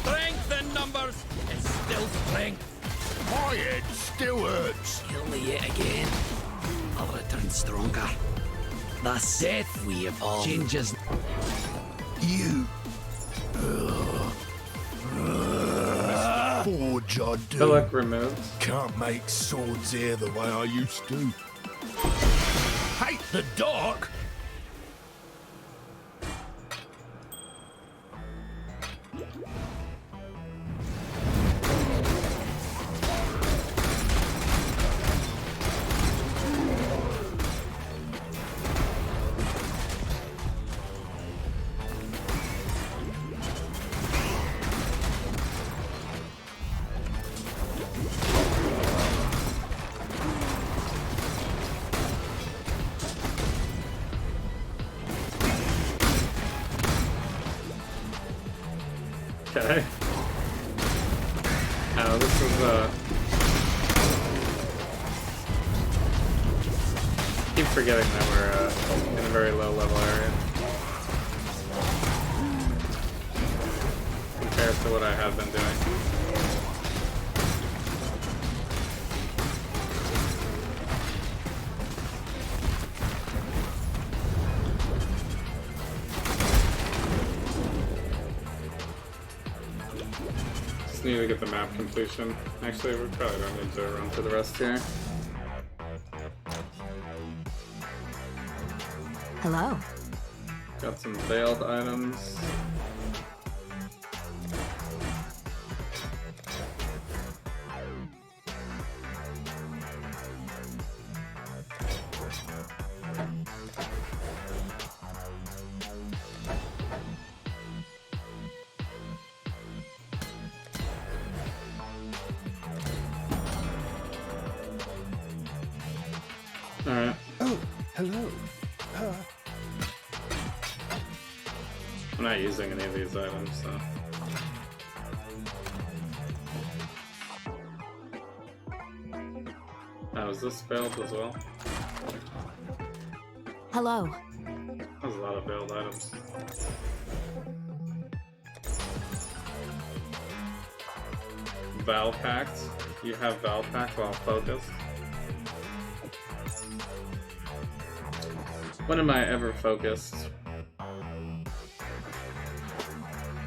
Strength in numbers is still strength. My head still hurts. Kill me yet again. I'll return stronger. Thus, death we evolve changes. You. Forge I do. Philip removed. Can't make swords here the way I used to. Hate the dark. Okay. Oh, this is keep forgetting that we're in a very low level area compared to what I have been doing. Just need to get the map completion. Actually, we probably don't need to run through the rest here. Hello. Got some veiled items. Alright. Oh, hello. I'm not using any of these items, so. Oh, is this veiled as well? Hello. There's a lot of veiled items. Val Pact. You have Val Pact while focused. When am I ever focused?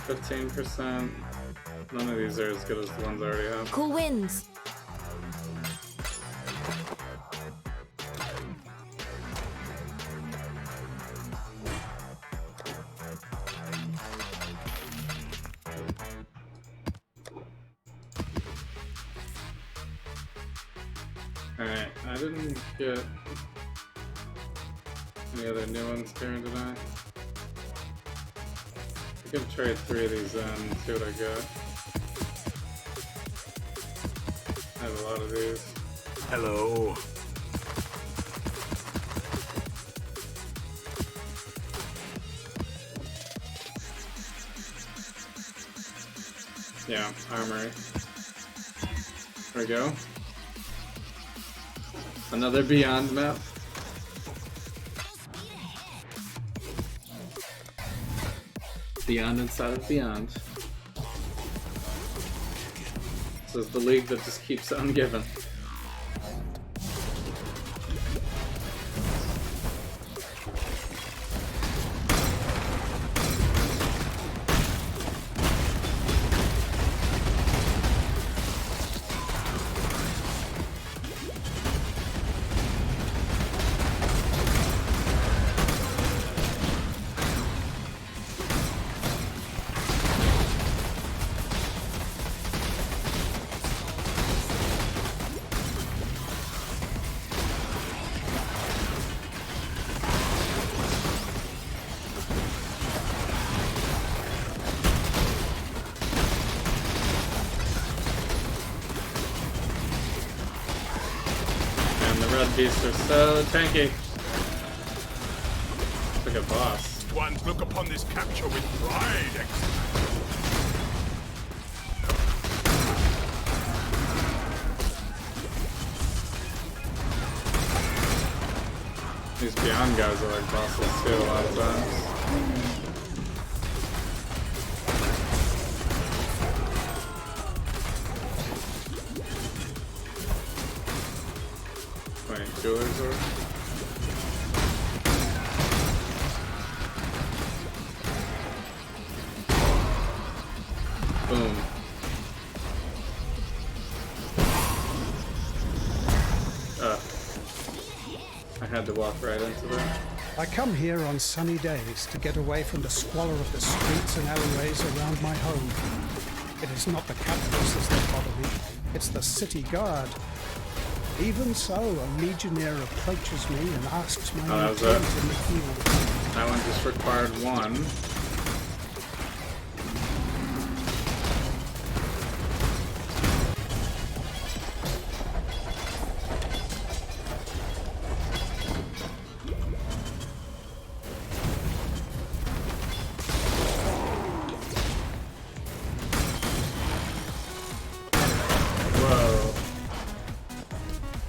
15%. None of these are as good as the ones I already have. Cool winds. Alright, I didn't get any other new ones here, did I? I can trade 3 of these in and see what I get. I have a lot of these. Hello. Yeah, armory. There we go. Another Beyond map. Beyond inside of Beyond. This is the league that just keeps on giving. Beasts are so tanky. It's like a boss. Ones look upon this capture with pride, These Beyond guys are like bosses too a lot of times. Jewelers or boom. I had to walk right into that. I come here on sunny days to get away from the squalor of the streets and alleyways around my home. It is not the capitalists that bother me, it's the city guard. Even so, a legionnaire approaches me and asks my intent in the field. That one just required one.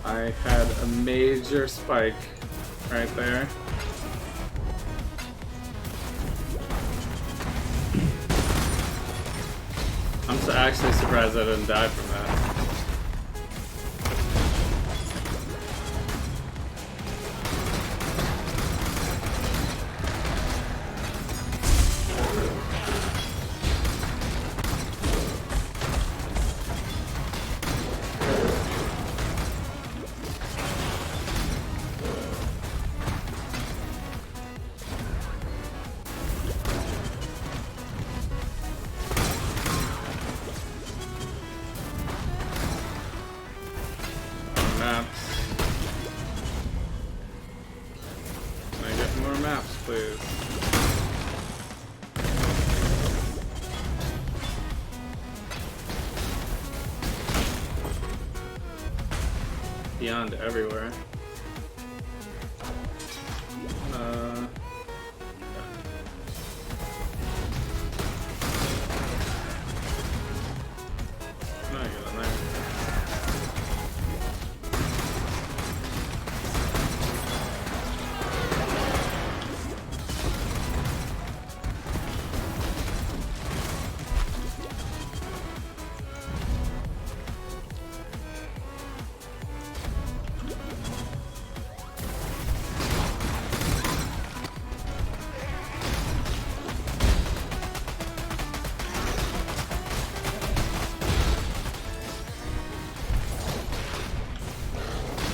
I had a major spike right there. I'm actually surprised I didn't die from that. Please. Beyond everywhere.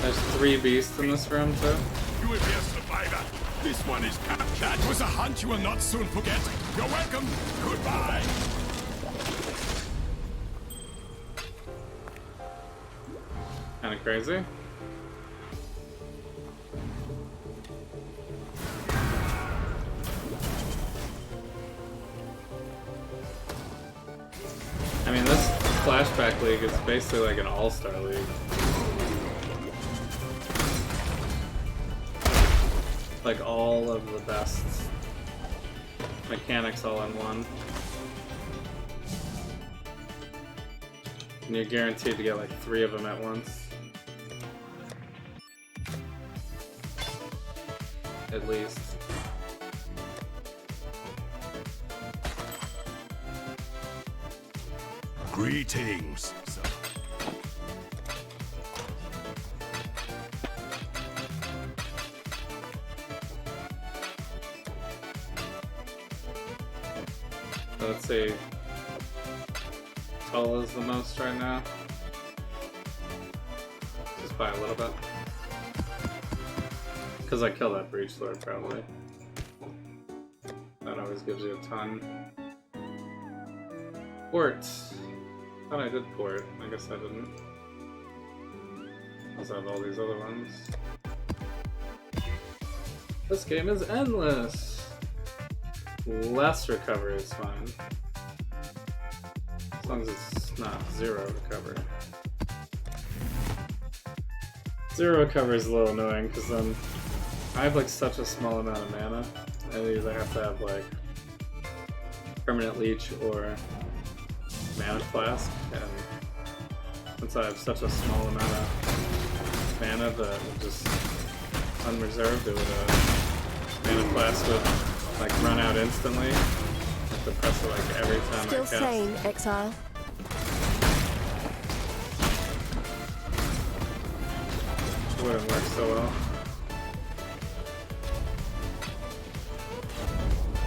There's 3 beasts in this room, too. You will be a survivor. This one is captured. That was a hunt you will not soon forget. You're welcome. Goodbye. Kinda crazy. I mean, this flashback league is basically like an all-star league. Like all of the best mechanics all in one. And you're guaranteed to get like 3 of them at once. At least. Greetings. Let's see. Tola's the most right now. Just by a little bit. Because I killed that Breach Lord, probably. That always gives you a ton. Port. Thought I did port. I guess I didn't. I also have all these other ones. This game is endless! Less recovery is fine. As long as it's not 0 recovery. 0 recovery is a little annoying because then I have like such a small amount of mana. I either have to have like permanent leech or mana flask, and since I have such a small amount of mana that would just unreserved, it would mana flask would like run out instantly. I have to press it like every time Still I cast. sane, Exile. Wouldn't work so well.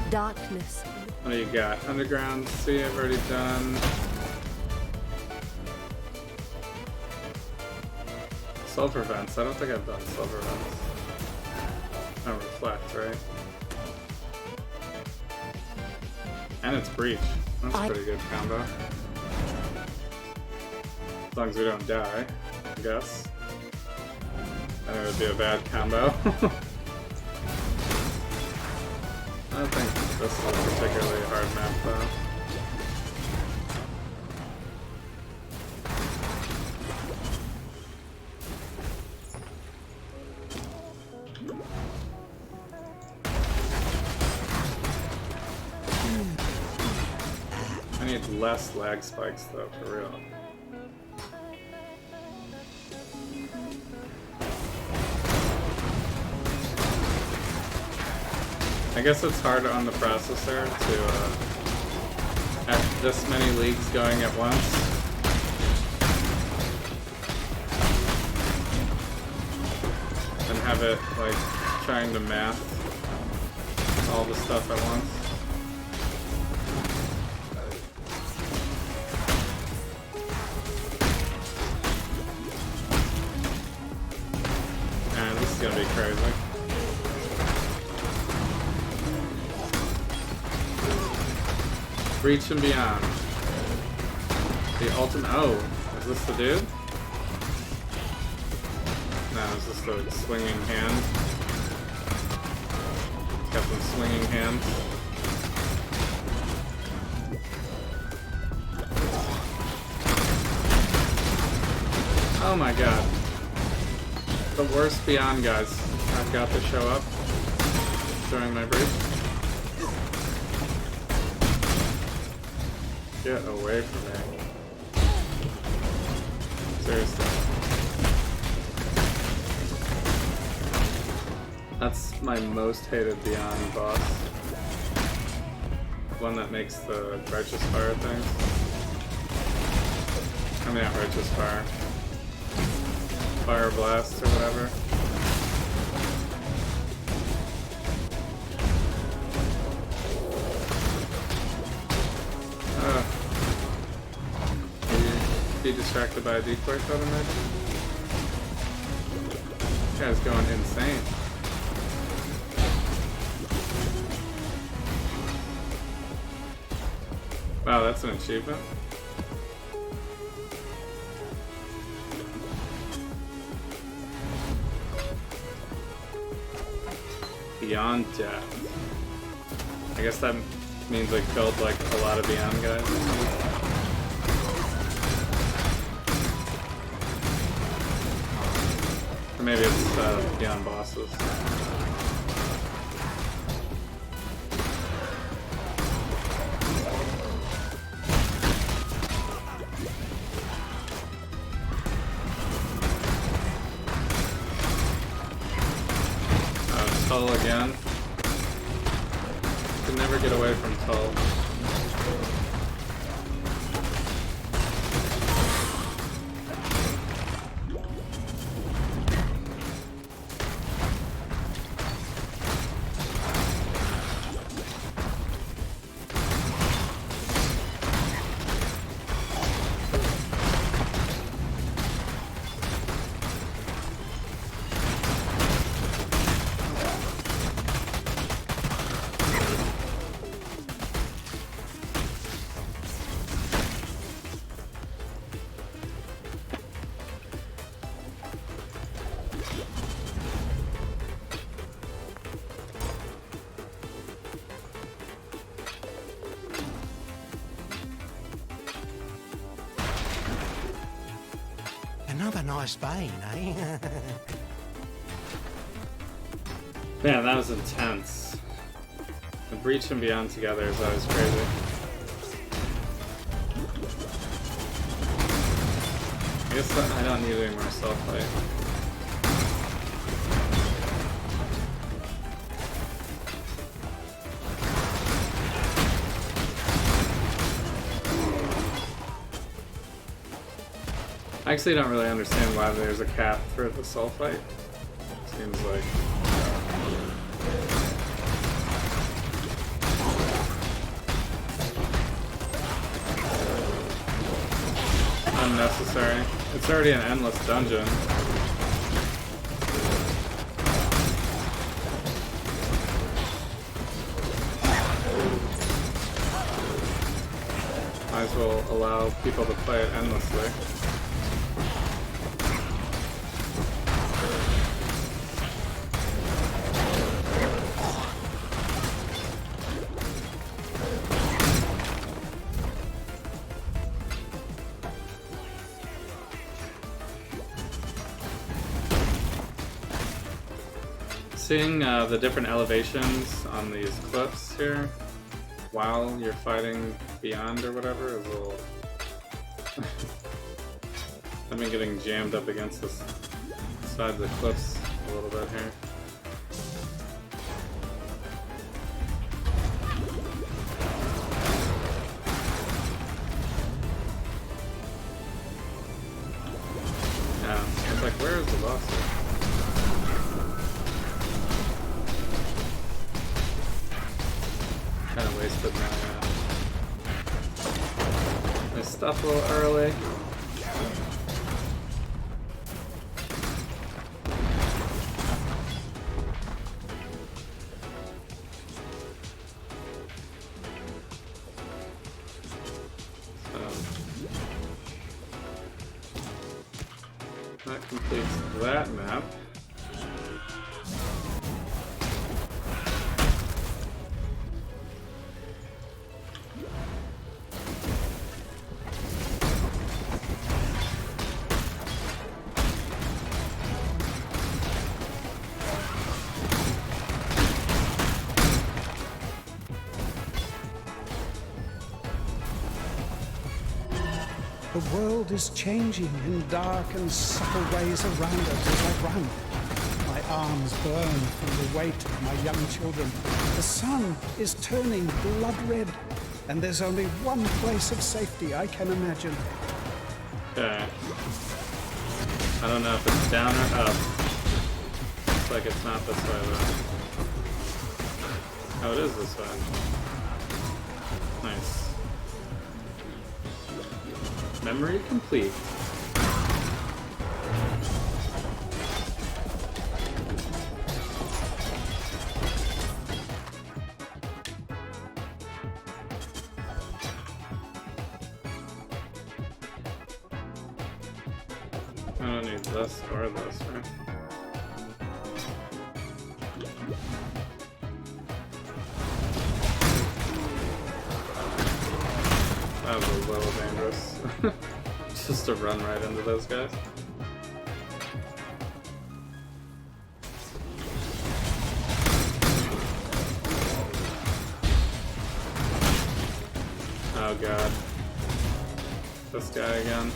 Darkness. What do you got? Underground, see, I've already done. Sulfur vents, I don't think I've done sulfur vents. Oh, reflect, right? And it's breach. That's a pretty good combo. As long as we don't die, I guess. Then it would be a bad combo. I don't think this is a particularly hard map though. I need less lag spikes though, for real. I guess it's hard on the processor to have this many leagues going at once. And have it like trying to math all the stuff at once. And this is gonna be crazy. Reach and Beyond. The ultimate. Oh, is this the dude? No, is this the swinging hand? Got some swinging hands. Oh my god. The worst Beyond guys I've got to show up during my breach. Get away from me. Seriously. That's my most hated Beyond boss. One that makes the Righteous Fire thing. I mean, not Righteous Fire. Fire Blast or whatever. Be distracted by a decoy shot, I imagine? This guy's going insane. Wow, that's an achievement. Beyond Death. I guess that means I killed like a lot of Beyond guys or something. Or maybe it's Beyond bosses. Tull again. Can never get away from Tull. Another nice vein, eh? Man, that was intense. The Breach and Beyond together is always crazy. I guess that I don't need any more self-fight. I actually don't really understand why there's a cap for the soul fight. Seems like unnecessary. It's already an endless dungeon. Might as well allow people to play it endlessly. Seeing the different elevations on these cliffs here while you're fighting beyond or whatever is a little... I've been getting jammed up against this side of the cliffs a little bit here. Yeah, it's like, where is the boss here? Kind of wasted my stuff a little early. So that completes that map. The world is changing in dark and subtle ways around us as I run. My arms burn from the weight of my young children. The sun is turning blood red, and there's only one place of safety I can imagine. Okay. I don't know if it's down or up. Looks like it's not this way though. Oh, it is this way. Nice. Memory complete. I don't need this or this, right? That was a little dangerous. Just to run right into those guys. Oh god. This guy again.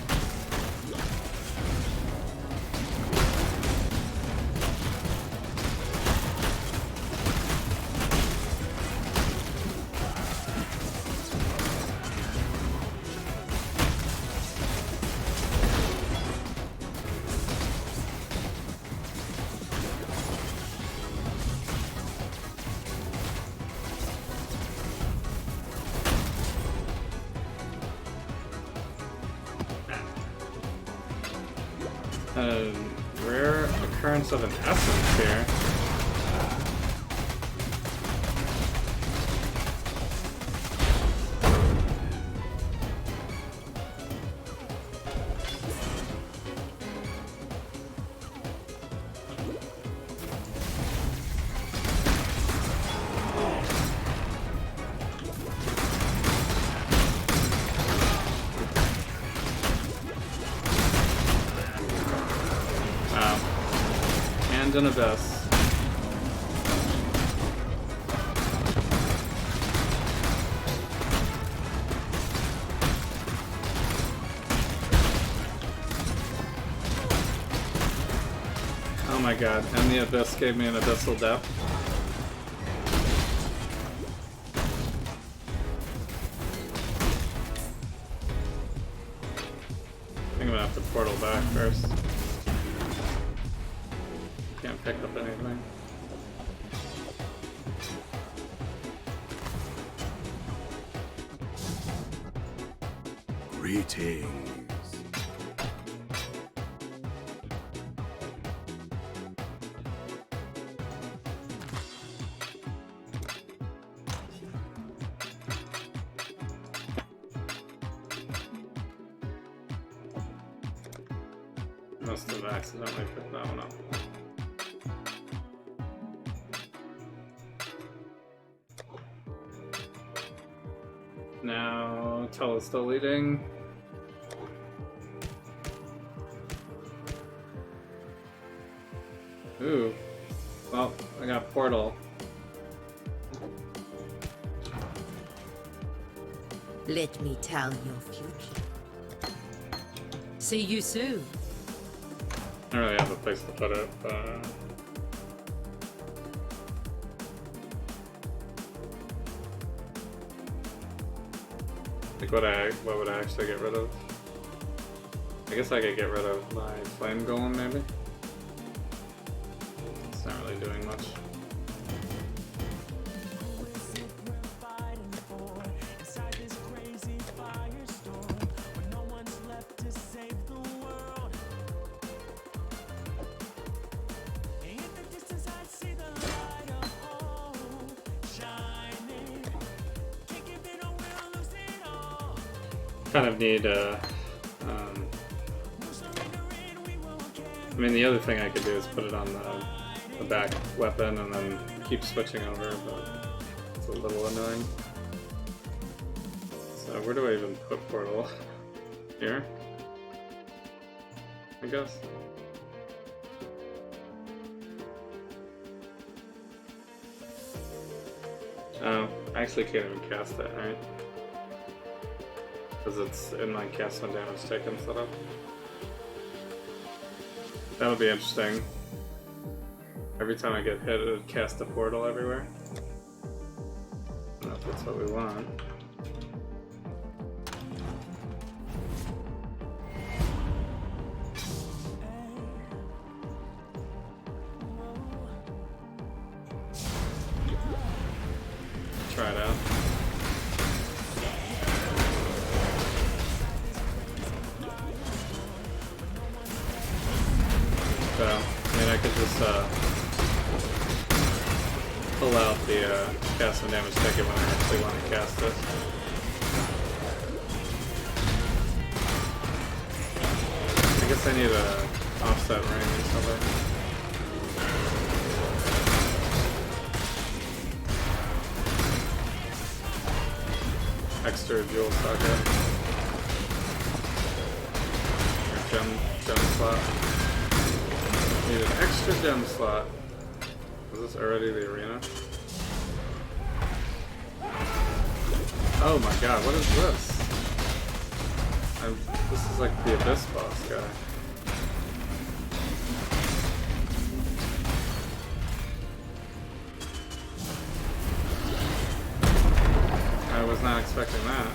a rare occurrence of an essence here. An abyss. Oh my god, and the abyss gave me an abyssal depth. I think I'm gonna have to portal back first. Can't pick up anything. Greetings. Must have accidentally picked that one up. Now, Tell is still leading. Ooh. Well, I got Portal. Let me tell your future. See you soon. I don't really have a place to put it, but... like what would I actually get rid of? I guess I could get rid of my flame golem maybe? It's not really doing much. Kind of need I mean, the other thing I could do is put it on the back weapon and then keep switching over, but it's a little annoying. So where do I even put Portal? Here? I guess. Oh, I actually can't even cast it, right? Because it's in my cast when damage taken setup. That'll be interesting. Every time I get hit, it would cast a portal everywhere. I don't know if that's what we want. Try it out. So, I mean, I could just pull out the cast and damage taken when I actually want to cast it. I guess I need a offset ring or something. Extra jewel socket. Or gem slot. Need an extra gem slot. Is this already the arena? Oh my god, what is this? This is like the Abyss boss guy. I was not expecting that.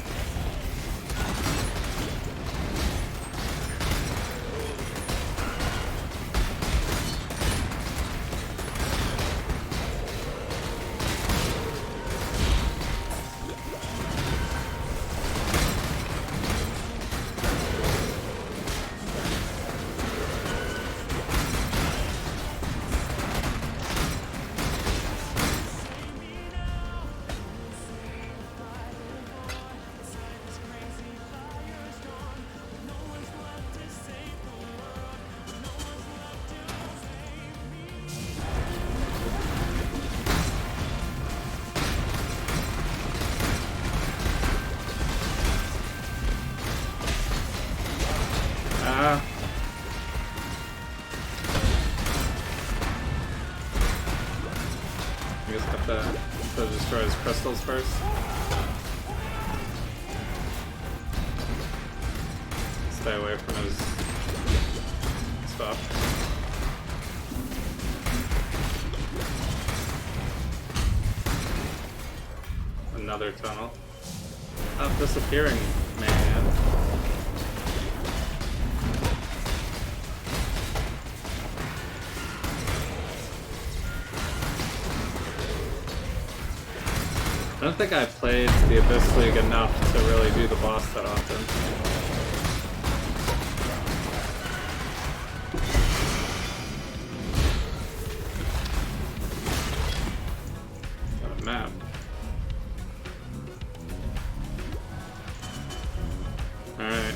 So it destroys crystals first. Stay away from his stuff. Another tunnel. Stop disappearing, man. I don't think I've played the Abyss League enough to really do the boss that often. Got a map. Alright.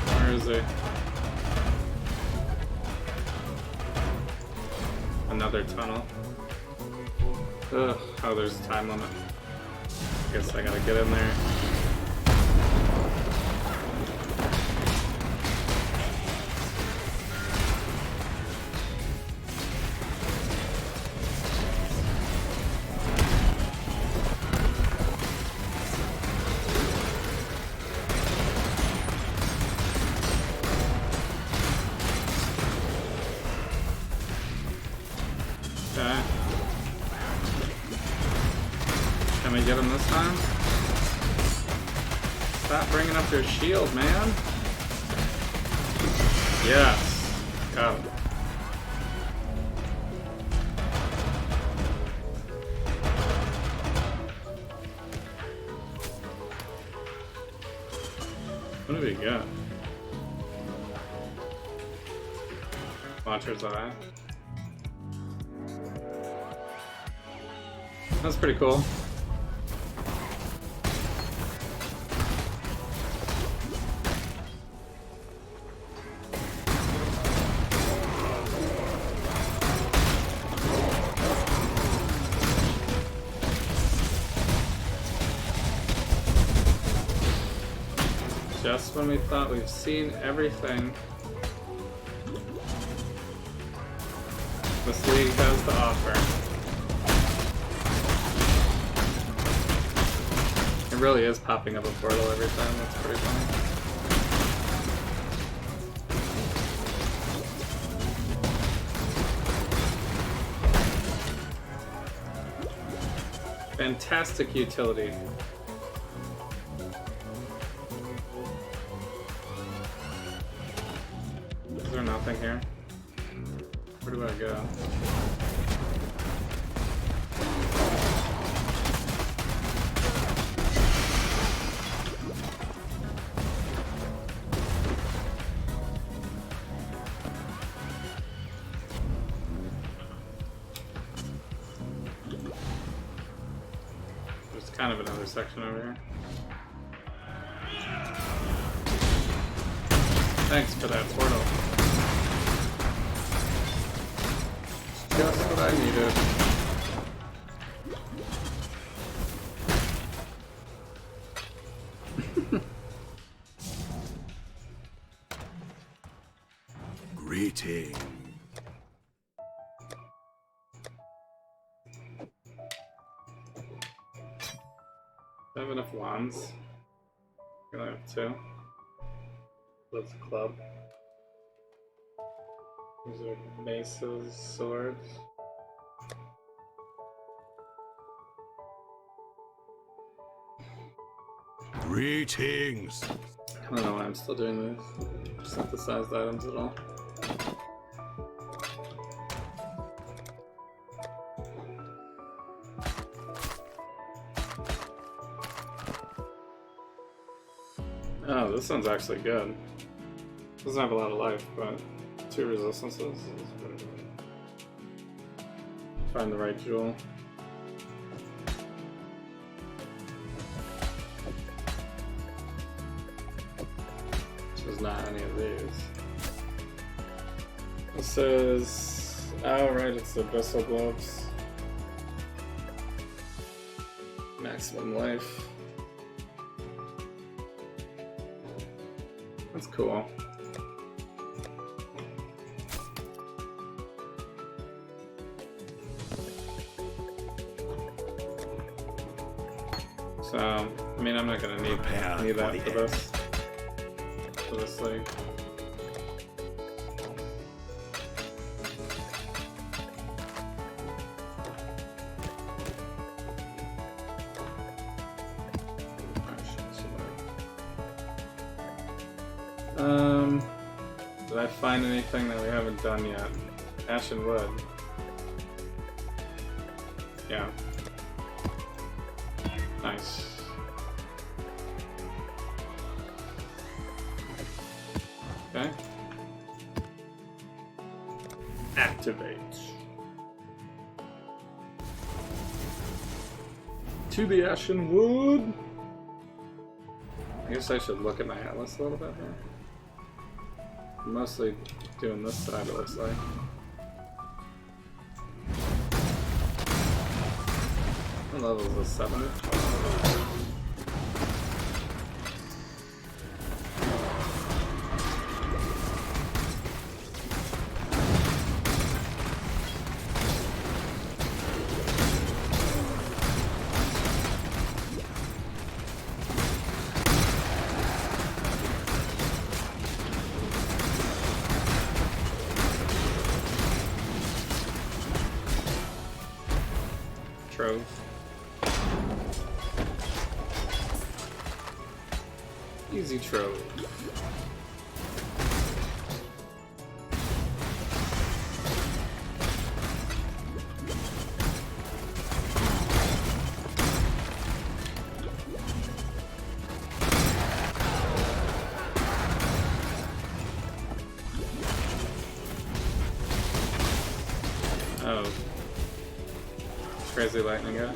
Where is he? Another tunnel. Ugh, oh, there's a time limit. Guess I gotta get in there. Okay. Can we get him this time? Stop bringing up your shield, man. Yes. Got him. What do we got? Launcher's eye. That's pretty cool. Just when we thought we've seen everything, this league has to offer. It really is popping up a portal every time, that's pretty funny. Fantastic utility. Is there nothing here? Where do I go? There's kind of another section over here. Thanks for that portal. Just what I needed. Greeting. Do I have enough wands? I only have 2. That's a club. These are maces, swords. Greetings. I don't know why I'm still doing these synthesized items at all. Oh, this one's actually good. Doesn't have a lot of life, but 2 resistances. Find the right jewel. Which is not any of these. This is... oh right, it's the Abyssal Gloves. Maximum life. That's cool. So, I mean, I'm not gonna need that for this league. Did I find anything that we haven't done yet? Ash and wood. Yeah. Nice. Okay. Activate. To the Ashen Wood! I guess I should look at my atlas a little bit here. I'm mostly doing this side, it looks like. What level is this? 70? Trove. Easy trove. Oh. Crazy lightning guy.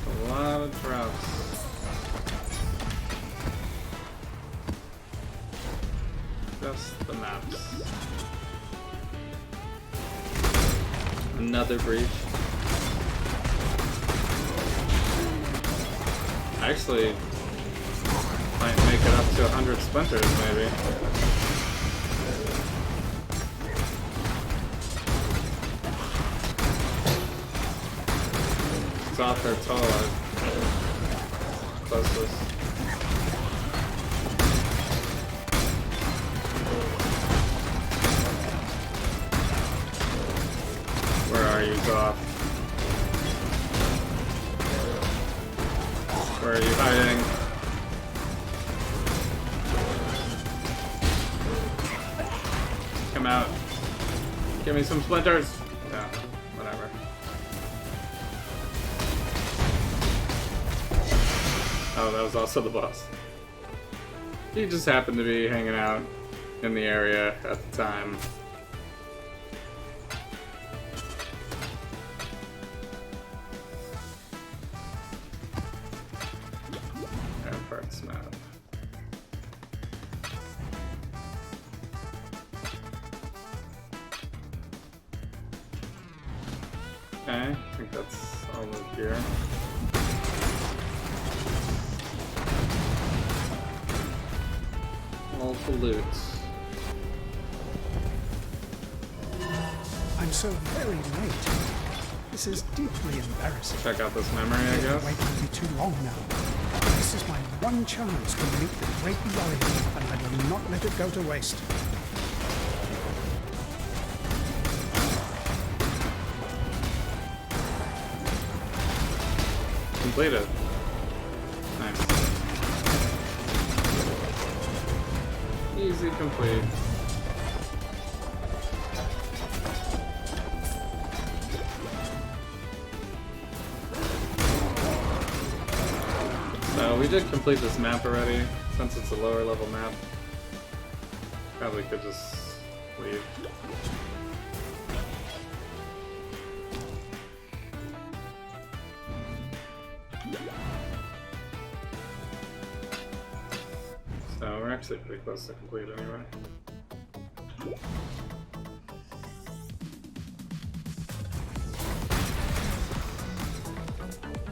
A lot of drops. Just the maps. Another breach. Actually, might make it up to 100 splinters, maybe. It's off their toe, closest. Where are you, Goth? Where are you hiding? Come out. Give me some splinters. No, whatever. Oh, that was also the boss. He just happened to be hanging out in the area at the time. Map. Okay, I think that's all of here. All the loot. I'm so very late. This is deeply embarrassing. Check out this memory, I guess. Wait for me too long now. This is my one chance to meet the great warrior, and I will not let it go to waste. Completed. Nice. Easy complete. So we did complete this map already, since it's a lower level map. Probably could just leave. So we're actually pretty close to complete anyway.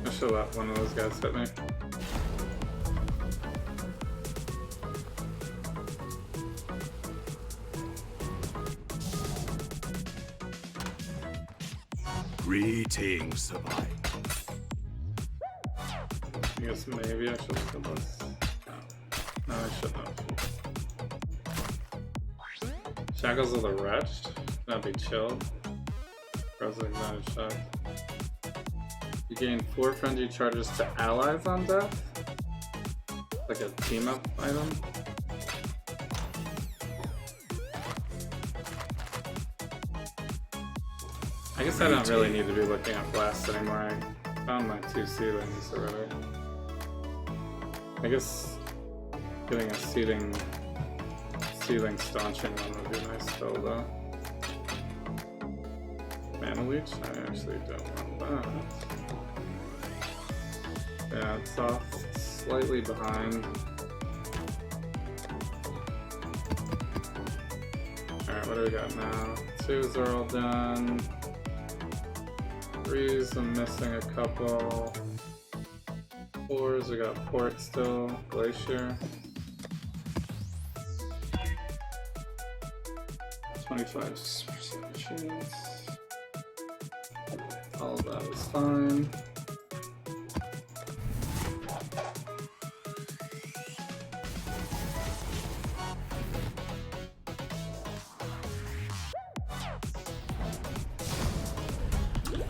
I should let one of those guys hit me. Greetings, Survive. I guess maybe I should have done this. No, I shouldn't have. Shackles of the Wretched? That'd be chilled. Frozen Ignited Shock. You gain 4 frenzy charges to allies on death? Like a team up item? I guess I don't really need to be looking at blasts anymore. I found my 2 ceilings already. I guess getting a ceiling staunching one would be nice still though. Mana Leech? I actually don't want that. Yeah, it's off slightly behind. Alright, what do we got now? 2s are all done. 3s, I'm missing a couple. 4s, we got Port still, Glacier. 25% chance. All of that is fine.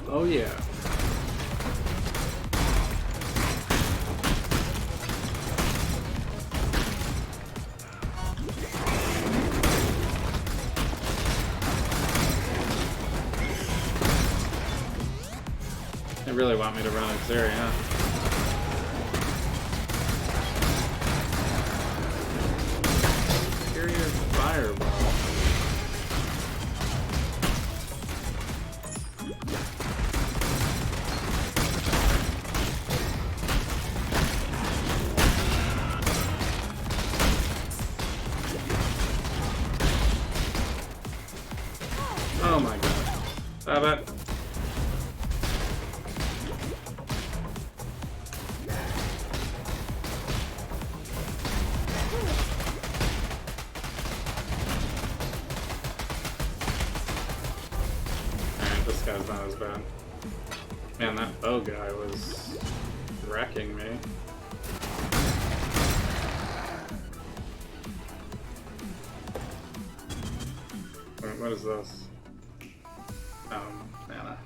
Oh yeah. They really want me to run Xeri, huh? Superior Fireball. Oh my god. Stop it. This guy's not as bad. Man, that bow guy was wrecking me. Wait, what is this? Mana.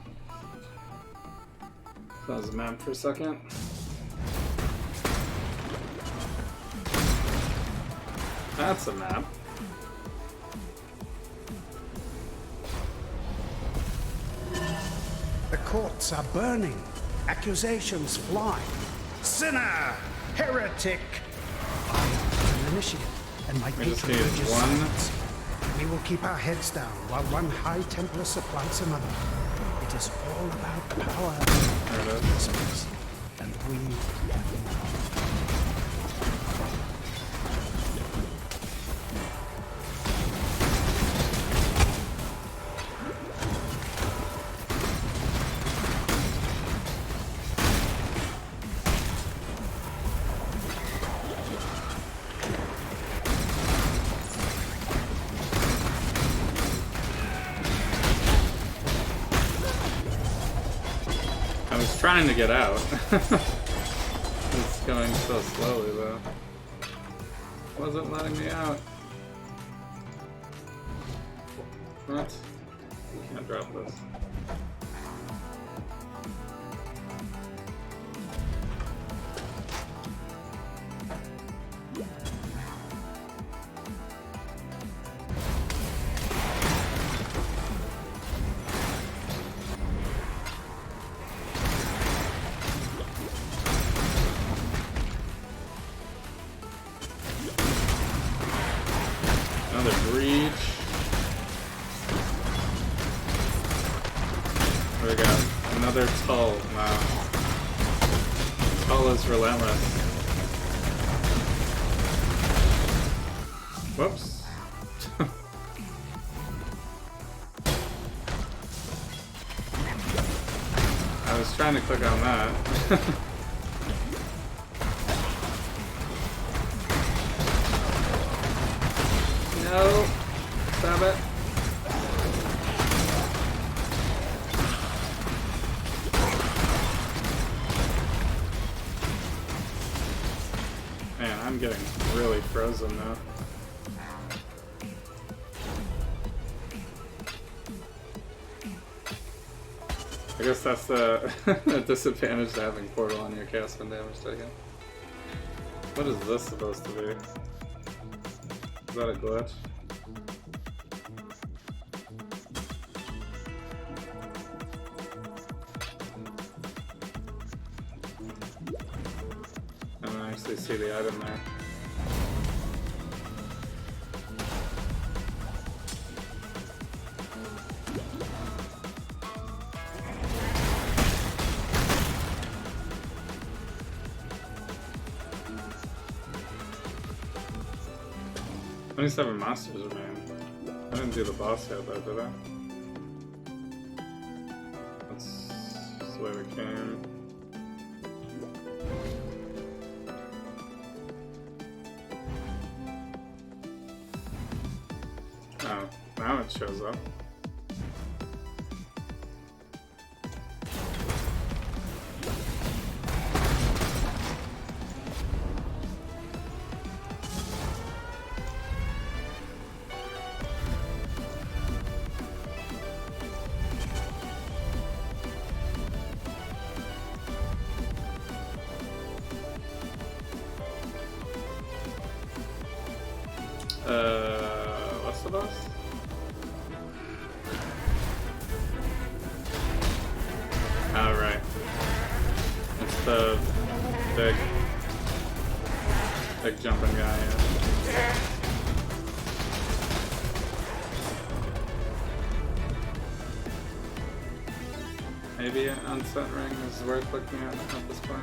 Close the map for a second. That's a map. The courts are burning. Accusations fly. Sinner! Heretic! I am an initiate, and my We just need patronage is one. silence. We will keep our heads down while one High Templar supplants another. It is all about power. There it is. And we have none. I was trying to get out. It's going so slowly though. Wasn't letting me out. What? You can't drop this. Another breach. We got another Tull. Wow. Tull is relentless. Whoops. I was trying to click on that. No! Stop it. Man, I'm getting really frozen now. I guess that's the disadvantage to having Portal on your cast when damage taken. What is this supposed to be? Is that a glitch? I don't actually see the item there. Seven monsters remain. I didn't do the boss yet though, did I? That's the way we came. Oh, now it shows up. What's the boss? Oh, right. It's the big jumping guy, yeah. Maybe an unset ring is worth looking at this point.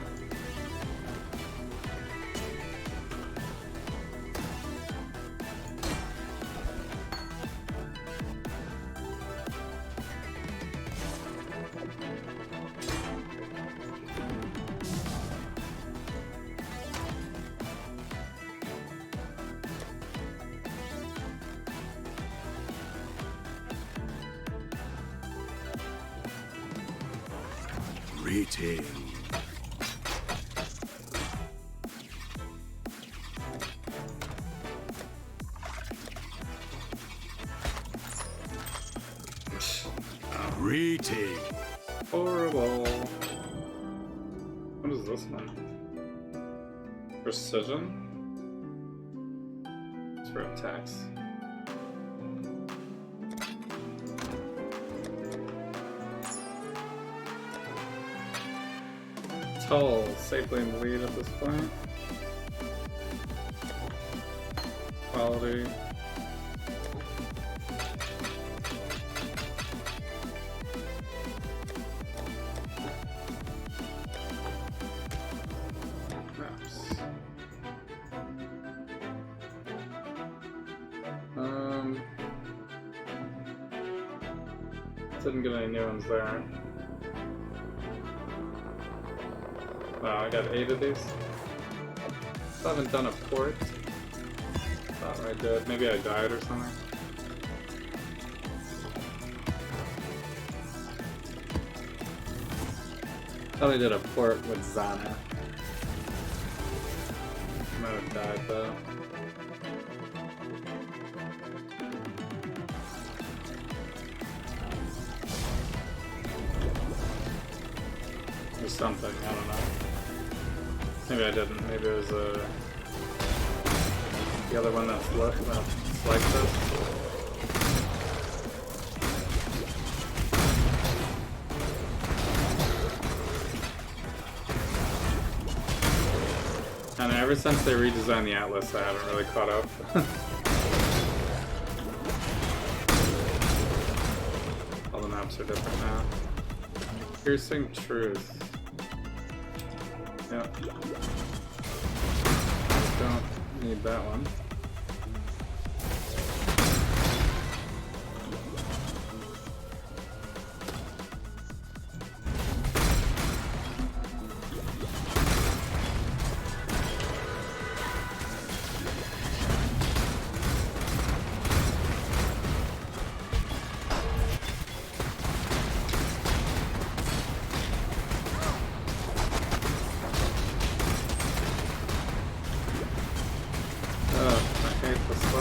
Retail. Retail. Horrible. What is this one? Precision? It's for attacks. Tull, safely in the lead at this point. Quality. Maps. Didn't get any new ones there. Wow, I got 8 of these. Still haven't done a port. Thought I did. Maybe I died or something. Thought I did a port with Zana. Might have died though. Or something, I don't know. Maybe I didn't. Maybe it was the other one that's like this. And ever since they redesigned the Atlas, I haven't really caught up. All the maps are different now. Piercing Truth. Yep. Don't need that one.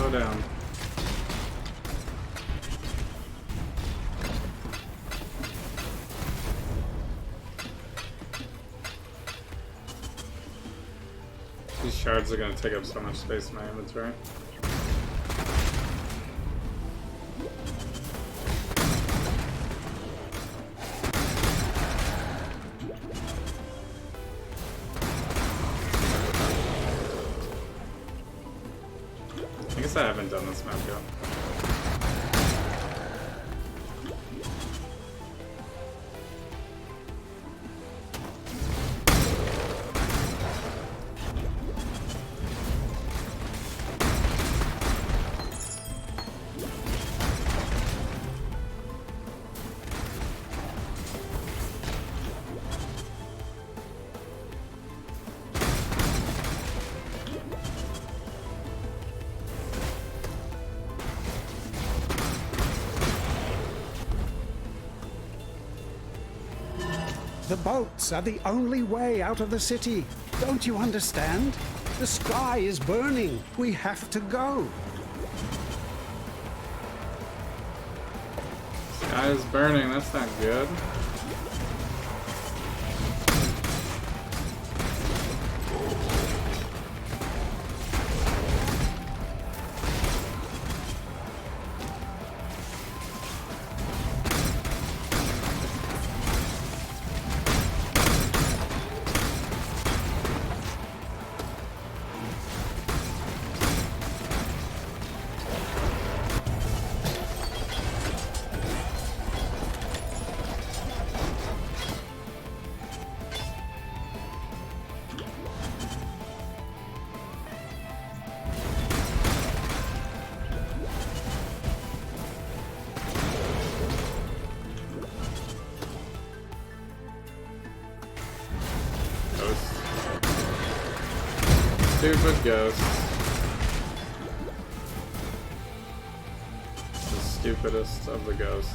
slow down. These shards are gonna take up so much space in my inventory. I guess I haven't done this map yet. The boats are the only way out of the city. Don't you understand? The sky is burning. We have to go. Sky is burning, that's not good. Stupid ghost. The stupidest of the ghosts.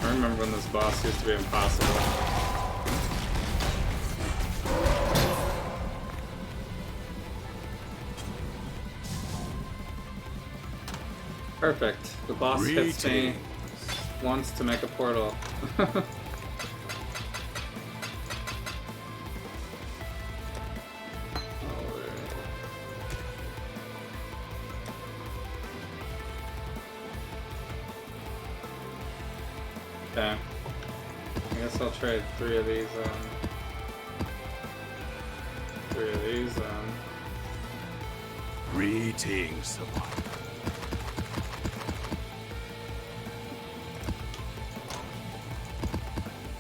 I remember when this boss used to be impossible. Perfect. The boss hits me once to make a portal. Okay. I guess I'll trade 3 of these in. 3 of these in. Greetings,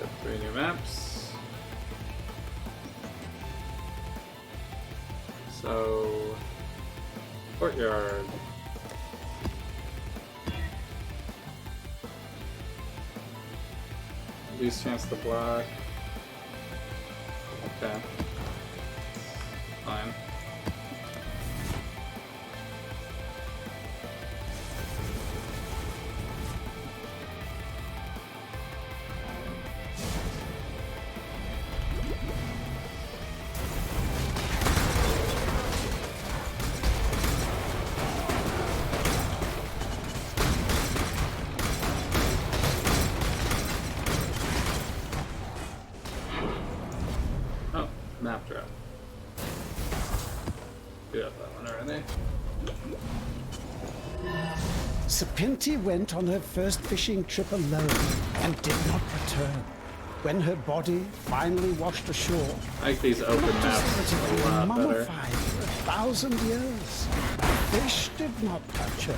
Got 3 new maps. So, courtyard. Reduce chance to block. Okay. Fine. Map drop. We got that one already. Sapinti went on her first fishing trip alone and did not return. When her body finally washed ashore, I like these open maps a lot better. mummified for 1,000 years. Fish did not touch her.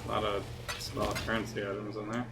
A lot of small currency items in there.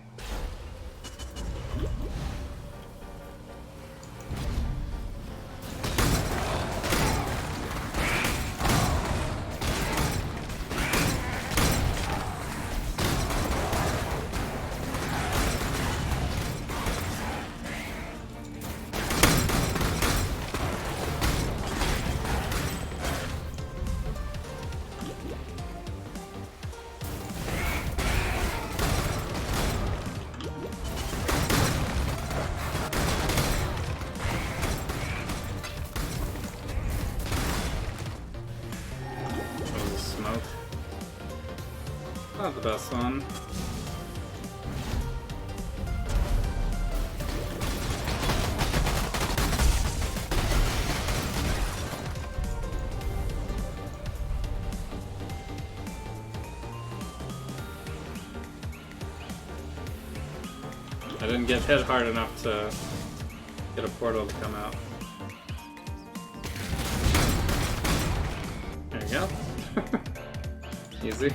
Not the best one. I didn't get hit hard enough to get a portal to come out. There you go. Easy.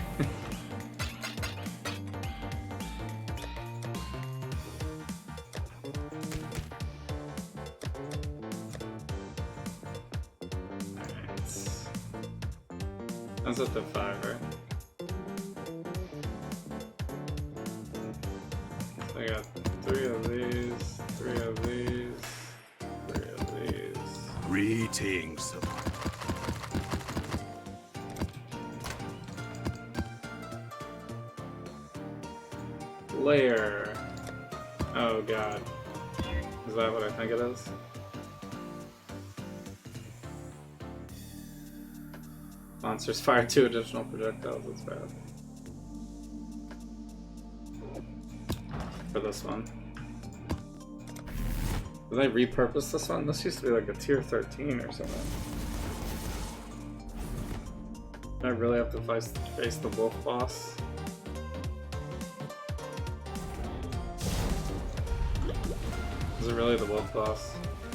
That's up to 5, right? So I got 3 of these, 3 of these, 3 of these. Greetings. Layer. Oh god. Is that what I think it is? Monsters fire 2 additional projectiles, that's bad. For this one. Did they repurpose this one? This used to be like a tier 13 or something. Do I really have to face the wolf boss? Is it really the wolf boss?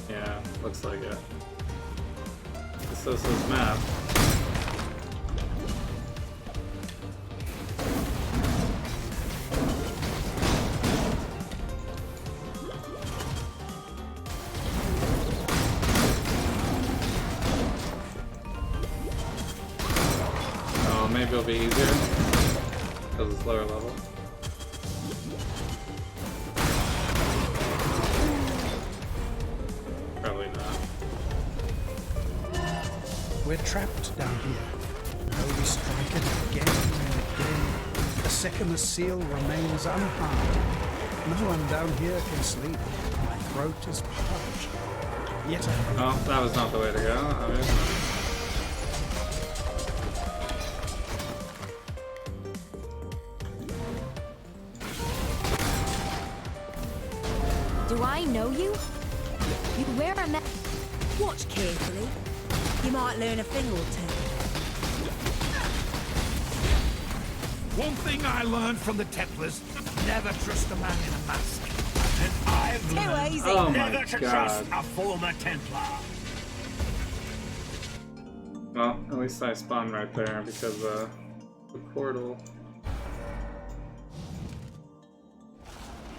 Yeah, looks like it. This is his map. Oh, maybe it'll be easier because it's lower level. We're trapped down here. Though we strike it again and again, the second the seal remains unharmed. No one down here can sleep. My throat is parched. Yet Oh, that was not the way to go, obviously. Do I know you? You wear a mask. Watch carefully. You might learn a thing or two. One thing I learned from the Templars, never trust a man in a mask. And I've learned easy. Oh my never to god. trust a former Templar. Well, at least I spawned right there because the portal.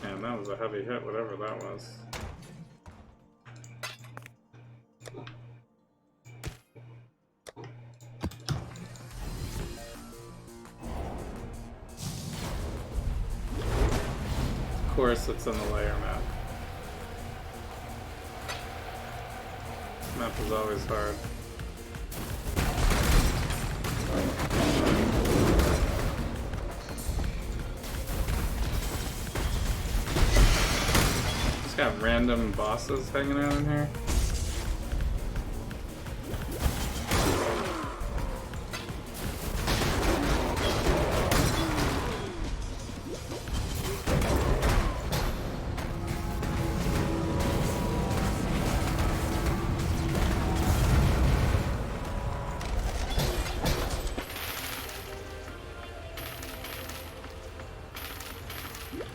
Man, that was a heavy hit, whatever that was. Of course, it's in the layer map. This map is always hard. Just got random bosses hanging out in here.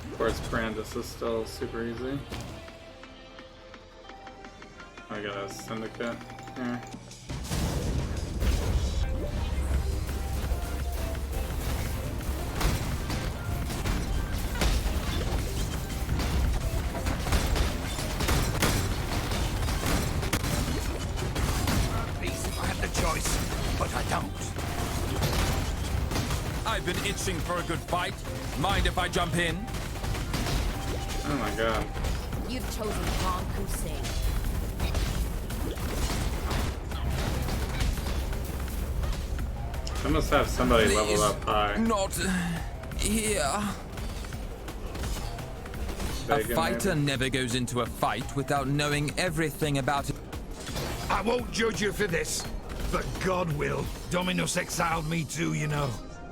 Of course, Brandis is still super easy. I got a syndicate here. Peace if I had the choice, but I don't. I've been itching for a good fight. Mind if I jump in? Oh my god. You've chosen the wrong crusade. I must have somebody level up high. Not here. A Bacon, fighter maybe? never goes into a fight without knowing everything about it. I won't judge you for this, but God will. Dominus exiled me too, you know.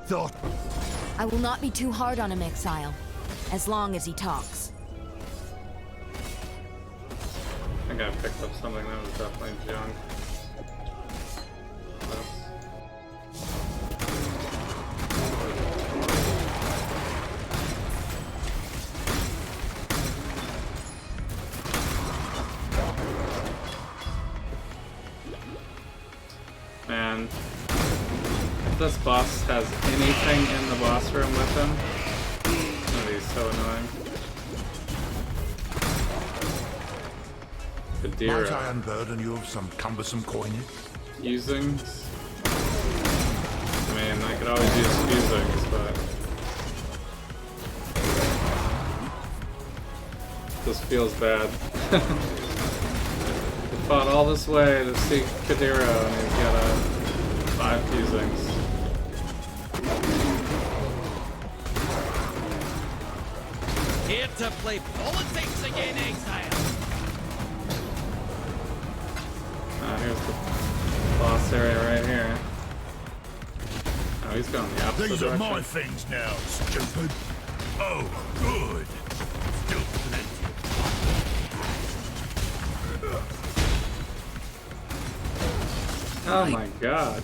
Thought. I will not be too hard on him, Exile, as long as he talks. I think I picked up something that was definitely junk. Man, if this boss has anything in the boss room with him, it's gonna be so annoying. Might I unburden you of some cumbersome coinage? Fusings? I mean, I could always use fusings, but this feels bad. We fought all this way to see Kadira and he's got 5 fusings. Here to play politics again, Exile. Here's the boss area right here. Oh, he's going the opposite These are direction. my things now, stupid. Oh, good. Still plenty. Oh my god.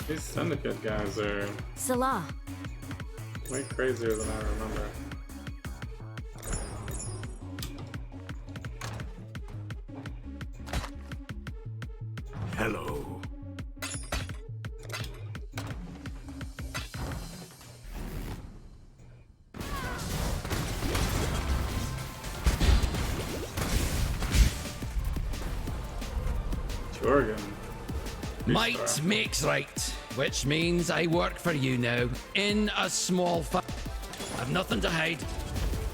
These Syndicate guys are Salah. way crazier than I remember. Hello. Jorgen. Might makes right, which means I work for you now, in a small I've nothing to hide.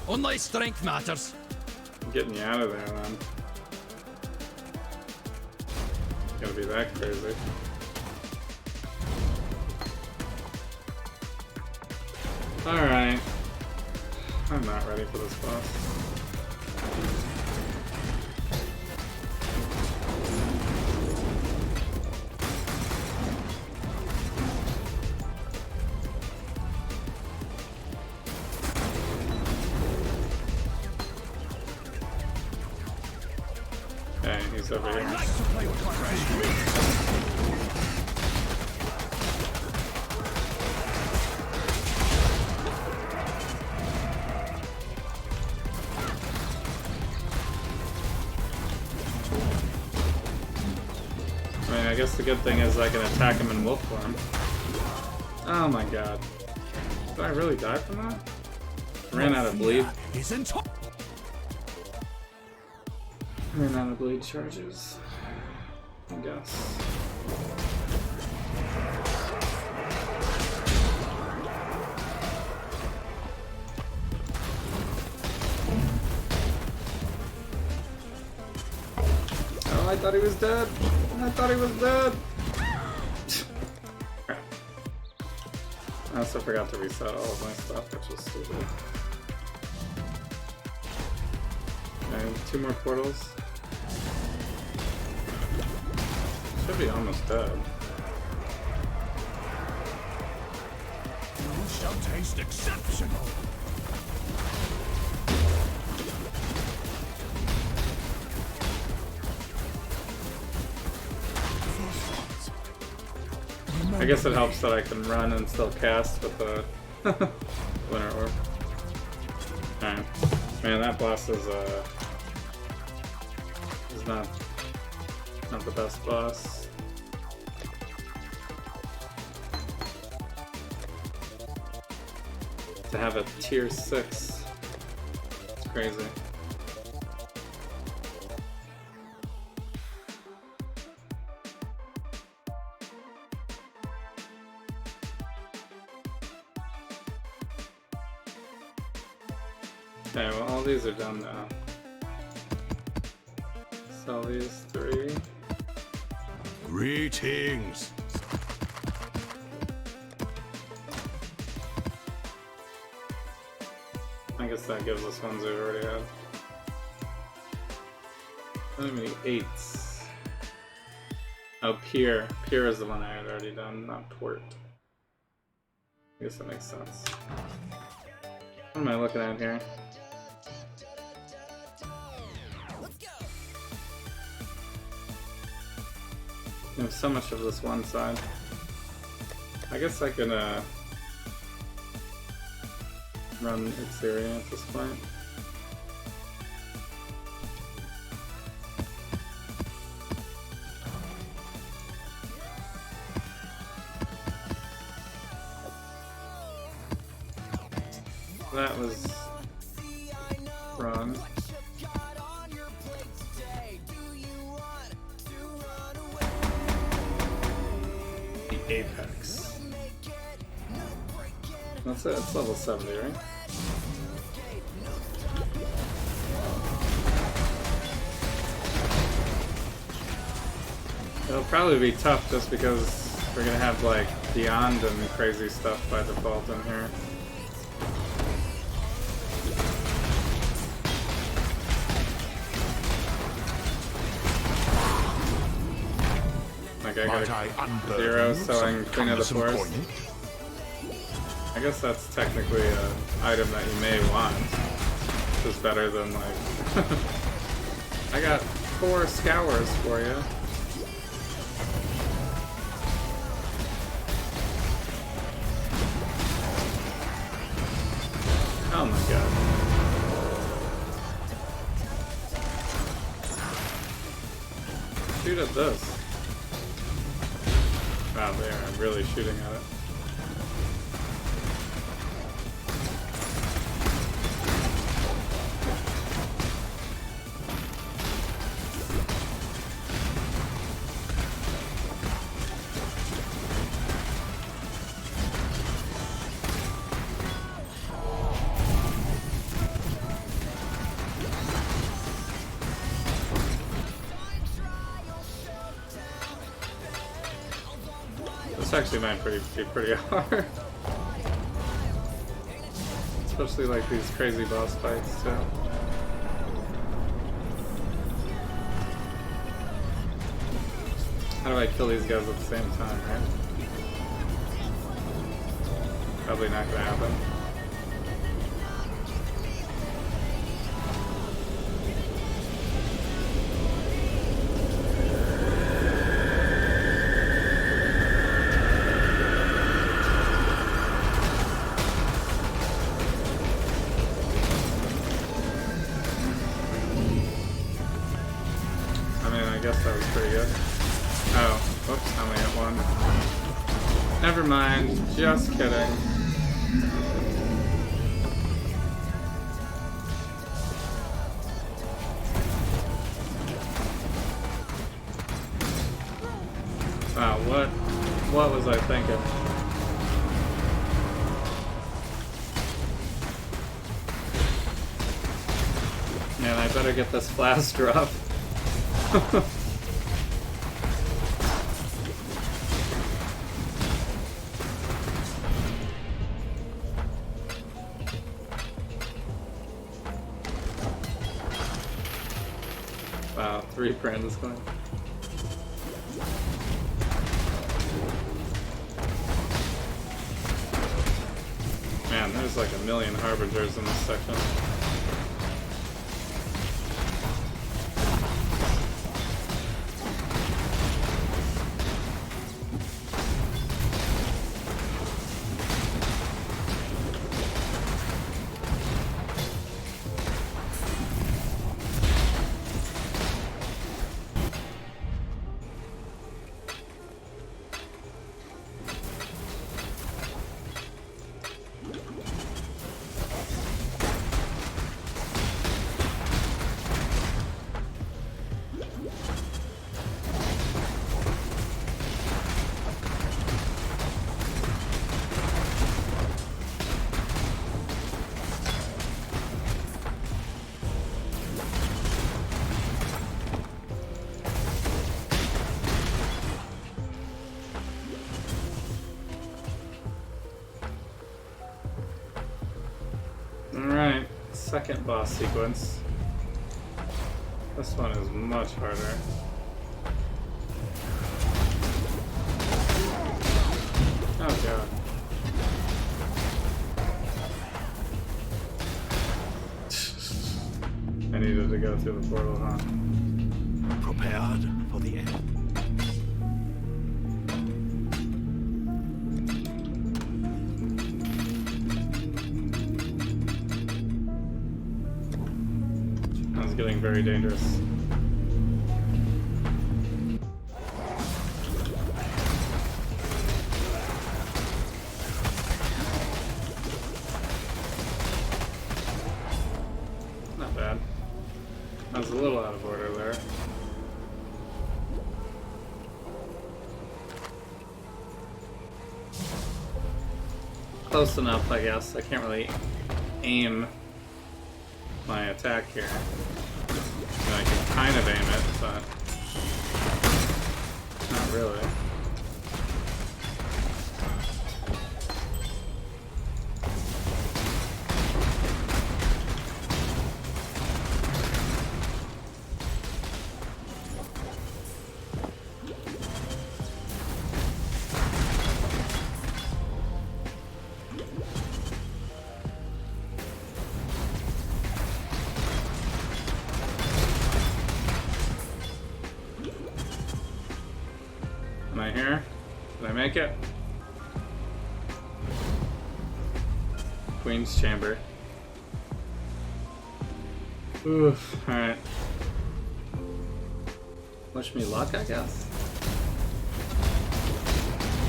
Only strength matters. I'm getting you out of there, man. Gotta be that crazy. Alright. I'm not ready for this boss. Okay, he's over here. I mean, I guess the good thing is I can attack him in wolf form. Oh my god. Did I really die from that? Ran out of bleed. Isn't. Ran out of bleed charges. I guess. Oh, I thought he was dead. I thought he was dead. Crap. I also forgot to reset all of my stuff, which was stupid. Okay, 2 more portals. Should be almost dead. You shall taste exceptional. I guess it helps that I can run and still cast with the Winter Orb. Alright. Man, that boss is not the best boss. To have a tier 6, it's crazy. Okay, well all these are done now. Sell these 3. Greetings. I guess that gives us ones we already have. Enemy 8s. Oh, Pier. Pier is the one I had already done, not Port. I guess that makes sense. What am I looking at here? There's so much of this one side. I guess I can run Xeria at this point. That was wrong. The Apex. That's it, it's level 70, right? It'll probably be tough just because we're gonna have like Beyond and crazy stuff by default in here. Like I got 0 selling Queen of the Forest. I guess that's technically an item that you may want. Which is better than like... I got 4 Scours for you. Oh my god. Shoot at this. Wow, they are really shooting at it. This actually might be pretty hard. Especially like these crazy boss fights too. How do I kill these guys at the same time, right? Probably not gonna happen. I guess that was pretty good. Oh, whoops, I only hit one. Never mind, just kidding. Wow, what was I thinking? Man, I better get this flash drop. Wow, 3 Brandis coins. Man, there's like a million Harbingers in this section. Alright, second boss sequence. This one is much harder. Oh god. I needed to go through the portal, huh? Prepared for the end. That was getting very dangerous. Not bad. I was a little out of order there. Close enough, I guess. I can't really aim my attack here. I can kind of aim it, but not really. Am I here? Did I make it? Queen's Chamber. Oof, alright. Wish me luck, I guess.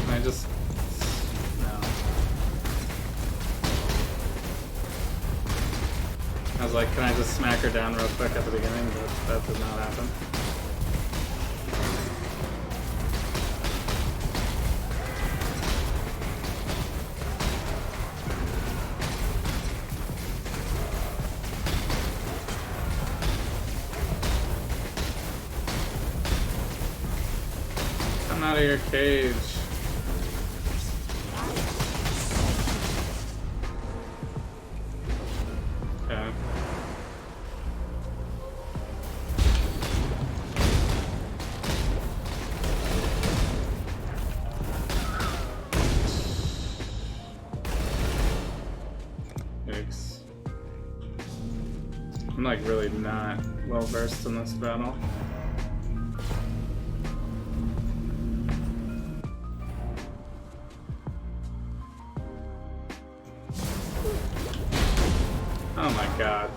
Can I just... No. I was like, can I just smack her down real quick at the beginning? But that did not happen. Come out of your cage. Okay. Yikes. I'm like really not well versed in this battle. Oh my god.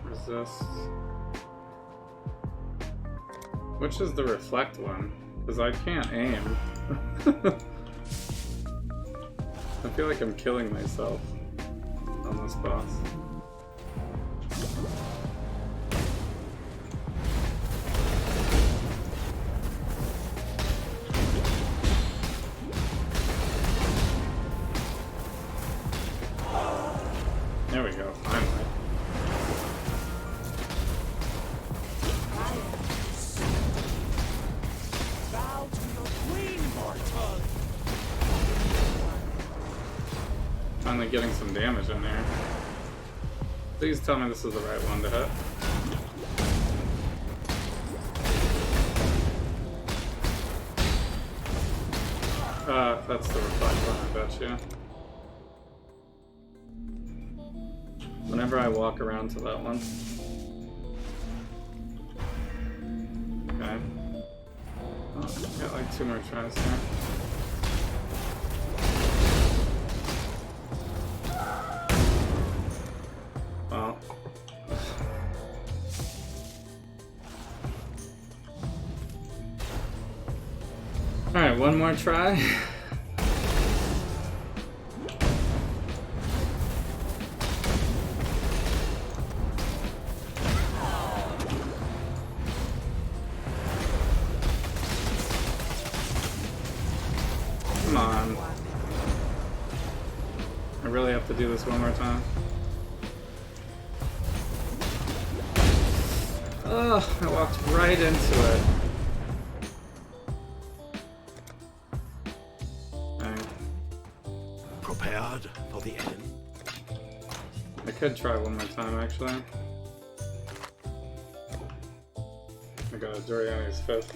Resist. Which is the reflect one? Because I can't aim. I feel like I'm killing myself on this boss. There we go, finally. Finally getting some damage in there. Please tell me this is the right one to hit. That's the reflect one, I bet you. Whenever I walk around to that one. Okay. Oh, got like 2 more tries there. Well. Alright, one more try. Come on. I really have to do this one more time. Ugh, I walked right into it. prepared for the end? I could try one more time, actually. I got a Doriani's fifth.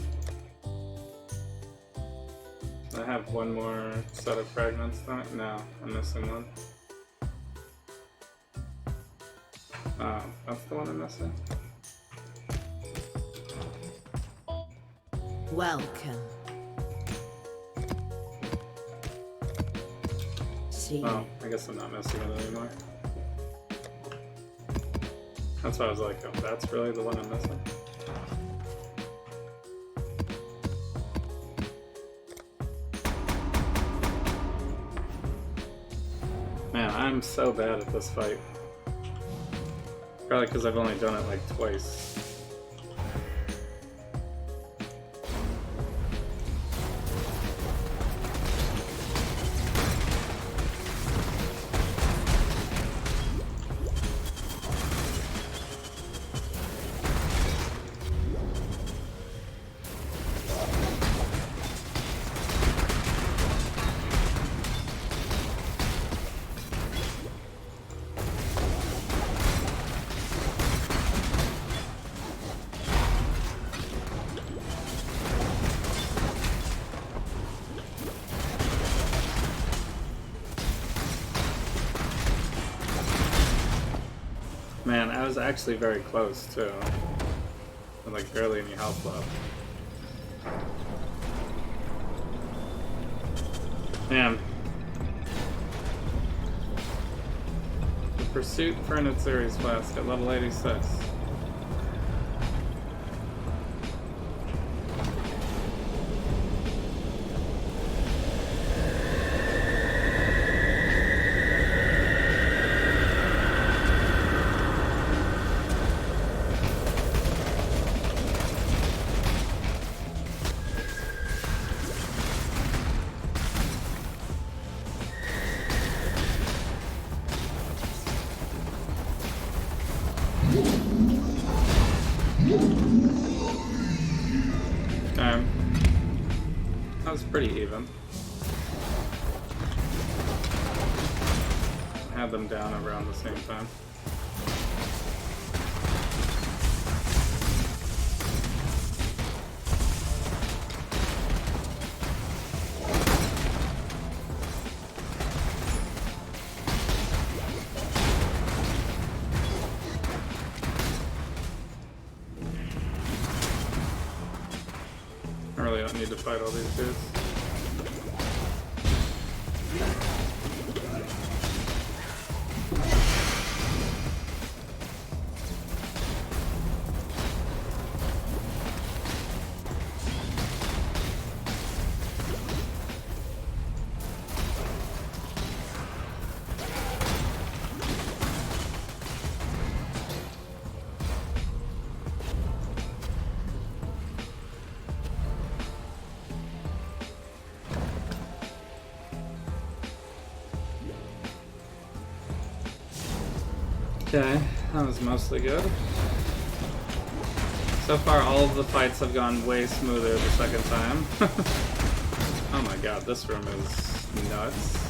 I have one more set of fragments, don't I? No, I'm missing one. Oh, that's the one I'm missing? Welcome. See. Oh, I guess I'm not missing it anymore. That's why I was like, oh, that's really the one I'm missing? Man, I'm so bad at this fight. Probably because I've only done it like twice. Man, I was actually very close too. With like barely any health left. Man. The Pursuit for an Series Flask at level 86. That was pretty even. Had them down around the same time. I really don't need to fight all these dudes. Okay, that was mostly good. So far, all of the fights have gone way smoother the second time. Oh my god, this room is nuts.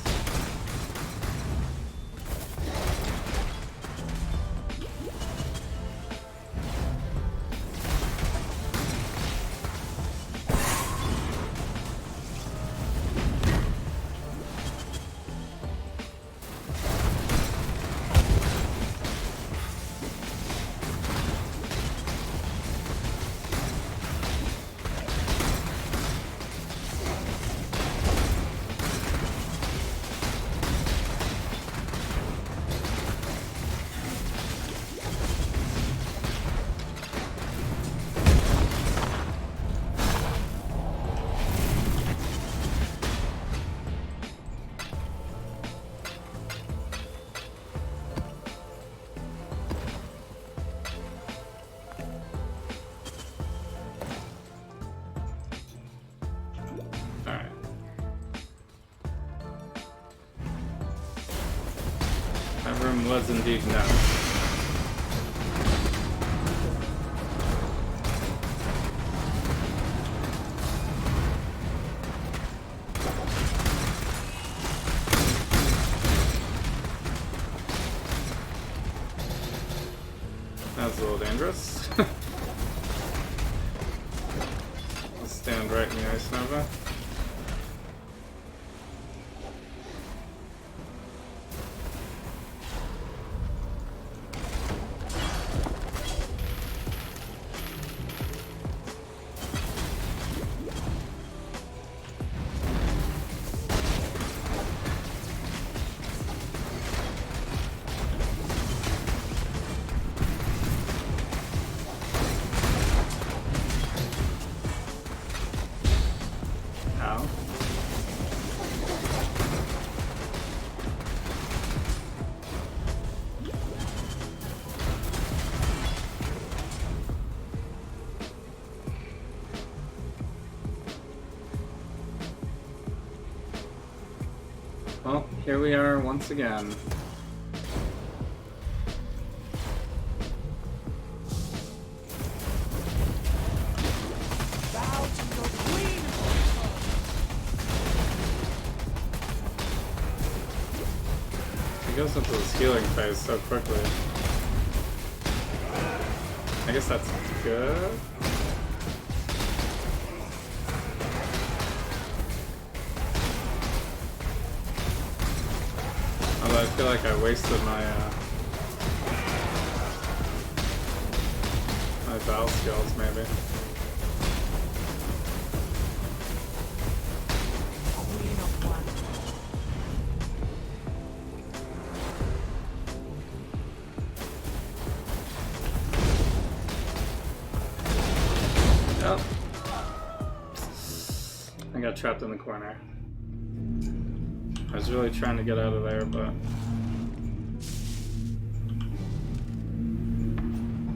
That room was indeed nuts. That's a little dangerous. Let's stand right in the Ice Nova. Well, here we are once again. He goes into this healing phase so quickly. I guess that's good. Although I feel like I wasted my my battle skills maybe. Yep. I got trapped in the corner. I was really trying to get out of there, but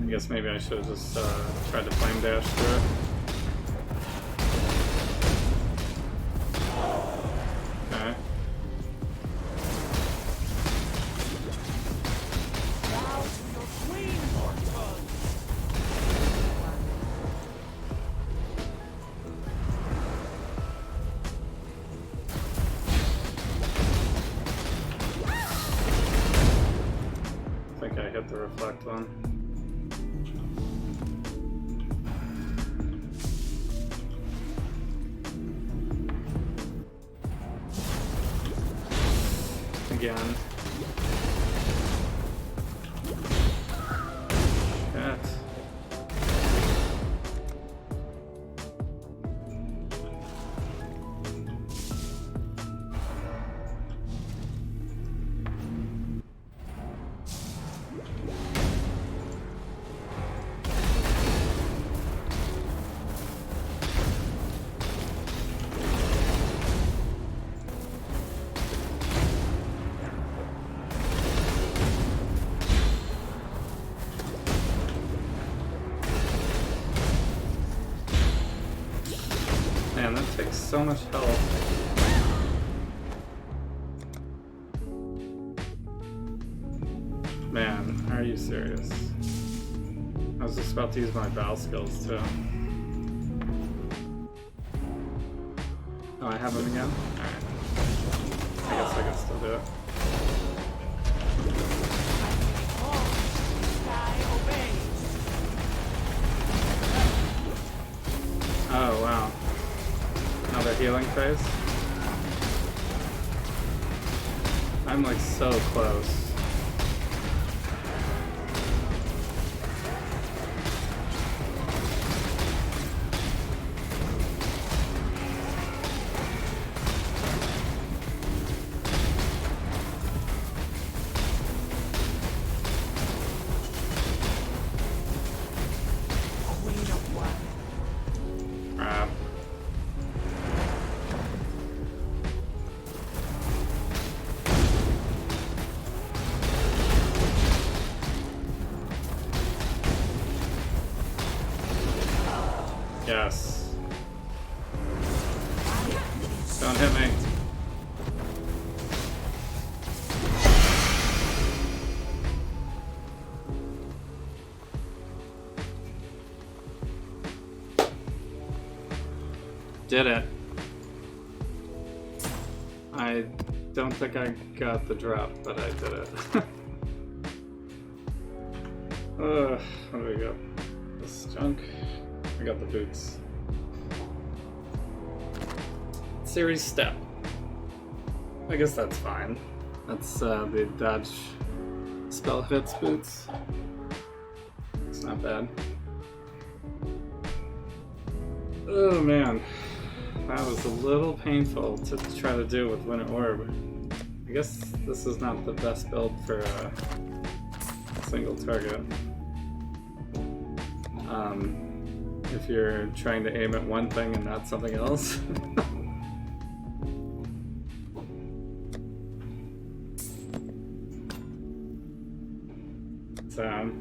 I guess maybe I should have just tried to flame dash through it. Okay. I think I hit the reflect one. Again. That. Man, that takes so much health. Man, are you serious? I was just about to use my battle skills too. Oh, I have them again? Alright. I guess I can still do it. Oh, wow. Another healing phase? I'm like so close. Crap. Yes. Don't hit me. Did it. I don't think I got the drop, but I did it. What do we got? This junk. I got the boots. Series step. I guess that's fine. That's the dodge spell hits boots. It's not bad. Oh man, that was a little painful to try to do with Winter Orb. I guess this is not the best build for a single target. If you're trying to aim at one thing and not something else. So,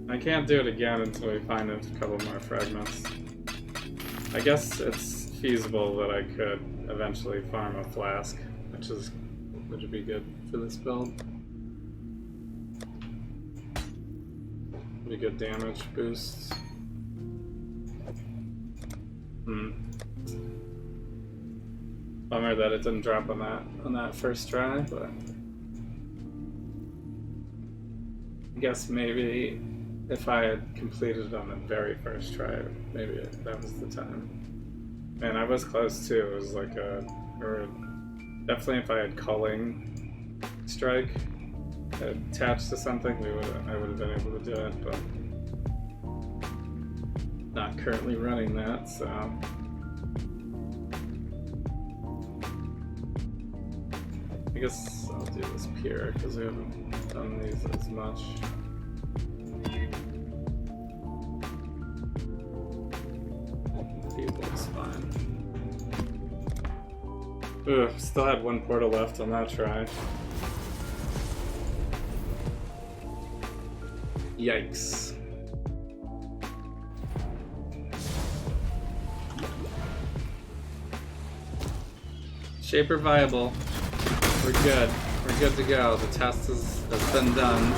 I can't do it again until we find a couple more fragments. I guess it's feasible that I could eventually farm a flask, which would be good for this build. Be good damage boosts. Bummer that it didn't drop on that first try, but I guess maybe if I had completed it on the very first try, maybe that was the time. Man, I was close too. It was like or definitely if I had culling strike attached to something, I would have been able to do it, but not currently running that, so. I guess I'll do this pure because we haven't done these as much. Feeble's fine. Ugh, still had one portal left on that try. Yikes. Shaper viable. We're good. We're good to go. The test has been done.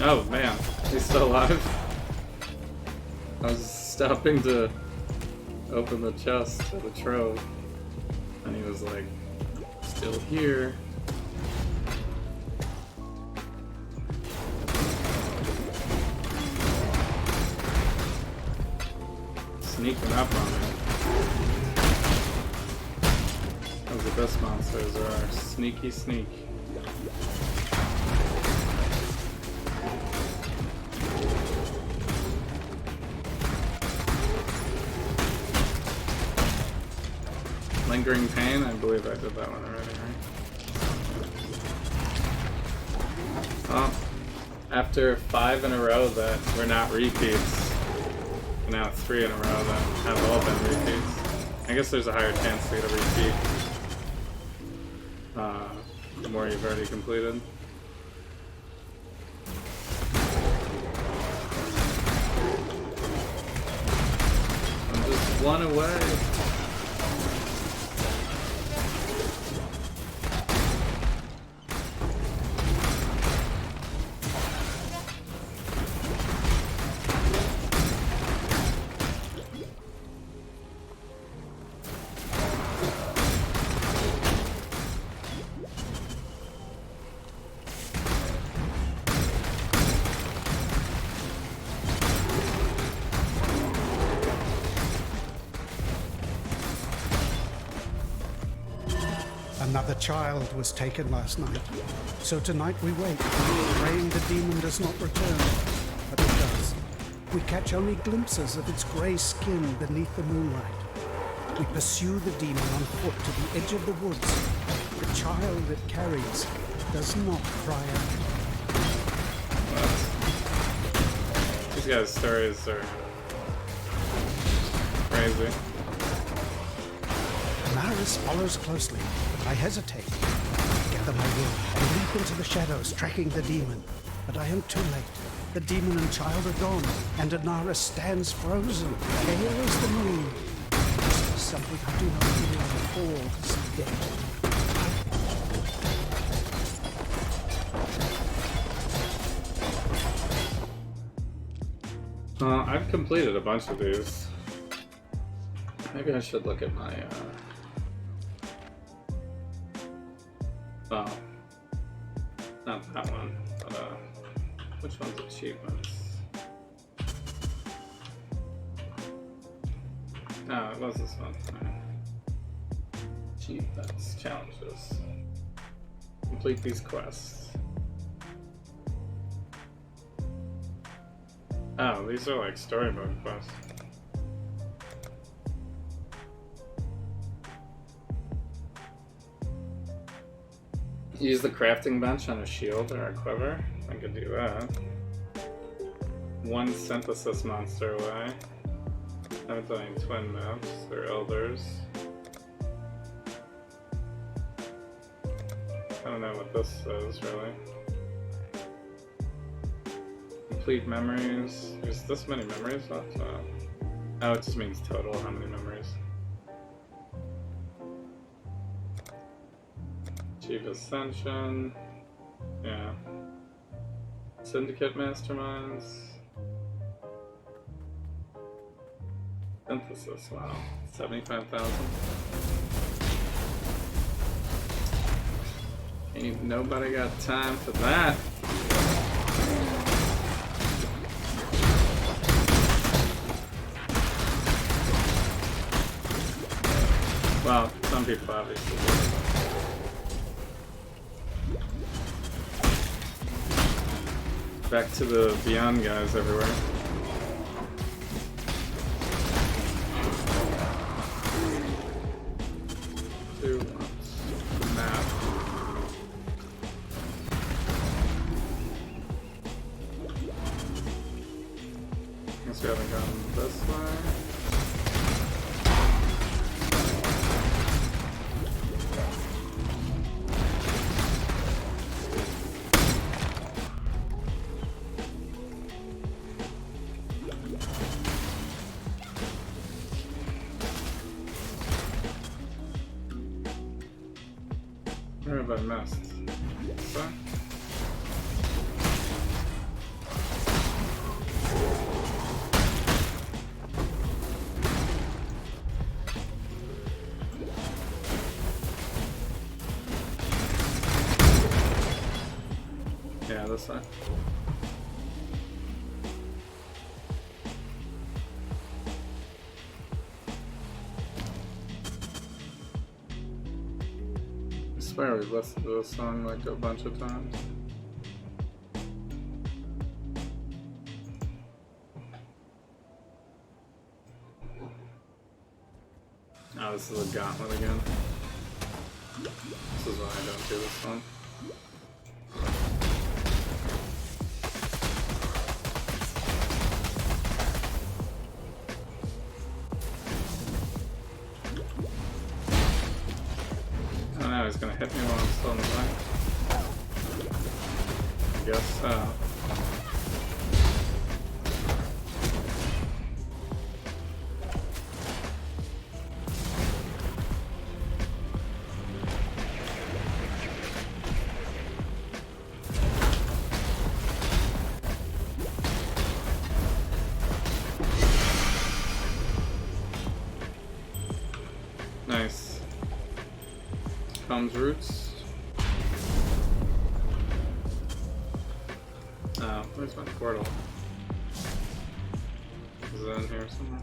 Oh man, he's still alive. I was stopping to open the chest for the trove, and he was like, still here. Sneaking up on me. Those are the best monsters are. Sneaky sneak. Lingering Pain, I believe I did that one already, right? Well, after 5 in a row that were not repeats, now 3 in a row that have all been repeats. I guess there's a higher chance to get a repeat the more you've already completed. I'm just one away. Another child was taken last night, so tonight we wait, praying the demon does not return. But it does. We catch only glimpses of its grey skin beneath the moonlight. We pursue the demon on foot to the edge of the woods. The child it carries does not cry out. These guys' stories are crazy. Naris follows closely, but I hesitate. Gather my will and leap into the shadows, tracking the demon. But I am too late. The demon and child are gone, and Naris stands frozen, pale as the moon. Something I do not feel at all is dead. I've completed a bunch of these. Maybe I should look at my, oh, not that one, but, which one's achievements? No, it was this one. Achievements, challenges. Complete these quests. Oh, these are like story mode quests. Use the crafting bench on a shield or a quiver. I could do that. One synthesis monster away. I haven't done any twin maps or elders. I don't know what this says really. Complete memories. There's this many memories left? Oh, it just means total, how many memories. Achieve Ascension. Yeah. Syndicate Masterminds. Synthesis, wow. 75,000. Ain't nobody got time for that. Well, some people obviously do. Back to the Beyond guys everywhere. Two ones. Map. Guess we haven't gone this way. Where have I missed? So? Yeah, this side. I swear we've listened to this song like a bunch of times. Oh, this is a gauntlet again. This is why I don't do this one. He's gonna hit me while I'm still in the back. I guess so. Nice. Comes roots. Oh, where's my portal? Is it in here somewhere?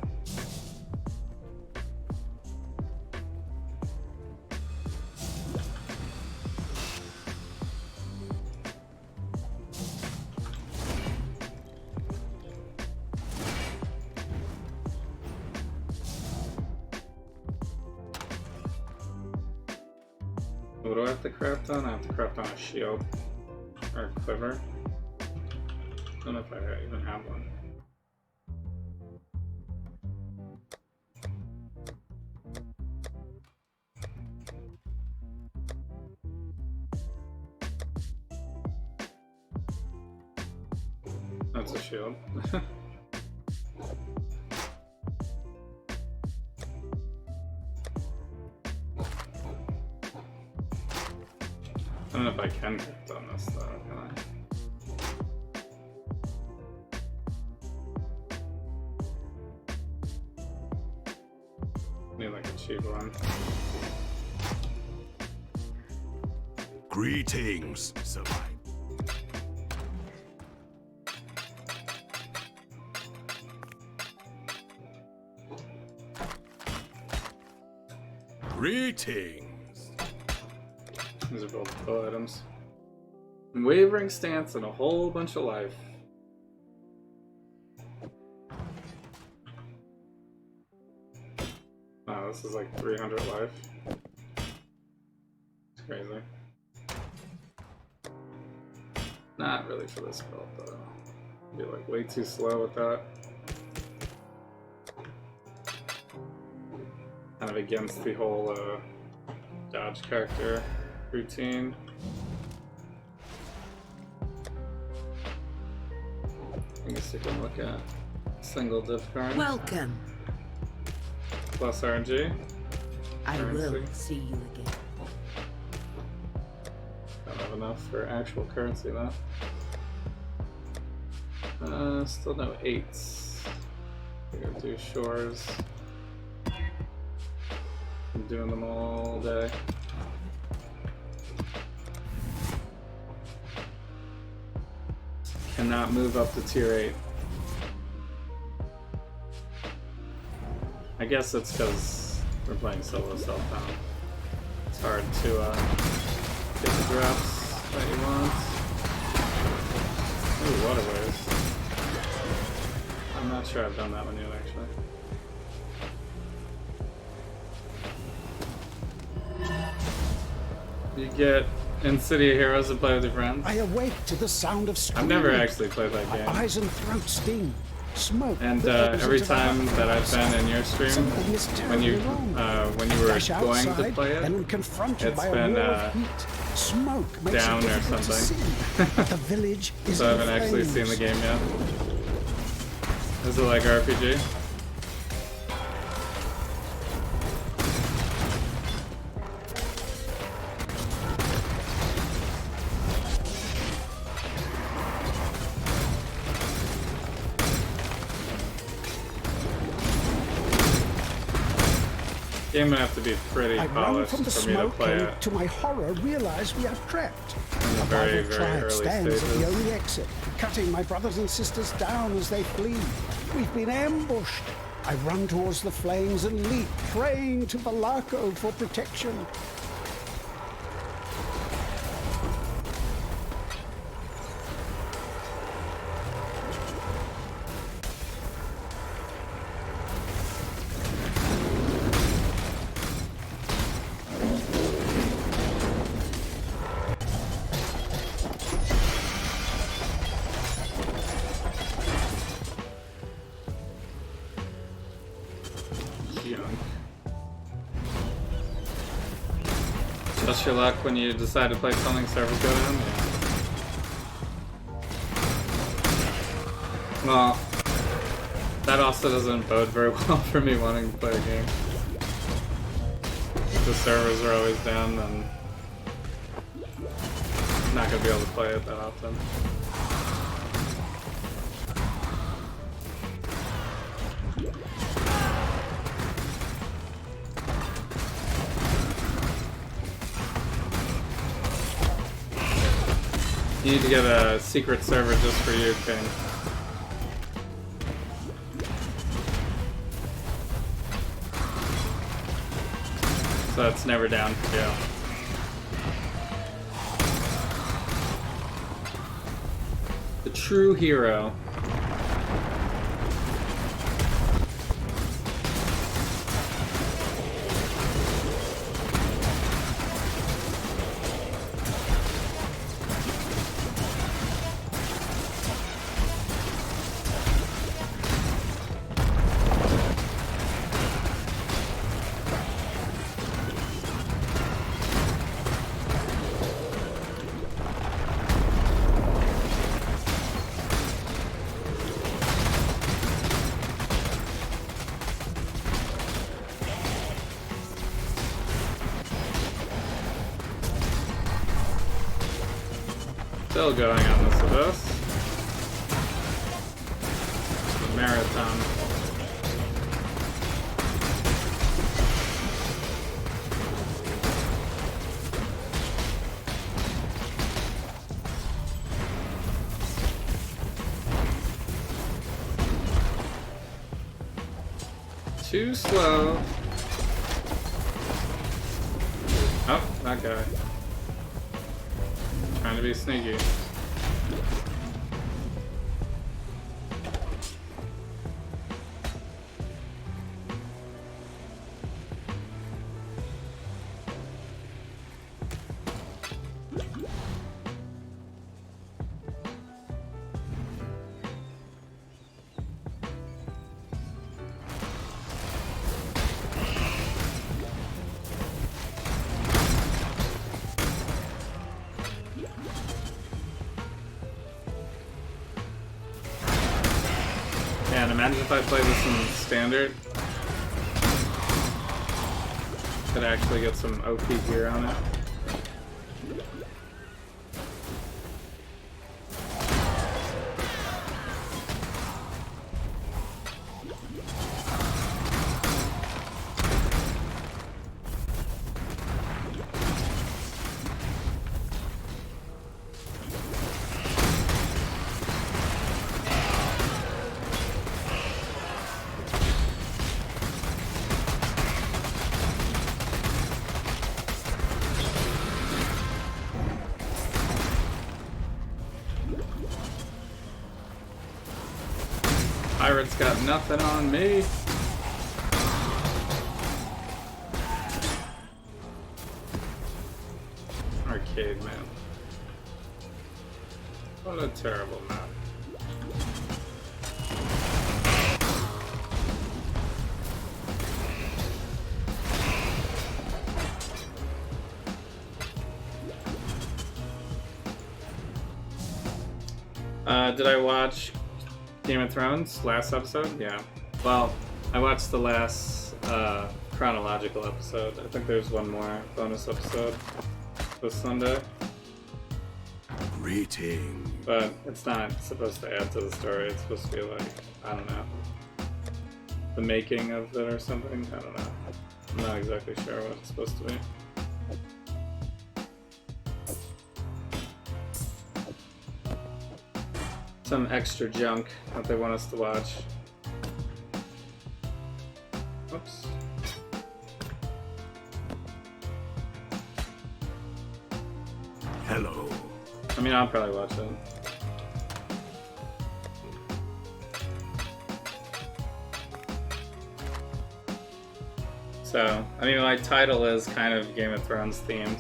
What do I have to craft on? I have to craft on a shield or a quiver. I don't know if I even have one. That's a shield. I don't know if I can hit on this though, can I? Need like a cheap one. Greetings, survivor. Greetings. These are both PoE items. Wavering stance and a whole bunch of life. Wow, this is like 300 life. It's crazy. Not really for this build though. Be like way too slow with that. Kind of against the whole dodge character routine. I guess you can look at single diff card. Welcome. Plus RNG. I will Currency. see you again. Don't have enough for actual currency though. Still no 8s. We're gonna do shores. I'm doing them all day. Cannot move up to tier 8. I guess it's because we're playing solo self-down. It's hard to get the drops that you want. Ooh, waterways. I'm not sure I've done that one yet, actually. You get in City of Heroes to play with your friends. I awake to the sound of screaming. I've never actually played that My game. eyes and throat sting. Smoke. And billows every into the time hut that I've outside. been in your stream, Something is when you terribly wrong. were Dash going to outside play it, and am confronted it's by a been wall of heat. Smoke makes down it or difficult to something. see. But the village is so I in haven't actually seen the flames. game yet. Is it like RPG? Game would have to be pretty I run polished from the for me to smoke play and, it to my horror, realize we are trapped. in the A very, rival very tribe early stands at the stages. only exit, cutting my brothers and sisters down as they flee. We've been ambushed. I run towards the flames and leap, praying to Balako for protection. Just your luck when you decide to play something servers go down? Yeah. Well, that also doesn't bode very well for me wanting to play a game. If the servers are always down, then I'm not gonna be able to play it that often. You need to get a secret server just for you, King. So it's never down for you. The true hero. Still going on this with us. The marathon. Too slow. Oh, that guy. Trying to be sneaky. Man, imagine if I played this in standard. Could actually get some OP gear on it. Pirate's got nothing on me. Arcade, man. What a terrible map. Did I watch Game of Thrones last episode? Yeah. Well, I watched the last chronological episode. I think there's one more bonus episode this Sunday. Greetings. But it's not supposed to add to the story. It's supposed to be like, I don't know, the making of it or something. I don't know. I'm not exactly sure what it's supposed to be. Some extra junk that they want us to watch. Oops. Hello. I mean, I'll probably watch it. So, I mean, my title is kind of Game of Thrones themed.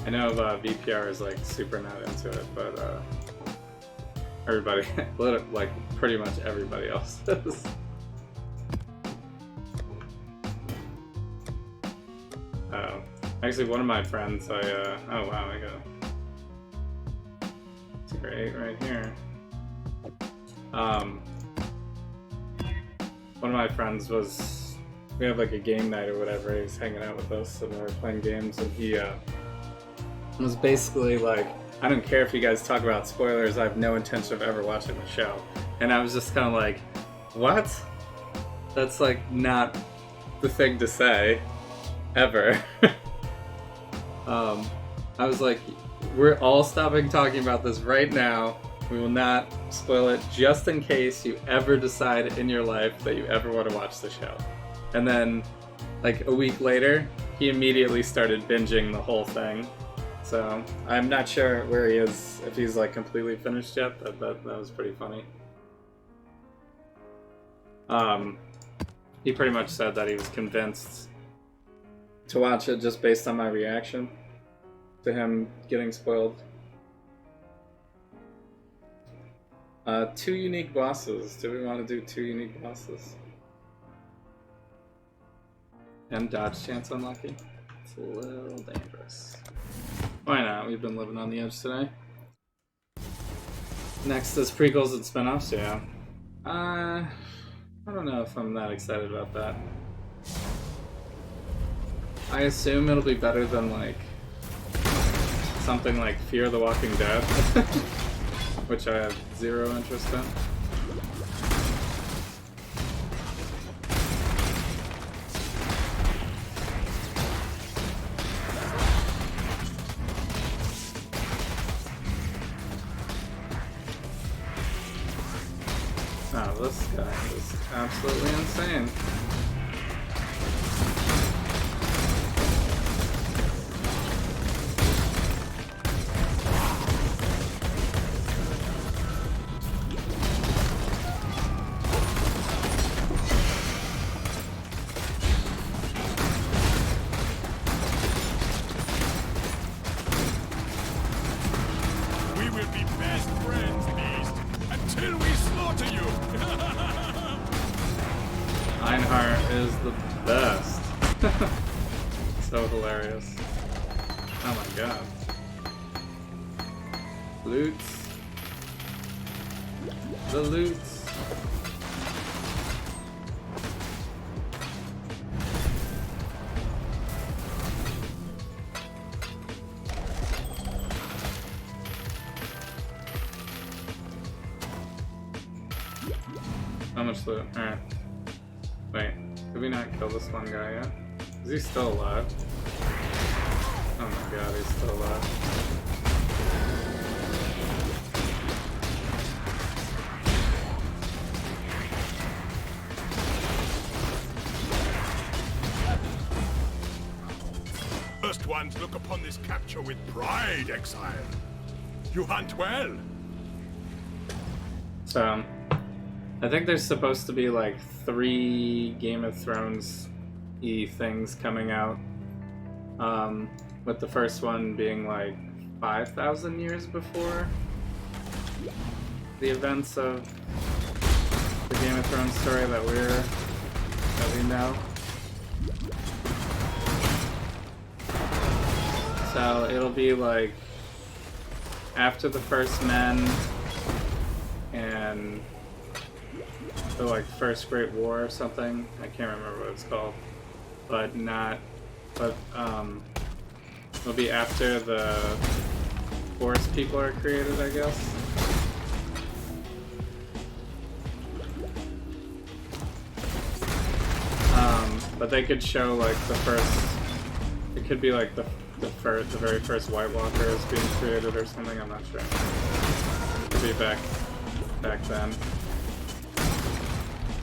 I know VPR is like super not into it, but everybody, like pretty much everybody else is. Actually, one of my friends, oh wow, I got tier 8 right here. One of my friends we have like a game night or whatever, he was hanging out with us and we were playing games, and he was basically like, I don't care if you guys talk about spoilers, I have no intention of ever watching the show. And I was just kind of like, what? That's like not the thing to say, ever. I was like, we're all stopping talking about this right now. We will not spoil it, just in case you ever decide in your life that you ever want to watch the show. And then, like a week later, he immediately started binging the whole thing. So I'm not sure where he is, if he's like completely finished yet. That was pretty funny. He pretty much said that he was convinced to watch it just based on my reaction to him getting spoiled. 2 unique bosses. Do we want to do 2 unique bosses? And dodge chance unlucky? It's a little dangerous. Why not? We've been living on the edge today. Next is prequels and spin-offs, yeah. I don't know if I'm that excited about that. I assume it'll be better than like something like Fear the Walking Dead, which I have zero interest in. Oh, this guy is absolutely insane. We will be best friends, Beast, until we slaughter you! Einhart is the best. So hilarious. Oh my god. Loots. The loots. How much loot? Alright. Wait, did we not kill this one guy yet? Is he still alive? Oh my god, he's still alive. First ones look upon this capture with pride, Exile. You hunt well. So, I think there's supposed to be like 3 Game of Thrones-y things coming out. With the first one being like 5,000 years before the events of the Game of Thrones story that we know. So it'll be like after the First Men and the like First Great War or something. I can't remember what it's called, but it'll be after the Forest People are created, I guess. But they could show like the first. It could be like the very first White Walkers being created or something. I'm not sure. It could be back then.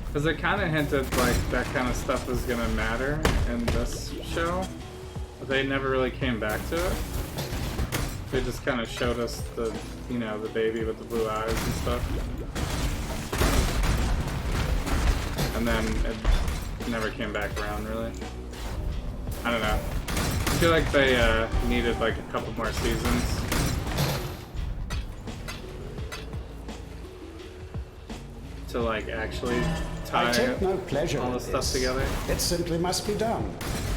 Because it kind of hinted like that kind of stuff was gonna matter in this show, but they never really came back to it. They just kind of showed us the baby with the blue eyes and stuff, and then it never came back around really. I don't know. I feel like they needed like a couple more seasons. To like actually tie I take no pleasure all in this stuff this. together. It simply must be done.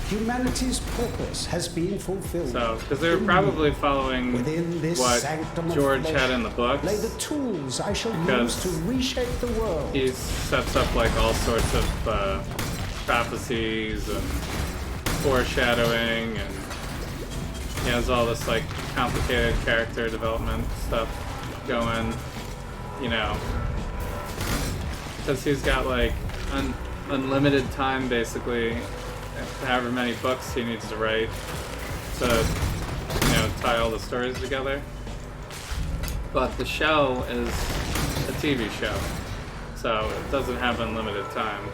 Humanity's purpose has been fulfilled. So, because they were probably following Within this what sanctum of George flesh had in the books. lay the tools I shall Because use to reshape the world. He sets up like all sorts of prophecies and foreshadowing, and he has all this like complicated character development stuff going, because he's got like unlimited time basically, however many books he needs to write to tie all the stories together. But the show is a TV show, so it doesn't have unlimited time.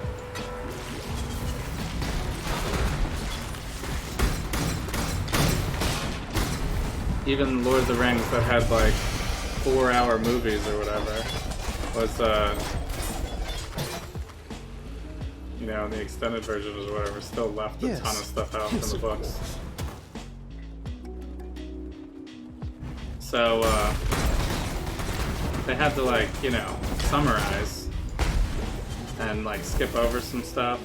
Even Lord of the Rings, that had like 4-hour movies or whatever, was the extended version or whatever, still left a ton of stuff out from the books. So they had to like summarize and like skip over some stuff.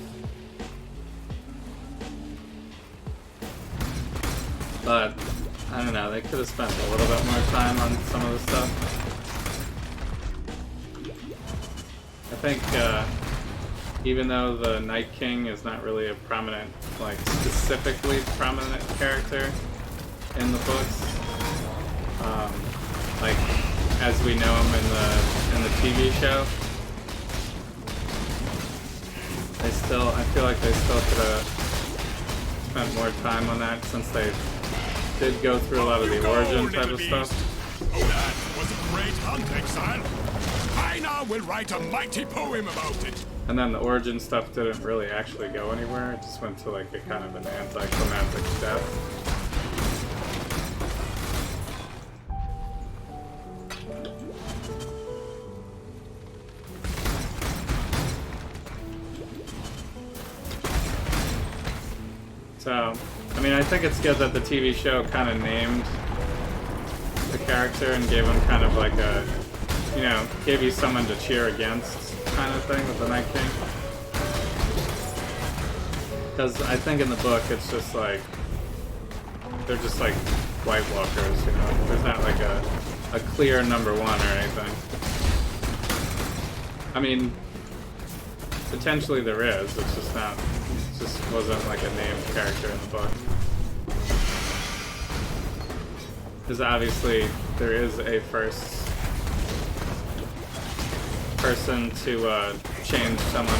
But I don't know, they could have spent a little bit more time on some of the stuff. I think even though the Night King is not really a prominent, like specifically prominent character in the books, like as we know him in the TV show. I feel like they still could have spent more time on that since they did go through a lot of the origin type of stuff. Oh, that was a great hunt, Exile. I now will write a mighty poem about it. And then the origin stuff didn't really actually go anywhere. It just went to like a kind of an anticlimactic death. So, I mean, I think it's good that the TV show kind of named the character and gave him kind of like a, you know, gave you someone to cheer against kind of thing with the Night King. Because I think in the book it's just like, they're just like White Walkers, you know? There's not like a clear number one or anything. I mean, potentially there is, it's just not, it just wasn't like a named character in the book. Because obviously there is a first person to change someone,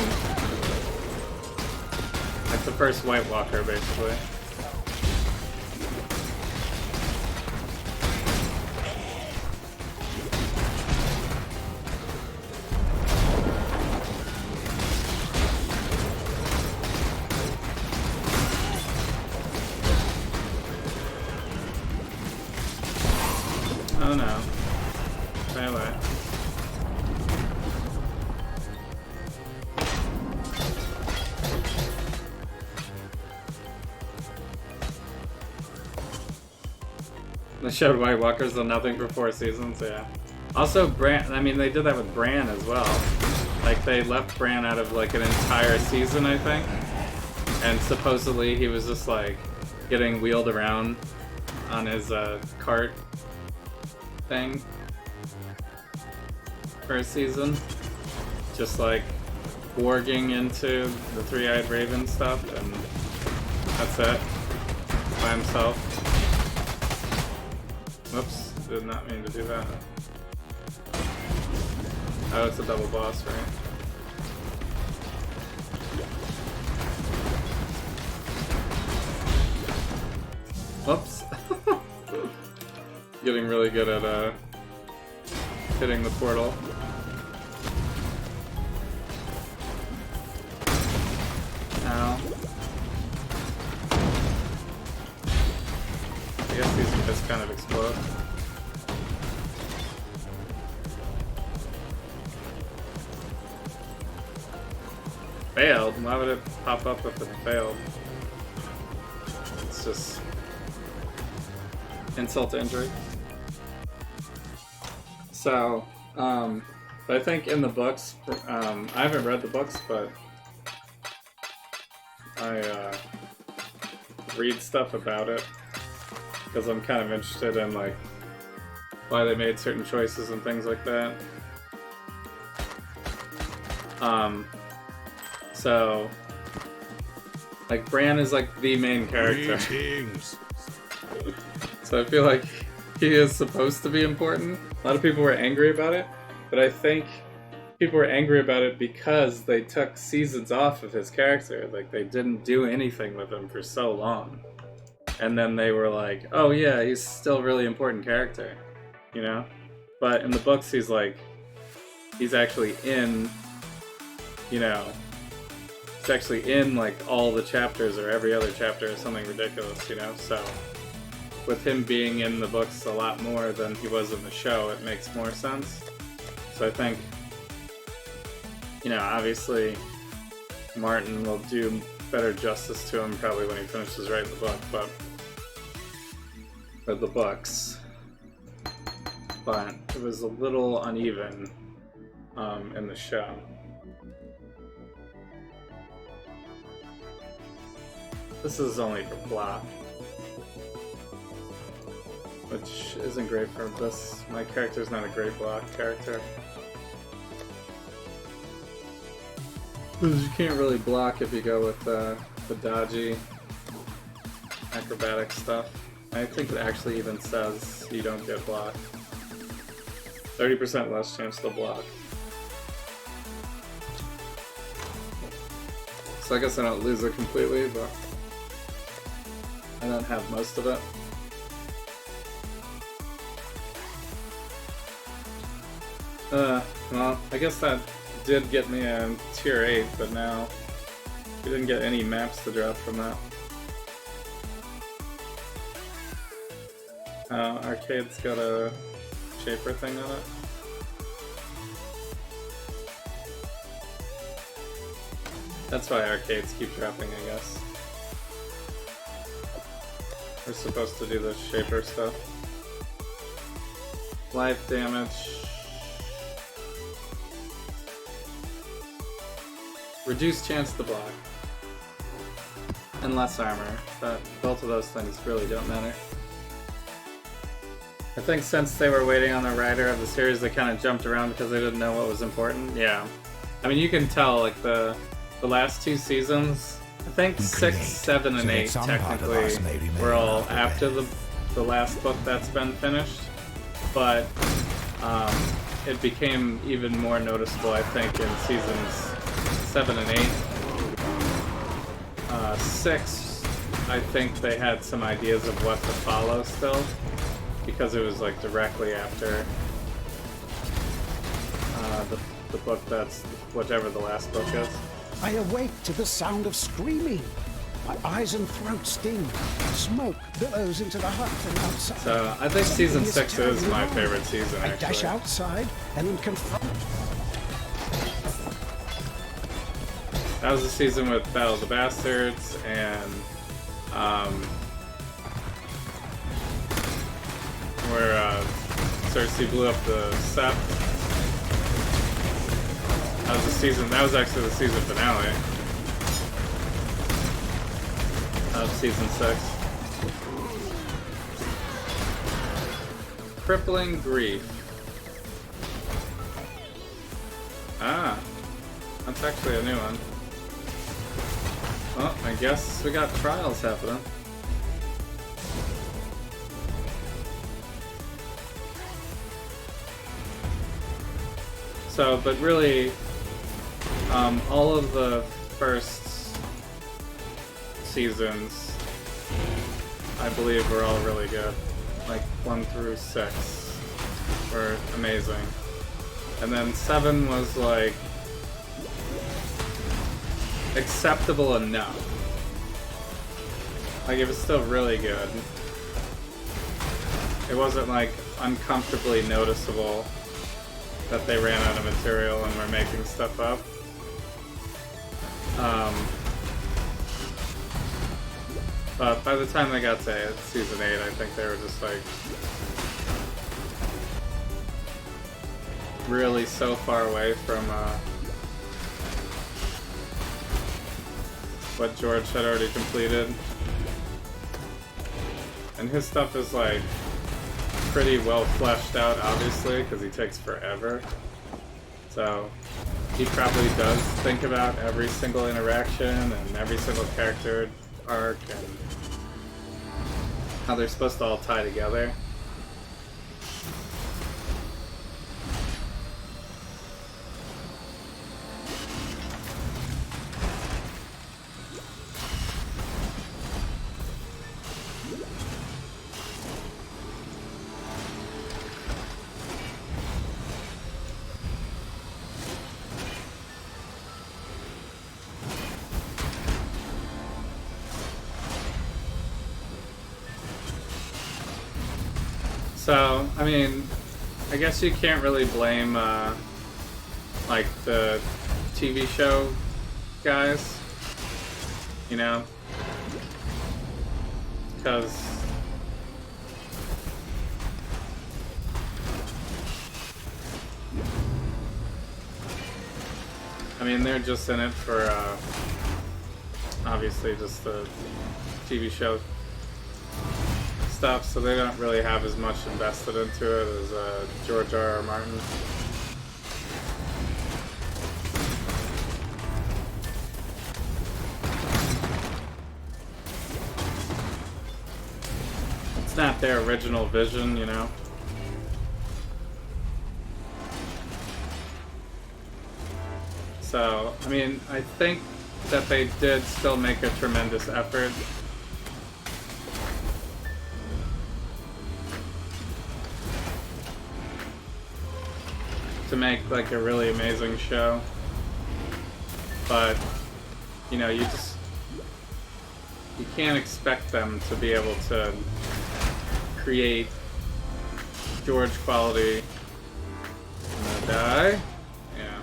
like the first White Walker basically. Oh no. Stay away. They showed White Walkers on nothing for 4 seasons, yeah. Also, Bran, I mean, they did that with Bran as well. Like, they left Bran out of, like, an entire season, I think. And supposedly he was just, like, getting wheeled around on his, cart thing for a season. Just, like, warging into the Three-Eyed Raven stuff, and that's it. By himself. Whoops, did not mean to do that. Oh, it's a double boss, right? Whoops. Getting really good at hitting the portal. Ow. I guess these can just kind of explode. Failed? Why would it pop up if it failed? It's just insult to injury. So, but I think in the books, I haven't read the books, but I read stuff about it because I'm kind of interested in like why they made certain choices and things like that. So like Bran is like the main character. So I feel like he is supposed to be important. A lot of people were angry about it, but I think people were angry about it because they took seasons off of his character. Like, they didn't do anything with him for so long. And then they were like, oh yeah, he's still a really important character, you know? But in the books, he's like, he's actually in, you know, he's actually in like all the chapters or every other chapter or something ridiculous, you know? So with him being in the books a lot more than he was in the show, it makes more sense. So I think, you know, obviously Martin will do better justice to him probably when he finishes writing the book, but or the books. But it was a little uneven in the show. This is only for plot, which isn't great for this. My character's not a great block character. Because you can't really block if you go with the dodgy acrobatic stuff. I think it actually even says you don't get blocked. 30% less chance to block. So I guess I don't lose it completely, but I don't have most of it. Well, I guess that did get me a tier 8, but now we didn't get any maps to drop from that. Arcade's got a shaper thing on it. That's why arcades keep dropping, I guess. We're supposed to do the shaper stuff. Life damage. Reduced chance to block. And less armor, but both of those things really don't matter. I think since they were waiting on the writer of the series, they kind of jumped around because they didn't know what was important. Yeah. I mean, you can tell, like, the last 2 seasons, I think 6, 7, and 8 technically were all after the last book that's been finished. But it became even more noticeable, I think, in seasons 7 and 8. 6, I think they had some ideas of what to follow still, because it was like directly after the book that's whatever the last book is. I awake to the sound of screaming. My eyes and throat sting. Smoke billows into the hut and outside. So I think season 6 is my favorite season, I dash actually. outside and am confronted. That was the season with Battle of the Bastards and where Cersei blew up the set. That was the season. That was actually the season finale of season 6. Crippling grief. Ah, that's actually a new one. Well, I guess we got trials happening. So, but really, all of the first seasons, I believe, were all really good. Like 1 through 6 were amazing. And then 7 was like acceptable enough. Like, it was still really good. It wasn't like uncomfortably noticeable that they ran out of material and were making stuff up. But by the time they got to season 8, I think they were just like really so far away from what George had already completed. And his stuff is like pretty well fleshed out, obviously, because he takes forever. So he probably does think about every single interaction and every single character arc and how they're supposed to all tie together. So, I mean, I guess you can't really blame, like, the TV show guys, you know? Because I mean, they're just in it for, obviously just the TV show stuff, so they don't really have as much invested into it as George R.R. Martin. it's not their original vision, you know. So, I mean, I think that they did still make a tremendous effort. To make like a really amazing show. But, you know, you can't expect them to be able to create George quality. I'm gonna die. Yeah.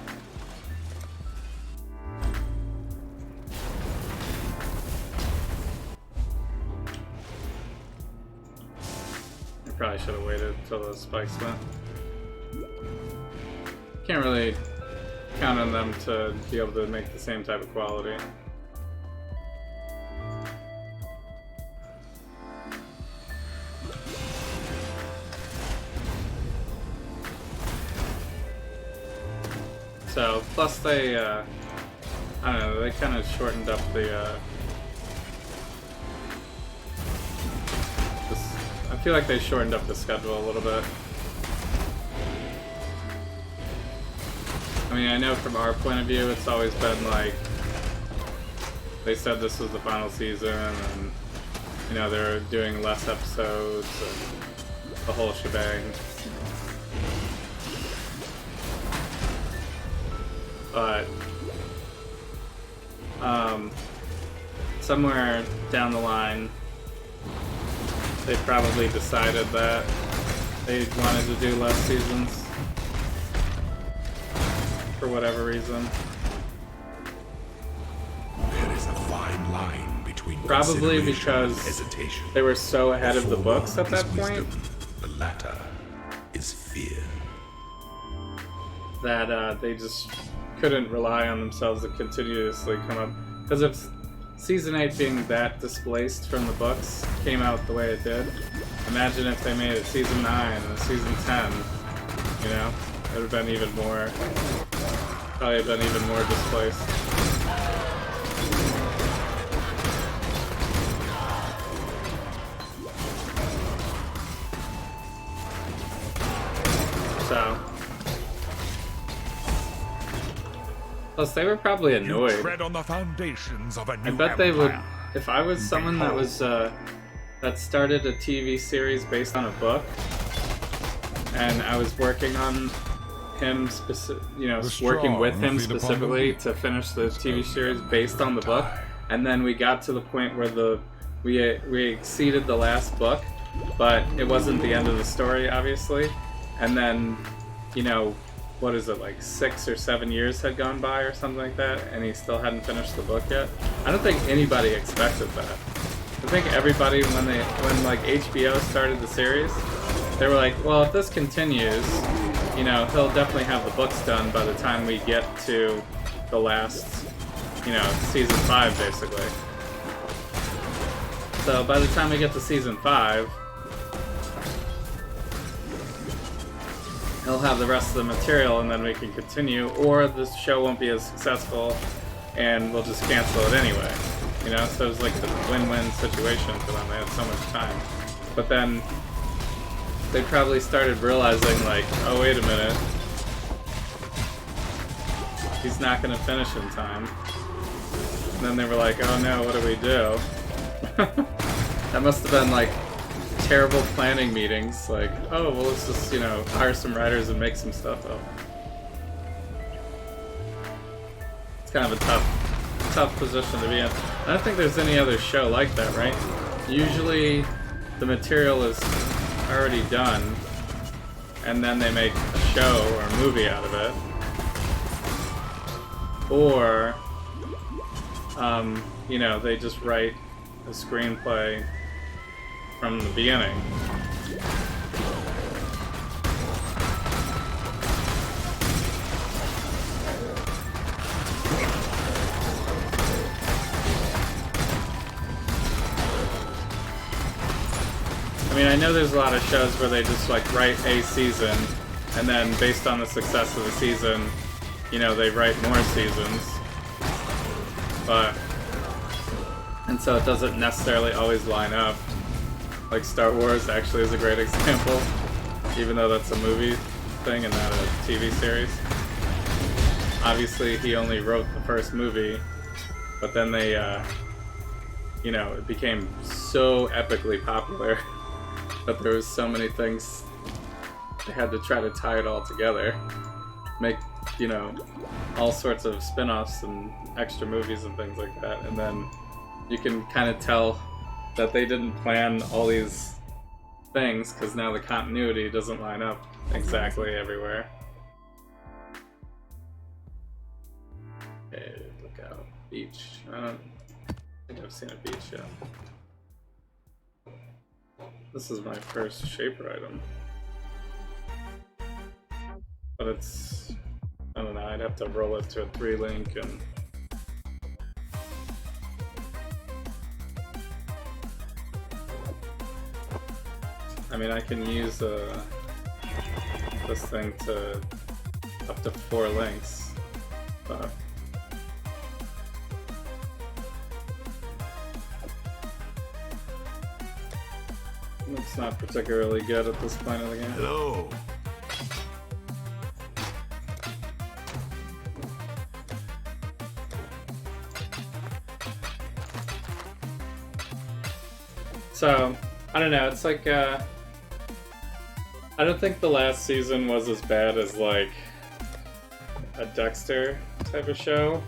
I probably should have waited until those spikes went. Can't really count on them to be able to make the same type of quality. So, plus they, I don't know, they kind of shortened up the, I feel like they shortened up the schedule a little bit. I mean, I know from our point of view, it's always been like, they said this was the final season, and, you know, they're doing less episodes, and the whole shebang. But, somewhere down the line, they probably decided that they wanted to do less seasons. For whatever reason. There is a fine line between probably because hesitation. They were so ahead of the books at that wisdom, point. The latter is fear. That they just couldn't rely on themselves to continuously come up. Because if Season 8 being that displaced from the books came out the way it did, imagine if they made it Season 9 and Season 10, you know? It would have been even more, probably been even more displaced. So, plus they were probably annoyed. You tread on the foundations of a new I bet they would, empire. if I was someone that was, that started a TV series based on a book, and I was working on him, working with him specifically to finish the TV series based on the book, and then we got to the point where we exceeded the last book, but it wasn't the end of the story, obviously, and then, you know, what is it, like 6 or 7 years had gone by or something like that, and he still hadn't finished the book yet. I don't think anybody expected that. I think everybody, when like HBO started the series, they were like, well, if this continues, you know, he'll definitely have the books done by the time we get to the last, you know, Season 5, basically. So by the time we get to Season 5, he'll have the rest of the material and then we can continue, or the show won't be as successful and we'll just cancel it anyway. You know, so it was like the win-win situation for them. They had so much time. But then they probably started realizing, like, oh, wait a minute. He's not going to finish in time. And then they were like, oh no, what do we do? That must have been, like, terrible planning meetings. Like, oh, well, let's just, you know, hire some writers and make some stuff up. It's kind of a tough position to be in. I don't think there's any other show like that, right? Usually the material is already done, and then they make a show or a movie out of it. Or, you know, they just write a screenplay from the beginning. I mean, I know there's a lot of shows where they just like write a season, and then based on the success of the season, you know, they write more seasons. And so it doesn't necessarily always line up. Like Star Wars actually is a great example, even though that's a movie thing and not a TV series. Obviously, he only wrote the first movie, but then they, you know, it became so epically popular that there was so many things they had to try to tie it all together, make, you know, all sorts of spin-offs and extra movies and things like that, and then you can kind of tell that they didn't plan all these things because now the continuity doesn't line up exactly everywhere. Okay, look out. Beach. I don't think I've seen a beach yet. This is my first shaper item. But it's... I don't know, I'd have to roll it to a 3-link and... I mean, I can use this thing to up to 4 links, but... It's not particularly good at this point of the game. Hello. So, I don't know, it's like, I don't think the last season was as bad as, like, a Dexter type of show,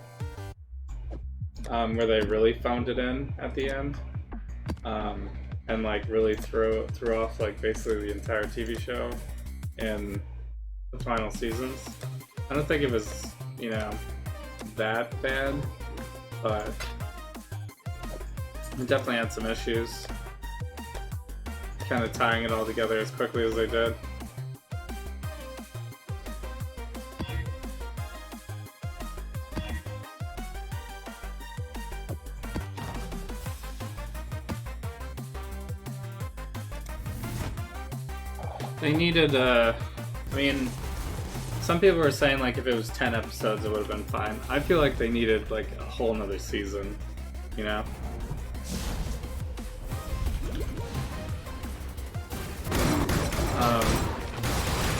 where they really phoned it in at the end, and, like, really threw off, like, basically the entire TV show in the final seasons. I don't think it was, you know, that bad, but it definitely had some issues. Kind of tying it all together as quickly as they did. They needed, I mean, some people were saying like if it was 10 episodes it would have been fine. I feel like they needed like a whole nother season, you know?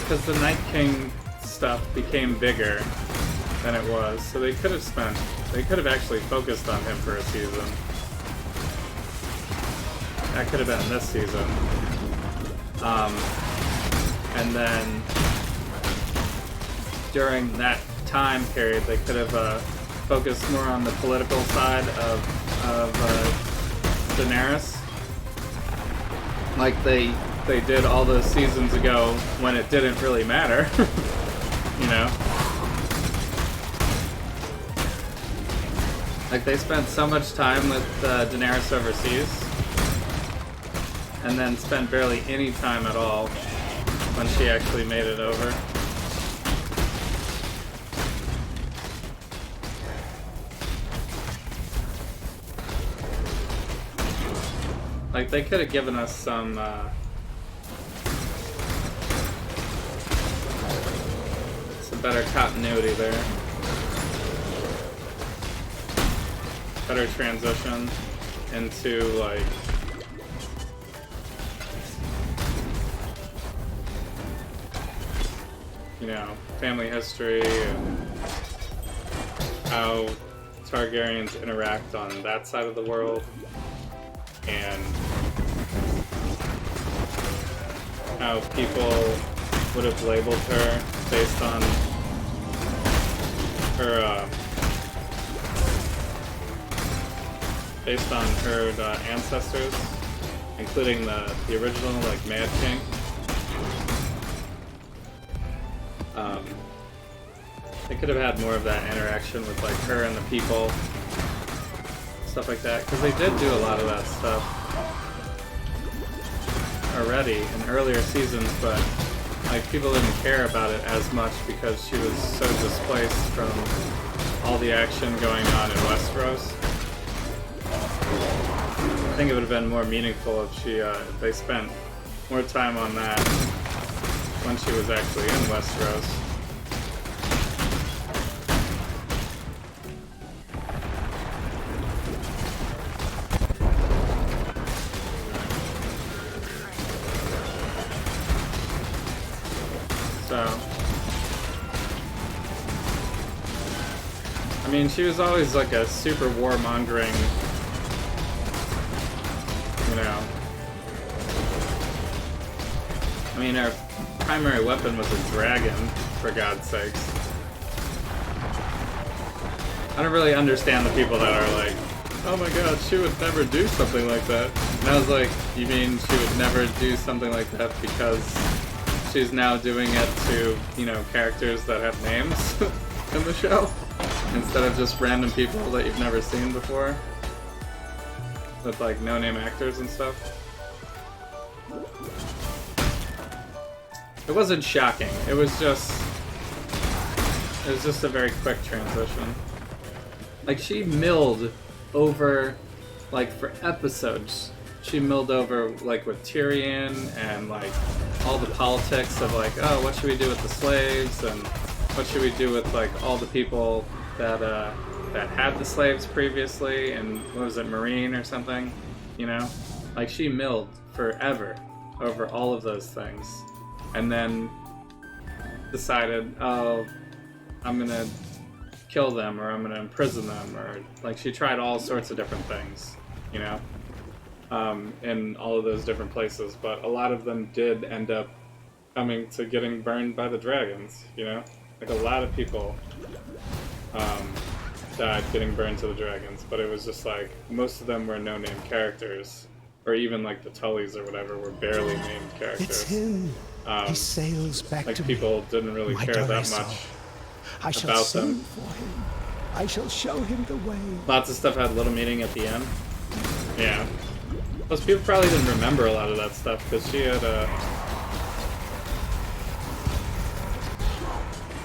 Because the Night King stuff became bigger than it was, so they could have actually focused on him for a season. That could have been this season. And then during that time period, they could have focused more on the political side of Daenerys, like they did all those seasons ago when it didn't really matter, you know? Like they spent so much time with Daenerys overseas, and then spent barely any time at all when she actually made it over. Like they could have given us some better continuity there. Better transition into like you know, family history and how Targaryens interact on that side of the world, and how people would have labeled her based on her ancestors, including the original like Mad King. They could have had more of that interaction with like her and the people, stuff like that, because they did do a lot of that stuff already in earlier seasons, but like people didn't care about it as much because she was so displaced from all the action going on in Westeros. I think it would have been more meaningful if if they spent more time on that when she was actually in Westeros. mean, she was always like a super warmongering, you know. I mean, her primary weapon was a dragon, for God's sakes. I don't really understand the people that are like, oh my god, she would never do something like that. And I was like, you mean she would never do something like that because she's now doing it to, you know, characters that have names in the show? Instead of just random people that you've never seen before? With like no-name actors and stuff? It wasn't shocking. It was just a very quick transition. Like, she milled over, like, for episodes. She milled over, like, with Tyrion and, like, all the politics of, like, oh, what should we do with the slaves? And what should we do with, like, all the people that had the slaves previously? And what was it, Marine or something? You know? Like, she milled forever over all of those things. And then decided, oh, I'm gonna kill them, or I'm gonna imprison them, or like she tried all sorts of different things, you know, in all of those different places. But a lot of them did end up coming to getting burned by the dragons, you know, like a lot of people died getting burned to the dragons. But it was just like most of them were no-name characters, or even like the Tullys or whatever were barely named characters. It's him. He sails back like to people me. didn't really My care that Doreso. much I shall about sail them. for him. I shall show him the way. Lots of stuff had little meaning at the end. Yeah. Plus, people probably didn't remember a lot of that stuff because she had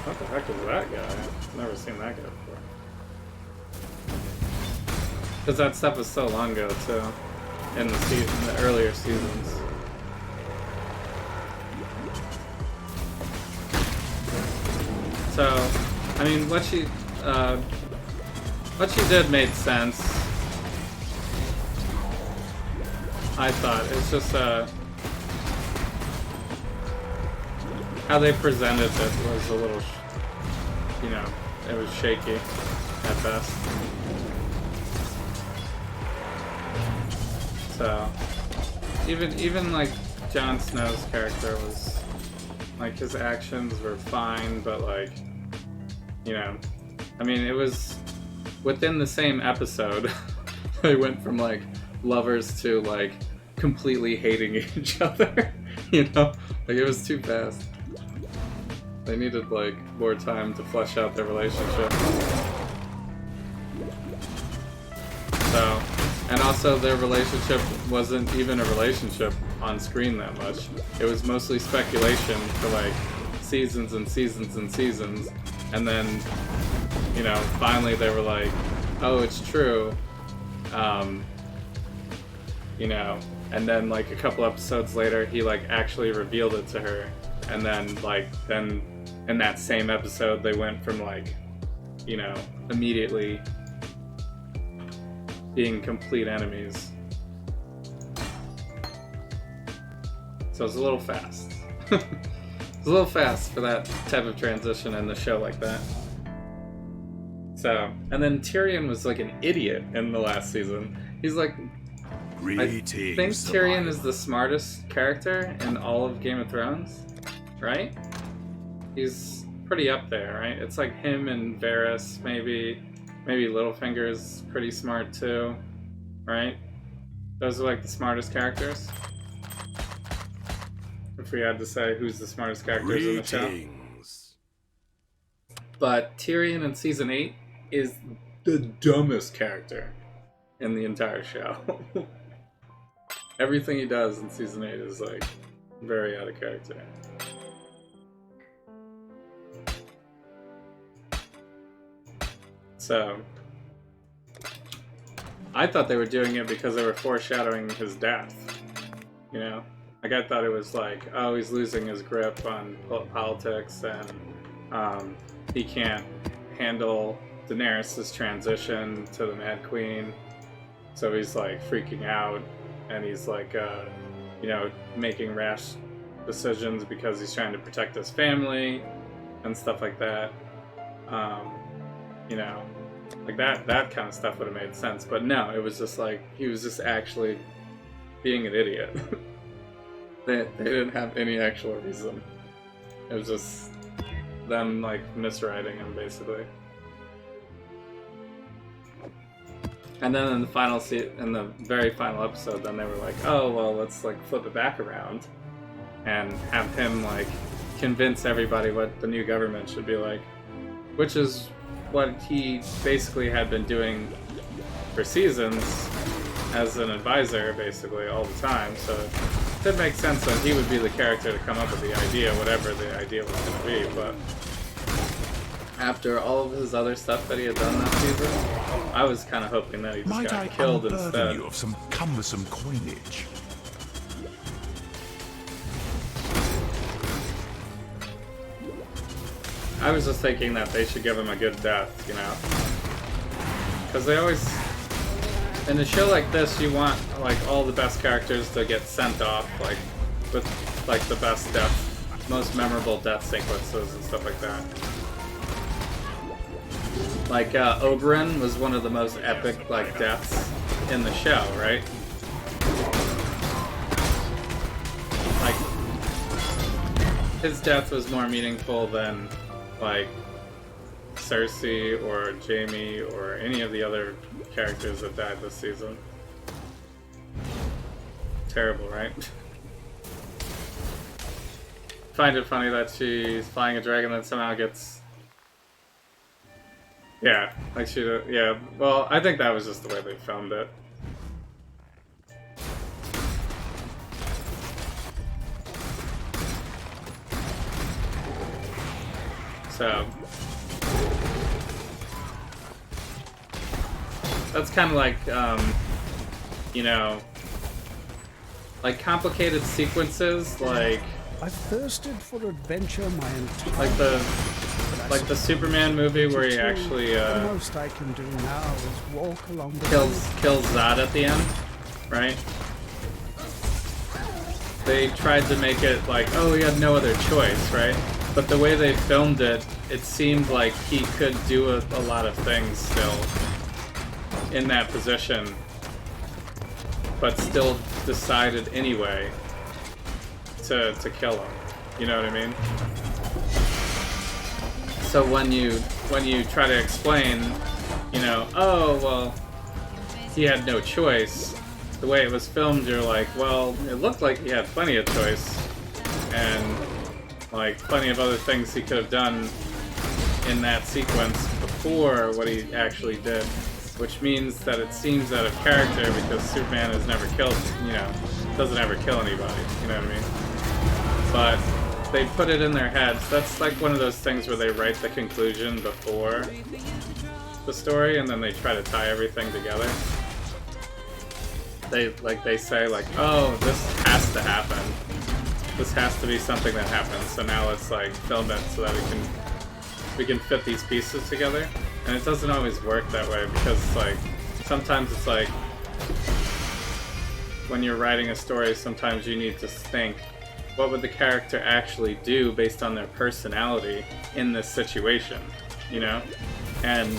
what the heck is that guy? I've never seen that guy before. Because that stuff was so long ago too, in the earlier seasons. So, I mean, what she did made sense. I thought it's just how they presented it was a little, you know, it was shaky at best. So, even like Jon Snow's character was like his actions were fine, but like, you know, I mean, it was within the same episode. They went from like lovers to like completely hating each other. You know, like it was too fast. They needed like more time to flesh out their relationship. So, and also their relationship wasn't even a relationship on screen that much. It was mostly speculation for like seasons and seasons and seasons. And then, you know, finally they were like, oh, it's true. You know, and then like a couple episodes later, he like actually revealed it to her. And then then in that same episode, they went from like, you know, immediately being complete enemies. So it's a little fast. It's a little fast for that type of transition in the show like that. So, and then Tyrion was like an idiot in the last season. He's like, Greetings, I think Tyrion is the smartest character in all of Game of Thrones, right? He's pretty up there, right? It's like him and Varys, maybe Littlefinger's pretty smart too, right? Those are like the smartest characters. If we had to say who's the smartest characters in the show. But Tyrion in Season 8 is the dumbest character in the entire show. Everything he does in Season 8 is like very out of character. So, I thought they were doing it because they were foreshadowing his death. You know? Like, I thought it was like, oh, he's losing his grip on politics and he can't handle Daenerys' transition to the Mad Queen. So he's like freaking out and he's like, you know, making rash decisions because he's trying to protect his family and stuff like that. You know, Like that kind of stuff would have made sense, but no, it was just like he was just actually being an idiot. they didn't have any actual reason. It was just them like miswriting him basically. And then in the very final episode, then they were like, oh well, let's like flip it back around and have him like convince everybody what the new government should be like, which is what he basically had been doing for seasons as an advisor basically all the time. So it did make sense that he would be the character to come up with the idea, whatever the idea was going to be. But after all of his other stuff that he had done that season, I was kind of hoping that he just Might I got killed unburden instead. you of some cumbersome coinage? I was just thinking that they should give him a good death, you know? Because they always... In a show like this, you want, like, all the best characters to get sent off, like, with, like, the best death, most memorable death sequences and stuff like that. Like, Oberyn was one of the most epic, like, deaths in the show, right? Like, his death was more meaningful than, like, Cersei or Jaime or any of the other characters that died this season. Terrible, right? Find it funny that she's flying a dragon that somehow gets... Yeah, like she... Yeah, well, I think that was just the way they filmed it. So... That's kind of like, you know, like complicated sequences, like... I've thirsted for adventure my entire like the Superman movie where he actually the most I can do now is walk along the kills Zod at the end, right? They tried to make it like, oh, he had no other choice, right? But the way they filmed it, it seemed like he could do a lot of things still in that position, but still decided anyway to kill him. You know what I mean? So when you try to explain, you know, oh well, he had no choice, the way it was filmed, you're like, well, it looked like he had plenty of choice and like plenty of other things he could have done in that sequence before what he actually did. Which means that it seems out of character because Superman has never killed, you know, doesn't ever kill anybody, you know what I mean? But they put it in their heads. That's like one of those things where they write the conclusion before the story and then they try to tie everything together. They say like, oh, this has to happen. This has to be something that happens. So now let's like film it so that we can fit these pieces together. And it doesn't always work that way because, like, sometimes it's like when you're writing a story, sometimes you need to think, what would the character actually do based on their personality in this situation, you know? And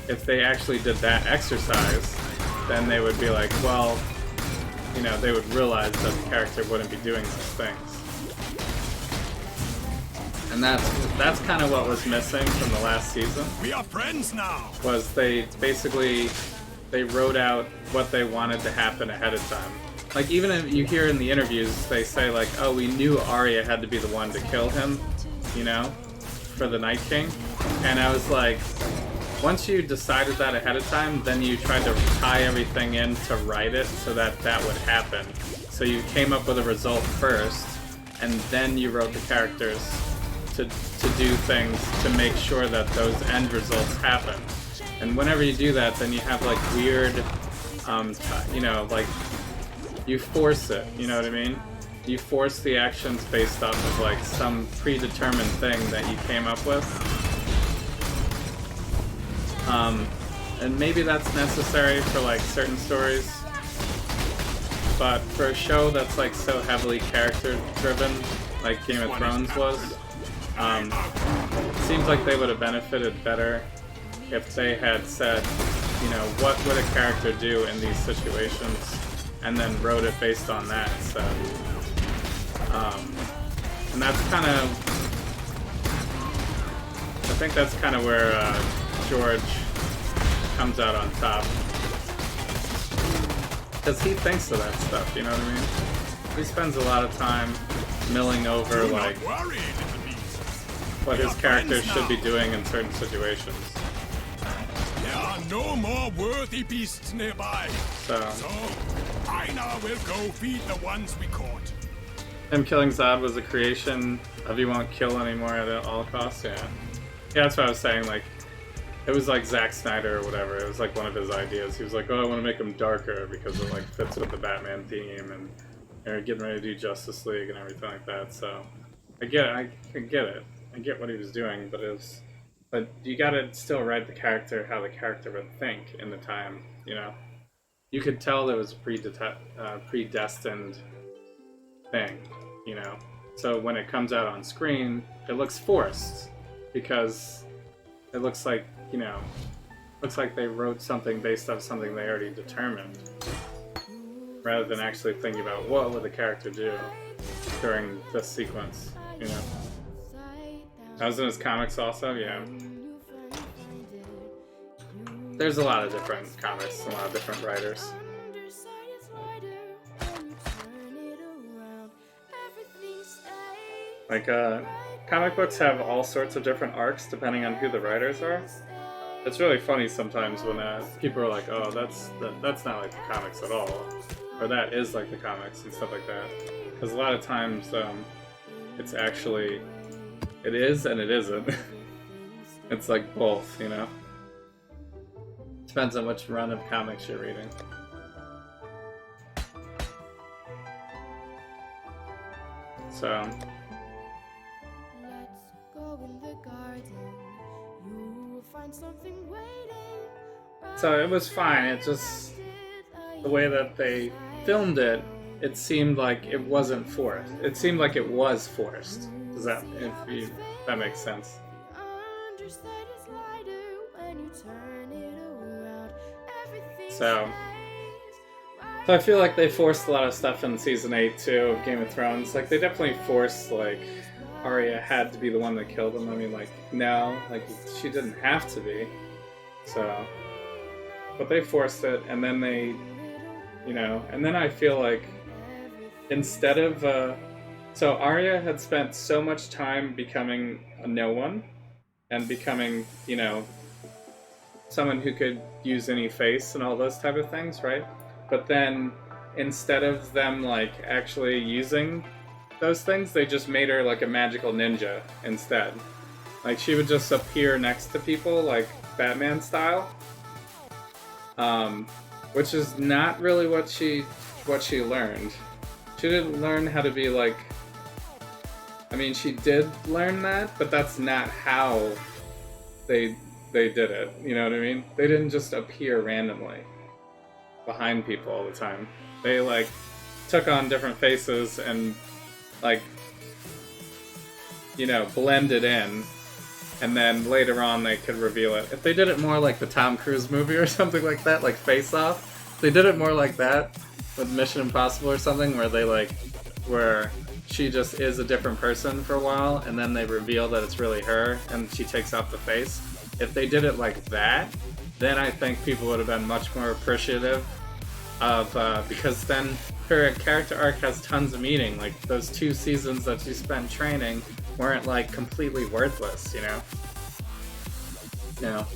if they actually did that exercise, then they would be like, well, you know, they would realize that the character wouldn't be doing these things. And that's kind of what was missing from the last season. We are friends now. Was they basically wrote out what they wanted to happen ahead of time. Like even if you hear in the interviews, they say like, "Oh, we knew Arya had to be the one to kill him," you know, for the Night King. And I was like, once you decided that ahead of time, then you tried to tie everything in to write it so that that would happen. So you came up with a result first, and then you wrote the characters to do things to make sure that those end results happen. And whenever you do that, then you have like weird, you know, like you force it, you know what I mean? You force the actions based off of like some predetermined thing that you came up with. And maybe that's necessary for like certain stories, but for a show that's like so heavily character driven, like Game of Thrones was, seems like they would have benefited better if they had said, you know, what would a character do in these situations, and then wrote it based on that. So, and that's kind of, I think that's kind of where George comes out on top, because he thinks of that stuff. You know what I mean? He spends a lot of time milling over like what his character should be doing in certain situations. There are no more worthy beasts nearby. So Einar will go feed the ones we caught. him killing Zod was a creation of he won't kill anymore at all costs. Yeah, that's what I was saying. Like, it was like Zack Snyder or whatever. It was like one of his ideas. He was like, "Oh, I want to make him darker because it like fits with the Batman theme and they're getting ready to do Justice League and everything like that." So I get it. I get it. I get what he was doing, but but you gotta still write the character how the character would think in the time. You know, you could tell there was a predestined thing. You know, so when it comes out on screen, it looks forced because it looks like, you know, looks like they wrote something based off something they already determined, rather than actually thinking about what would the character do during this sequence. You know, that was in his comics also. Yeah, there's a lot of different comics, a lot of different writers. Like, comic books have all sorts of different arcs depending on who the writers are. It's really funny sometimes when people are like, "Oh, that's not like the comics at all," or "That is like the comics" and stuff like that. Because a lot of times, it's actually, it is and it isn't. It's like both, you know. Depends on which run of comics you're reading. So. So it was fine. It just, the way that they filmed it, it seemed like it wasn't forced. It seemed like it was forced. Does that, that makes sense? So I feel like they forced a lot of stuff in season 8 too of Game of Thrones. Like, they definitely forced, like, Arya had to be the one that killed him. I mean, like, no, like, she didn't have to be. So, but they forced it, and then they, you know, and then I feel like instead of, so Arya had spent so much time becoming a no one and becoming, you know, someone who could use any face and all those type of things, right? But then instead of them, like, actually using those things, they just made her like a magical ninja instead. Like, she would just appear next to people like Batman style, which is not really what she learned. She didn't learn how to be like, I mean, she did learn that, but that's not how they did it. You know what I mean? They didn't just appear randomly behind people all the time. They, like, took on different faces and, like, you know, blended in, and then later on they could reveal it. If they did it more like the Tom Cruise movie or something like that, like Face Off, they did it more like that with Mission Impossible or something, where they, like, where she just is a different person for a while, and then they reveal that it's really her, and she takes off the face. If they did it like that, then I think people would have been much more appreciative of, because then her character arc has tons of meaning. Like, those 2 seasons that she spent training weren't, like, completely worthless, you know? You know?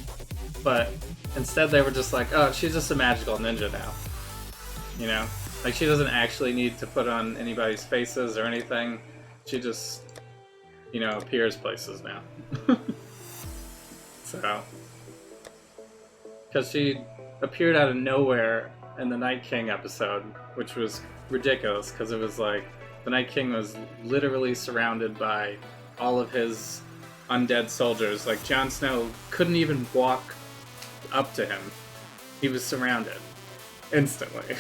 But instead they were just like, oh, she's just a magical ninja now. You know? Like, she doesn't actually need to put on anybody's faces or anything. She just, you know, appears places now. So, because she appeared out of nowhere in the Night King episode, which was ridiculous, because it was like, the Night King was literally surrounded by all of his undead soldiers. Like, Jon Snow couldn't even walk up to him. He was surrounded instantly,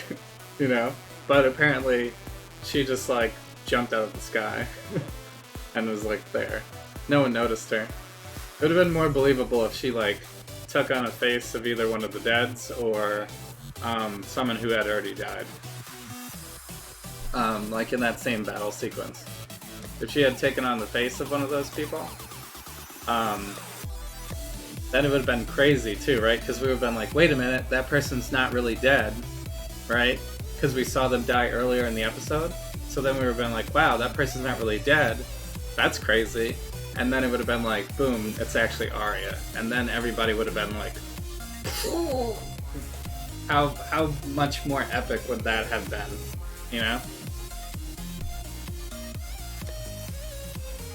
you know? But apparently she just, like, jumped out of the sky and was, like, there. No one noticed her. It would have been more believable if she, like, took on a face of either one of the deads or someone who had already died. Like in that same battle sequence. If she had taken on the face of one of those people, then it would have been crazy too, right? Because we would have been like, wait a minute, that person's not really dead, right? Because we saw them die earlier in the episode. So then we would have been like, wow, that person's not really dead. That's crazy. And then it would have been like, boom, it's actually Arya. And then everybody would have been like, oh. How much more epic would that have been, you know?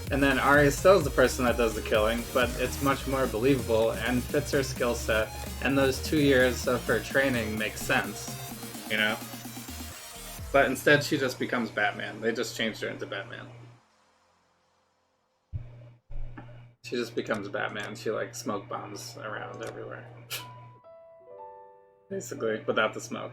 And then Arya still's the person that does the killing, but it's much more believable and fits her skill set, and those 2 years of her training make sense, you know? But instead she just becomes Batman. They just changed her into Batman. She just becomes Batman. She like smoke bombs around everywhere. Basically, without the smoke.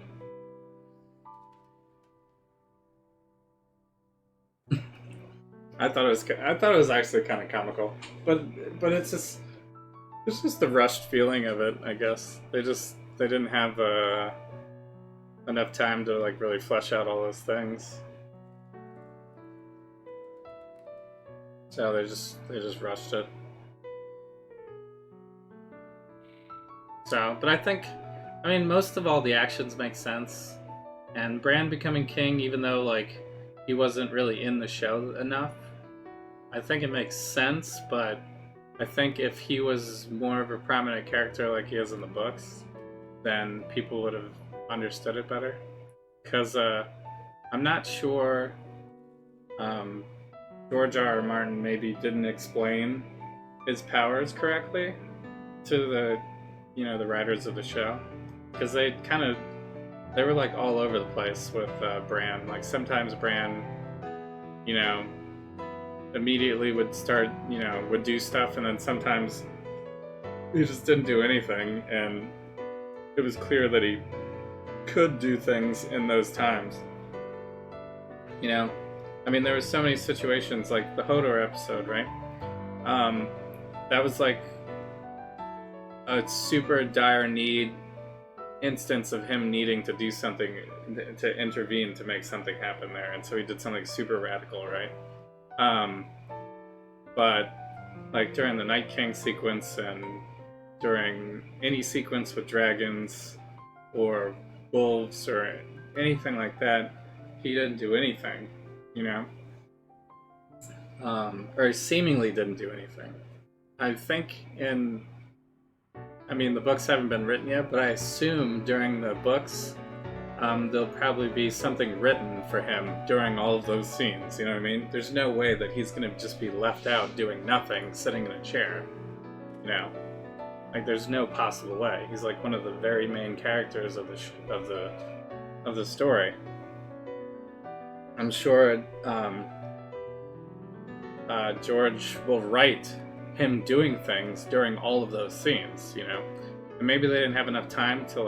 I thought it was actually kind of comical, but it's just the rushed feeling of it. I guess they didn't have enough time to like really flesh out all those things, so they just rushed it. So, but I mean, most of all the actions make sense, and Bran becoming king, even though like he wasn't really in the show enough. I think it makes sense, but I think if he was more of a prominent character like he is in the books, then people would have understood it better. Because I'm not sure George R. R. Martin maybe didn't explain his powers correctly to the writers of the show. Because they were like all over the place with Bran. Like sometimes Bran, immediately would start, would do stuff, and then sometimes he just didn't do anything, and it was clear that he could do things in those times. I mean, there were so many situations, like the Hodor episode, right? That was like a super dire need instance of him needing to do something, to intervene to make something happen there, and so he did something super radical, right? But like during the Night King sequence and during any sequence with dragons or wolves or anything like that, he didn't do anything, or seemingly didn't do anything. I think the books haven't been written yet, but I assume during the books, there'll probably be something written for him during all of those scenes, you know what I mean? There's no way that he's gonna just be left out doing nothing, sitting in a chair, Like, there's no possible way. He's like one of the very main characters of the story. I'm sure George will write him doing things during all of those scenes, And maybe they didn't have enough time to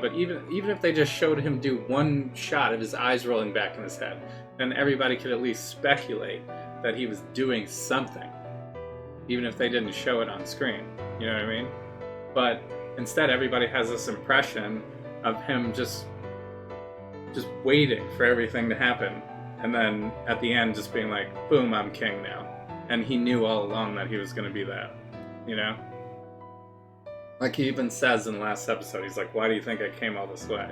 but even if they just showed him do one shot of his eyes rolling back in his head, then everybody could at least speculate that he was doing something, even if they didn't show it on screen. You know what I mean? But instead, everybody has this impression of him just waiting for everything to happen, and then at the end just being like, boom, I'm king now. And he knew all along that he was going to be that, Like he even says in the last episode, he's like, why do you think I came all this way?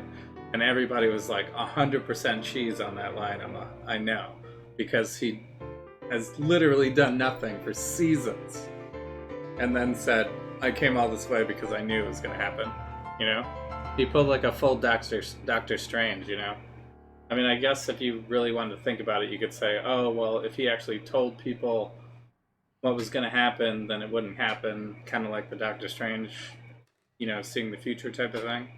And everybody was like 100% cheese on that line. I know. Because he has literally done nothing for seasons. And then said, I came all this way because I knew it was going to happen. He pulled like a full Doctor Strange, I mean, I guess if you really wanted to think about it, you could say, oh, well, if he actually told people what was going to happen, then it wouldn't happen. Kind of like the Doctor Strange, seeing the future type of thing.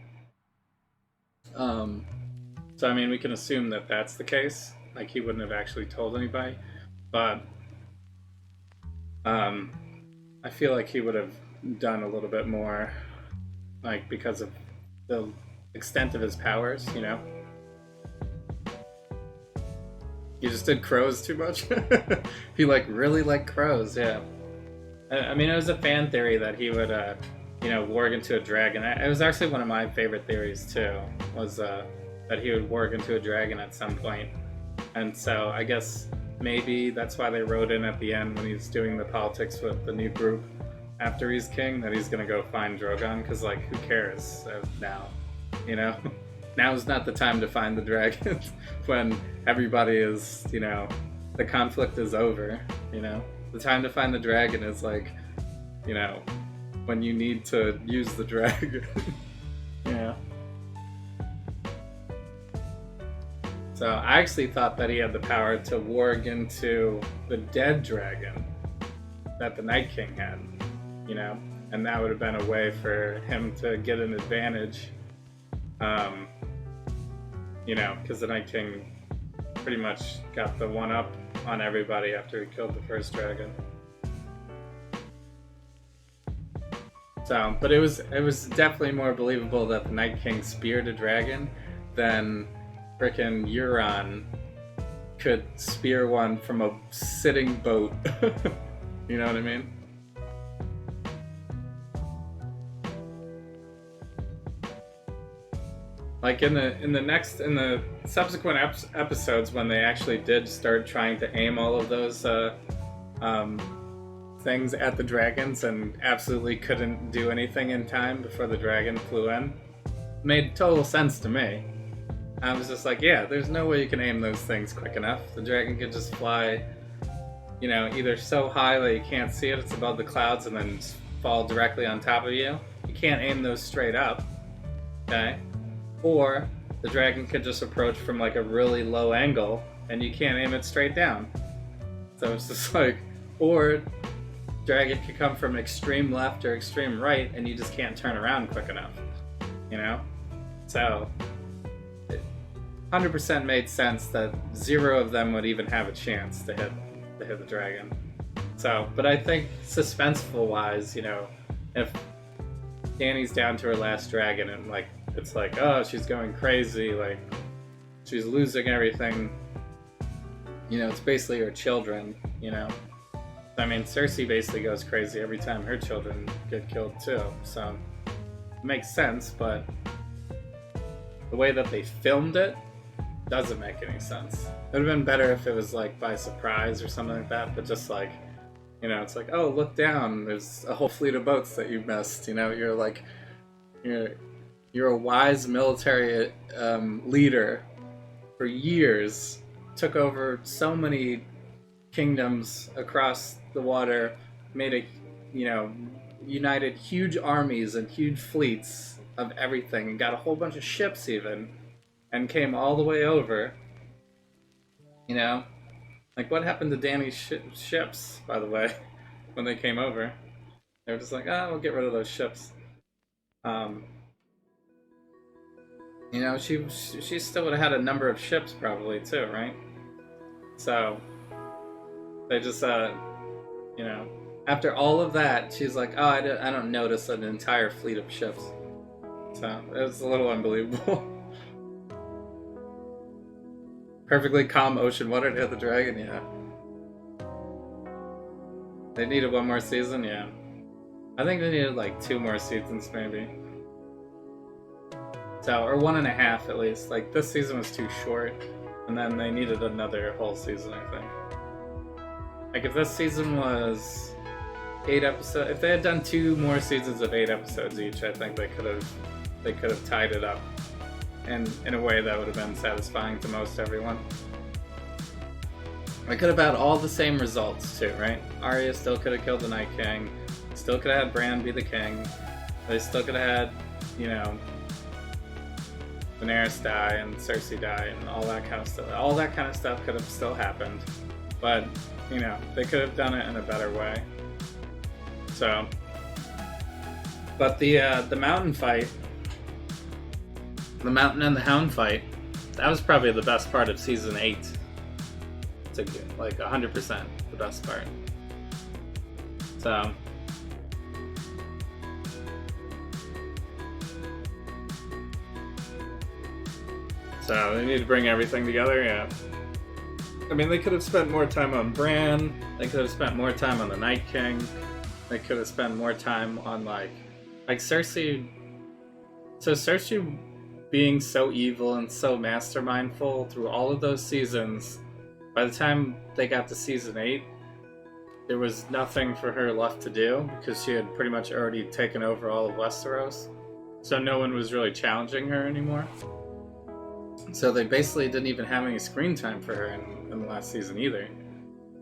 So, I mean, we can assume that that's the case. Like, he wouldn't have actually told anybody. But I feel like he would have done a little bit more, like, because of the extent of his powers, He just did crows too much. He really liked crows, yeah. I mean, it was a fan theory that he would you know, warg into a dragon. It was actually one of my favorite theories too, was that he would warg into a dragon at some point. And so I guess maybe that's why they wrote in at the end when he's doing the politics with the new group after he's king, that he's gonna go find Drogon, because like, who cares now, you know? Now's not the time to find the dragon when everybody is, you know, the conflict is over, you know? The time to find the dragon is like, you know, when you need to use the dragon. Yeah. So I actually thought that he had the power to warg into the dead dragon that the Night King had, you know? And that would have been a way for him to get an advantage. You know, because the Night King pretty much got the one-up on everybody after he killed the first dragon. So, but it was definitely more believable that the Night King speared a dragon than frickin' Euron could spear one from a sitting boat. You know what I mean? Like in the subsequent episodes, when they actually did start trying to aim all of those things at the dragons and absolutely couldn't do anything in time before the dragon flew in, made total sense to me. I was just like, yeah, there's no way you can aim those things quick enough. The dragon could just fly, you know, either so high that you can't see it, it's above the clouds, and then just fall directly on top of you. You can't aim those straight up, okay? Or the dragon could just approach from like a really low angle and you can't aim it straight down. So it's just like, or dragon could come from extreme left or extreme right and you just can't turn around quick enough, you know? So it 100% made sense that 0 of them would even have a chance to hit the dragon. So, but I think suspenseful wise, you know, if Dany's down to her last dragon and like, it's like, oh, she's going crazy, like, she's losing everything. You know, it's basically her children, you know? I mean, Cersei basically goes crazy every time her children get killed, too. So, it makes sense, but the way that they filmed it doesn't make any sense. It would have been better if it was, like, by surprise or something like that, but just, like, you know, it's like, oh, look down, there's a whole fleet of boats that you missed, you know? You're, like, you're a wise military leader for years, took over so many kingdoms across the water, made a, you know, united huge armies and huge fleets of everything, and got a whole bunch of ships even, and came all the way over, you know? Like, what happened to Dany's ships, by the way, when they came over? They were just like, oh, we'll get rid of those ships. You know, she still would have had a number of ships probably too, right? So they just, you know, after all of that, she's like, oh, I don't notice an entire fleet of ships. So it was a little unbelievable. Perfectly calm ocean water to hit the dragon, yeah. They needed one more season, yeah. I think they needed like 2 more seasons maybe. So, or 1.5 at least. Like, this season was too short, and then they needed another whole season, I think. Like, if this season was 8 episodes, if they had done 2 more seasons of 8 episodes each, I think they could have tied it up in a way that would have been satisfying to most everyone. They could have had all the same results too, right? Arya still could have killed the Night King, still could have had Bran be the king, they still could have had, you know, Daenerys die and Cersei die and all that kind of stuff. All that kind of stuff could have still happened, but, you know, they could have done it in a better way. So, but the mountain fight, the Mountain and the Hound fight, that was probably the best part of season 8. To like 100% the best part. So they need to bring everything together, yeah. I mean, they could have spent more time on Bran, they could have spent more time on the Night King, they could have spent more time on, like, like Cersei. So Cersei being so evil and so mastermindful through all of those seasons, by the time they got to season 8, there was nothing for her left to do because she had pretty much already taken over all of Westeros. So no one was really challenging her anymore. So they basically didn't even have any screen time for her in the last season either.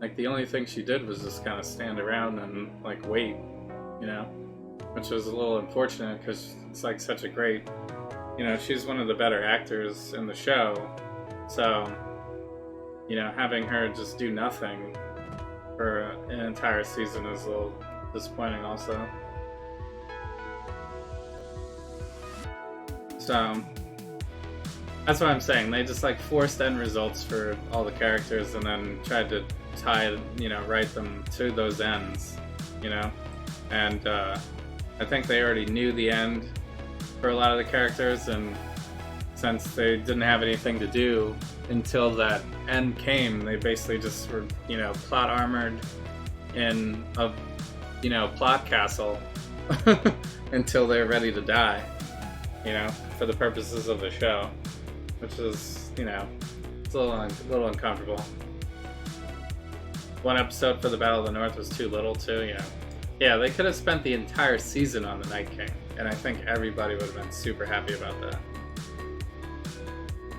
Like, the only thing she did was just kind of stand around and, like, wait, you know? Which was a little unfortunate because it's, like, such a great... You know, she's one of the better actors in the show. So, you know, having her just do nothing for an entire season is a little disappointing also. So, that's what I'm saying. They just, like, forced end results for all the characters and then tried to tie, you know, write them to those ends, you know? And I think they already knew the end for a lot of the characters, and since they didn't have anything to do until that end came, they basically just were, you know, plot armored in a, you know, plot castle until they're ready to die, you know, for the purposes of the show, which is, you know, it's a little uncomfortable. One episode for the Battle of the North was too little too, you know. Yeah, they could have spent the entire season on the Night King, and I think everybody would have been super happy about that.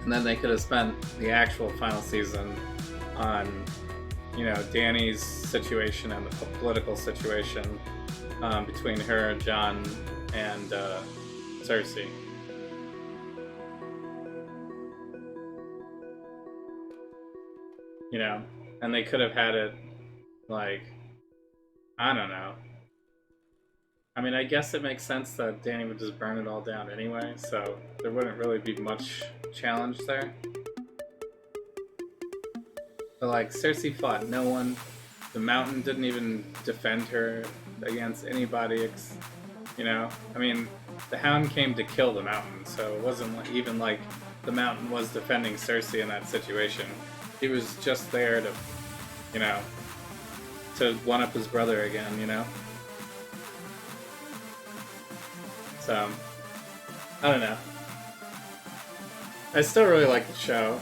And then they could have spent the actual final season on, you know, Dany's situation and the political situation between her, Jon, and Cersei. You know, and they could have had it, like, I don't know. I mean, I guess it makes sense that Dany would just burn it all down anyway, so there wouldn't really be much challenge there. But, like, Cersei fought no one. The Mountain didn't even defend her against anybody, you know? I mean, the Hound came to kill the Mountain, so it wasn't even like the Mountain was defending Cersei in that situation. He was just there to, you know, to one-up his brother again, you know? So, I don't know. I still really like the show.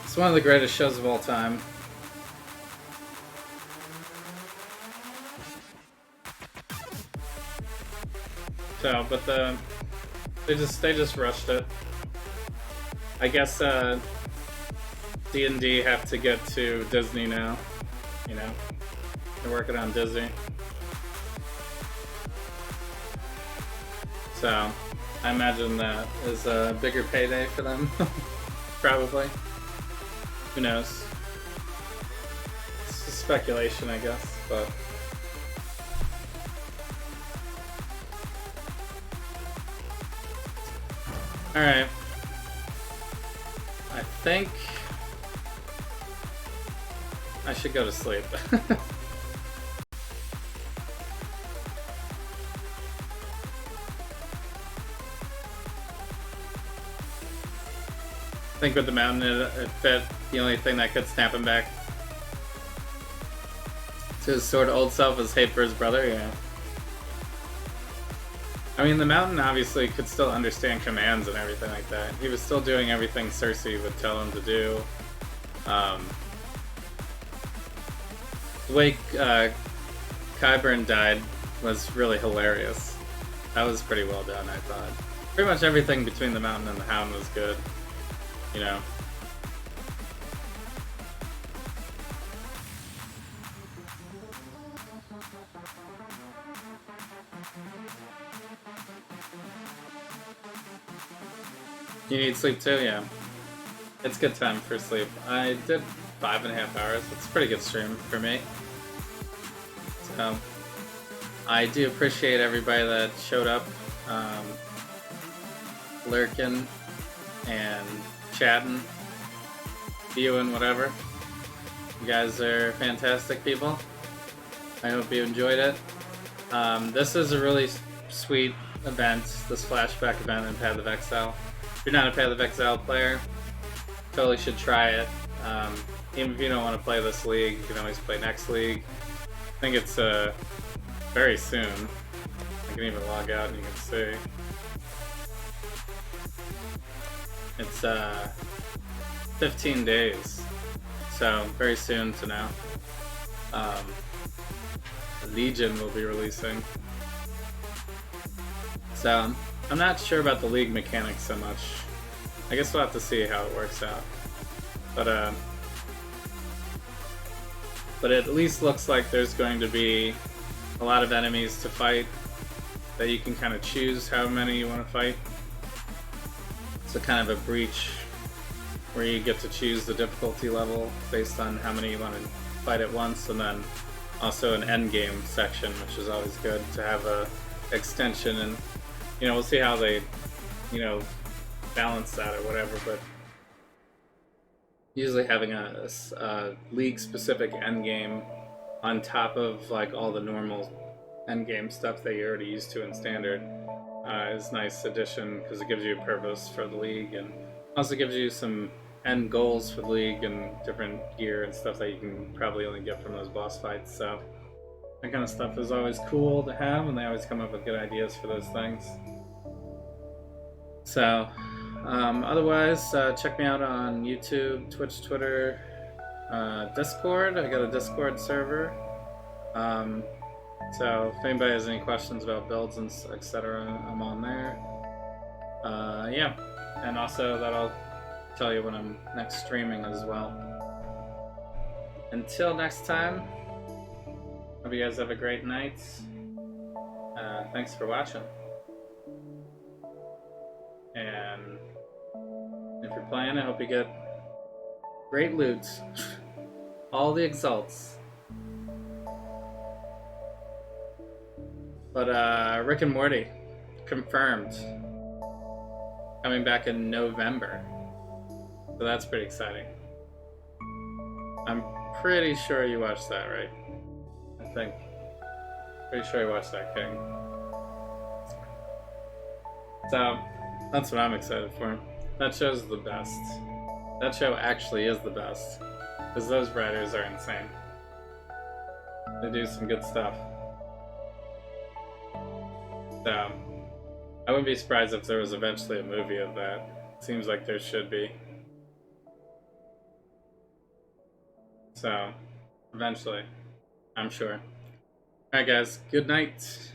It's one of the greatest shows of all time. So, but they just rushed it. I guess D&D have to get to Disney now. You know, they're working on Disney. So, I imagine that is a bigger payday for them. Probably. Who knows? It's just speculation, I guess, but... Alright. I think... I should go to sleep. I think with the Mountain it fit. The only thing that could snap him back to his sort of old self was hate for his brother, yeah. I mean, the Mountain obviously could still understand commands and everything like that. He was still doing everything Cersei would tell him to do. The way Qyburn died was really hilarious. That was pretty well done, I thought. Pretty much everything between the Mountain and the Hound was good. You know. You need sleep too? Yeah. It's good time for sleep. I did 5.5 hours. It's a pretty good stream for me. So, I do appreciate everybody that showed up, lurking, and chatting, viewing, whatever. You guys are fantastic people. I hope you enjoyed it. This is a really sweet event, this flashback event in Path of Exile. If you're not a Path of Exile player, totally should try it. Even if you don't want to play this league, you can always play next league. I think it's very soon. can even log out and you can see. It's 15 days, so very soon to know. Legion will be releasing. So I'm not sure about the league mechanics so much. I guess we'll have to see how it works out. But it at least looks like there's going to be a lot of enemies to fight, that you can kind of choose how many you want to fight. It's kind of a breach where you get to choose the difficulty level based on how many you want to fight at once, and then also an end game section, which is always good to have a extension. And we'll see how they balance that or whatever, but usually having a league specific end game on top of like all the normal end game stuff that you're already used to in standard is a nice addition, because it gives you a purpose for the league and also gives you some end goals for the league and different gear and stuff that you can probably only get from those boss fights. So that kind of stuff is always cool to have, and they always come up with good ideas for those things. So otherwise, check me out on YouTube, Twitch, Twitter, Discord. I got a Discord server. So if anybody has any questions about builds and etc., I'm on there. Yeah, and also that'll tell you when I'm next streaming as well. Until next time, hope you guys have a great night. Thanks for watching. And if you're playing, I hope you get great loot. All the exalts. But Rick and Morty, confirmed. Coming back in November. So that's pretty exciting. I'm pretty sure you watched that, right? I think. Pretty sure you watched that, King. So, that's what I'm excited for. That show's the best. That show actually is the best. Because those writers are insane. They do some good stuff. So, I wouldn't be surprised if there was eventually a movie of that. Seems like there should be. So, eventually. I'm sure. Alright guys, good night.